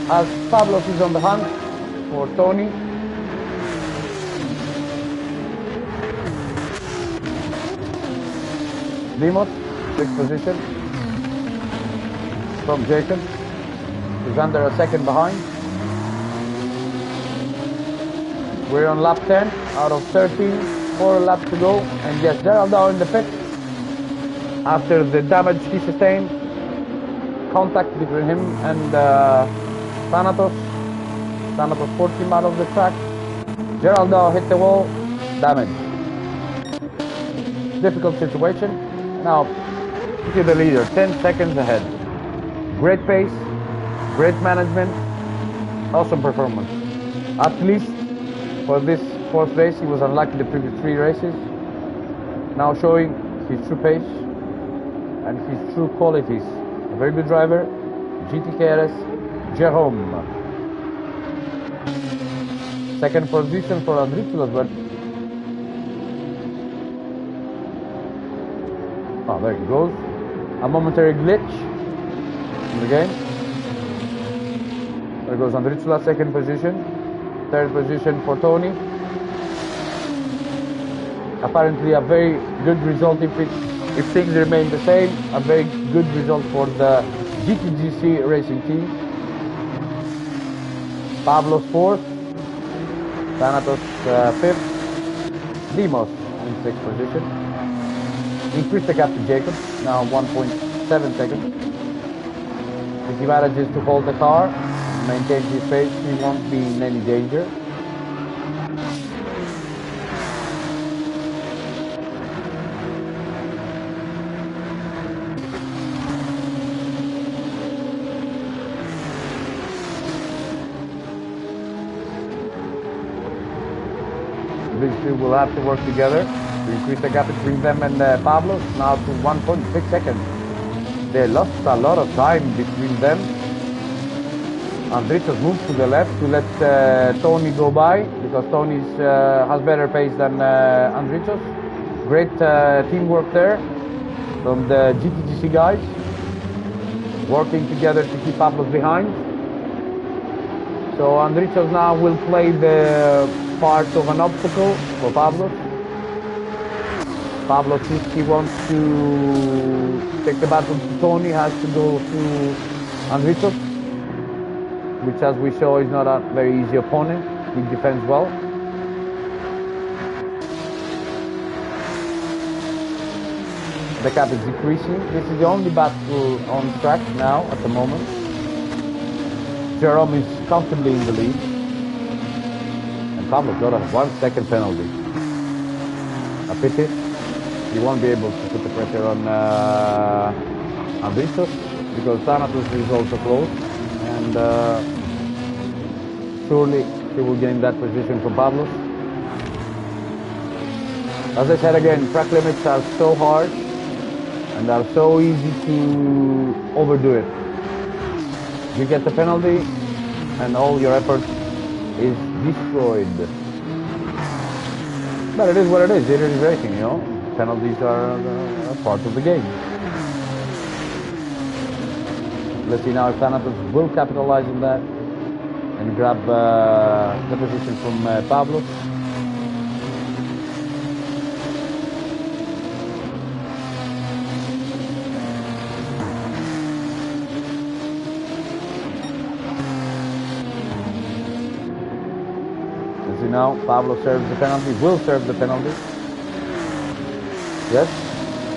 As Pablos is on the hunt for Tony. Dimos, 6th position from Jacob. He's under a second behind. We're on lap 10 out of 13, 4 laps to go. And yes, Geraldao in the pit. After the damage he sustained, contact between him and Thanatos. Thanatos forced him out of the track. Geraldao hit the wall, damage. Difficult situation. Now, look at the leader, 10 seconds ahead. Great pace, great management, awesome performance. At least for this 4th race, he was unlucky the previous 3 races. Now showing his true pace and his true qualities. A very good driver, GTKRS Jerome. Second position for Andriculas, but there he goes. A momentary glitch in the game. There goes Andriculas, 2nd position. 3rd position for Tony. Apparently a very good result if things remain the same. A very good result for the GTGC racing team. Pablos 4th. Thanatos 5th. Dimos in 6th position. Increase the gap to Jacob, now 1.7 seconds. If he manages to hold the car, maintain his pace, he won't be in any danger. These two will have to work together to increase the gap between them and Pablos, now to 1.6 seconds. They lost a lot of time between them. Andritos moved to the left to let Tony go by, because Tony has better pace than Andritos. Great teamwork there from the GTGC guys, working together to keep Pablos behind. So Andritos now will play the part of an obstacle for Pablos. Pablos, if he wants to take the battle to Tony, has to go to Andritos, which, as we saw, is not a very easy opponent. He defends well. The gap is decreasing. This is the only battle on track now at the moment. Jerome is comfortably in the lead. And Pablo's got a 1 second penalty. A pity. He won't be able to put the pressure on Andritos, because Thanatos is also close. And surely he will gain that position from Pablos. As I said again, track limits are so hard and are so easy to overdo it. You get the penalty and all your effort is destroyed. But it is what it is. It is racing, you know. Penalties are a part of the game. Let's see now if Thanatos will capitalize on that and grab the position from Pablos. Let's see now, Pablo serves the penalty, will serve the penalty. Yes,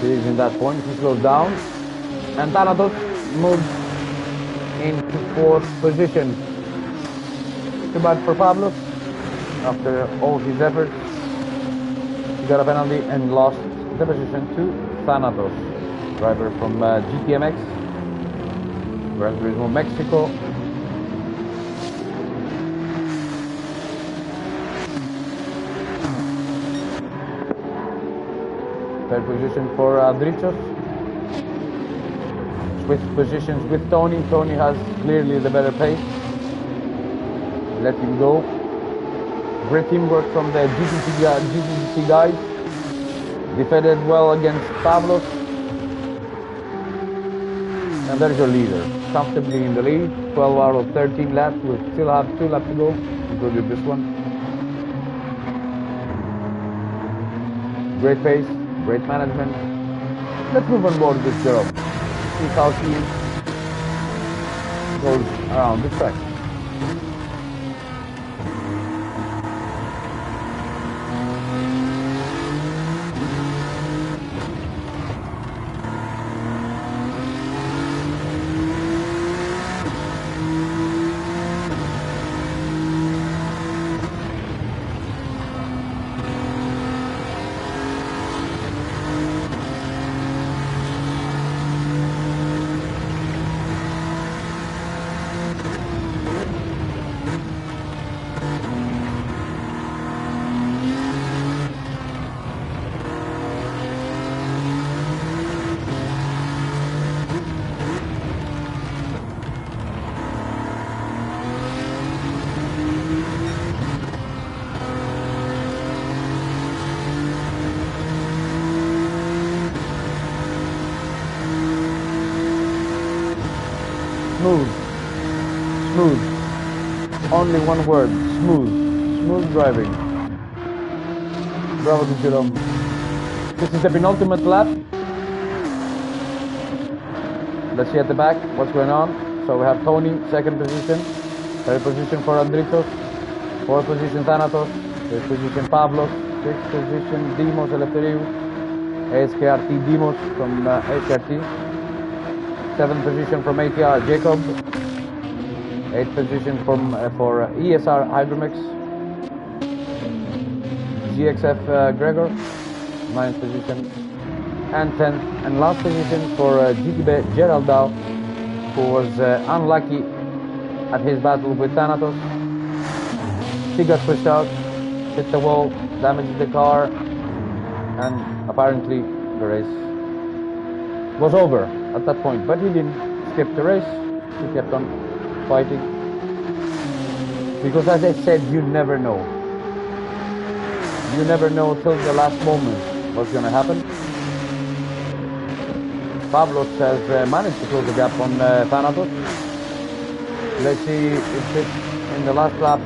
he is in that point. He slows down, and Thanatos moves into 4th position. Too bad for Pablos. After all his efforts, he got a penalty and lost the position to Thanatos, driver from GTMX, Gran Turismo Mexico. Third position for Andritos. Switch positions with Tony. Tony has clearly the better pace. Let him go. Great teamwork from the GTC guys. Defended well against Pablos. And there's your leader, comfortably in the lead. 12 out of 13 laps. We still have 2 laps to go, including this one. Great pace. Great management. Let's move on board with Jerome. See how he goes around the track. Smooth. Smooth. Only one word. Smooth. Smooth driving. Bravo to Jerome. This is the penultimate lap. Let's see at the back what's going on. So we have Tony, 2nd position. 3rd position for Andritos. 4th position Thanatos. 5th position Pablos. 6th position Dimos Eleftheriou. SKRT Dimos from SKRT. 7th position from ATR Jacob. 8th position for ESR Hydromix. GXF Gregor. 9th position. And 10th and last position for GTB Gerald Dow, who was unlucky at his battle with Thanatos. He got pushed out, hit the wall, damaged the car, and apparently the race was over at that point. But he didn't skip the race, he kept on fighting. Because as I said, you never know. You never know till the last moment what's going to happen. Pavlos has managed to close the gap on Thanatos. Let's see if in the last lap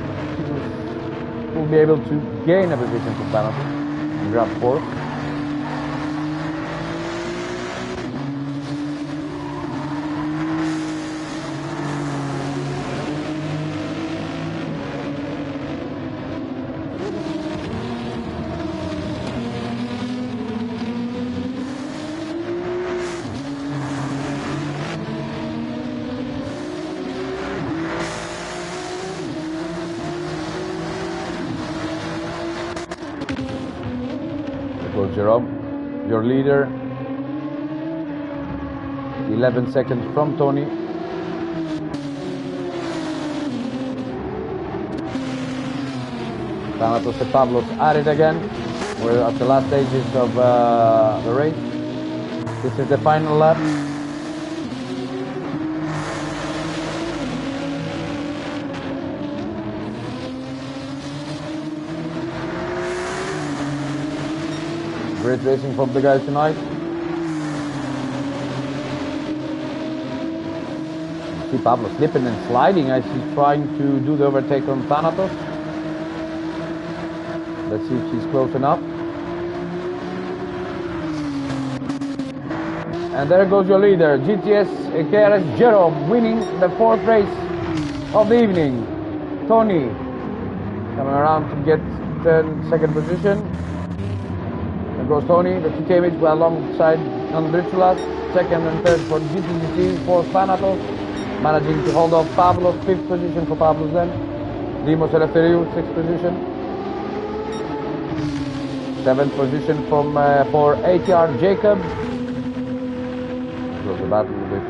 we'll be able to gain a position from Thanatos and grab 4th. Jerome, your leader, 11 seconds from Tony. Thanatos and Pavlos at it again. We're at the last stages of the race. This is the final lap. Great racing from the guys tonight. See Pablo slipping and sliding as he's trying to do the overtake on Thanatos. Let's see if she's close enough. And there goes your leader, GTS KRS Jerome, winning the 4th race of the evening. Tony coming around to get 2nd position. There goes Tony, the 2K mates alongside Andritsulas, 2nd and 3rd for GTGT, 4th Thanatos, managing to hold off Pavlos, 5th position for Pavlos then. Dimos Eleftheriou, 6th position. 7th position for ATR Jacob. So the battle with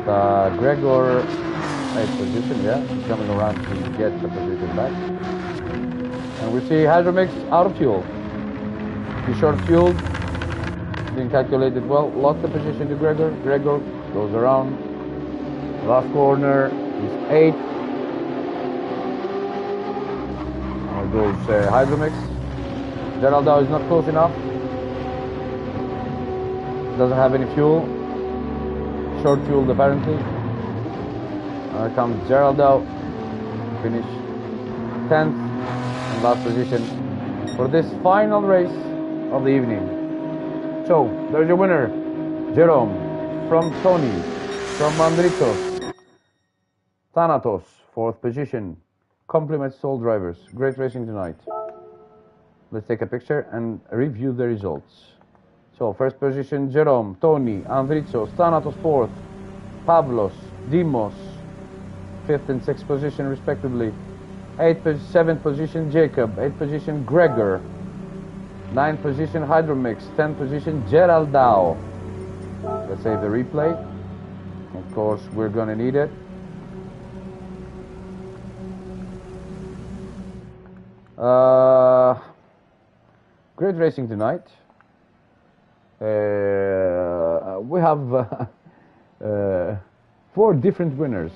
Gregor, 8th position, yeah, he's coming around to get the position back. And we see Hydromix out of fuel. He's short fueled. Didn't calculate it well, lost the position to Gregor. Gregor goes around, last corner is 8th. Now goes Hydromix. Geraldo is not close enough, doesn't have any fuel, short fueled apparently. Here comes Geraldo, finish 10th and last position for this final race of the evening. So, there's your winner, Jerome, from Tony, from Mandritos, Thanatos, 4th position. Compliments to all drivers. Great racing tonight. Let's take a picture and review the results. So, 1st position, Jerome, Tony, Andritsos, Thanatos 4th, Pavlos, Dimos, 5th and 6th position respectively. 7th position, Jacob, 8th position, Gregor. 9th position Hydromix, 10th position Geraldao. Let's save the replay. Of course, we're gonna need it. Great racing tonight. We have 4 different winners.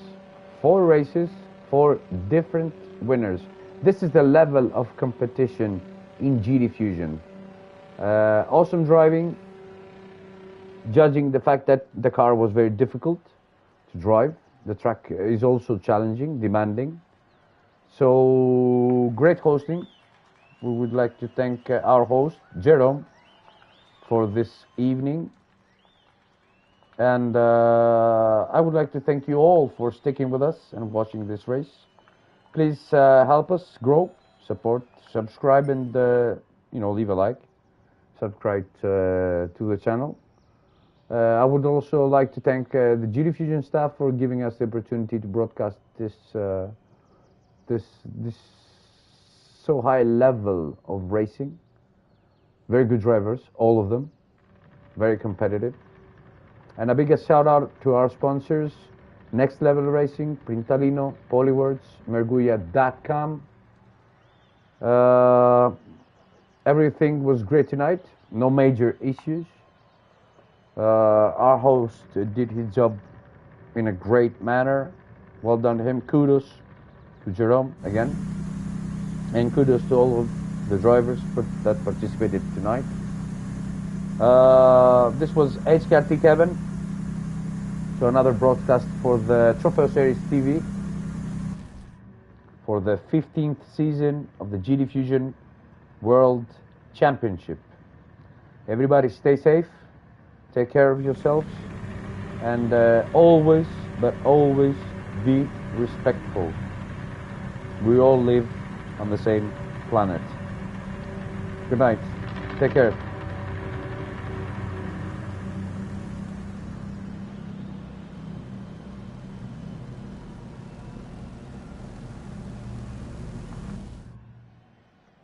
4 races, 4 different winners. This is the level of competition in GTFusion. Awesome driving, judging the fact that the car was very difficult to drive. The track is also challenging, demanding. So, great hosting. We would like to thank our host, Jerome, for this evening. And I would like to thank you all for sticking with us and watching this race. Please help us grow, support, subscribe, and leave a like. Subscribe to the channel. I would also like to thank the GTFusion staff for giving us the opportunity to broadcast this so high level of racing. Very good drivers, all of them, very competitive. And a big shout out to our sponsors: Next Level Racing, Printalino, Polywords, Merguia.com. Everything was great tonight, no major issues. Our host did his job in a great manner. Well done to him. Kudos to Jerome again. And kudos to all of the drivers that participated tonight. This was HKRT Kevin. So another broadcast for the Trofeo Series TV for the 15th season of the GTFusion World Championship. Everybody stay safe, take care of yourselves, and always, but always be respectful. We all live on the same planet. Good night. Take care.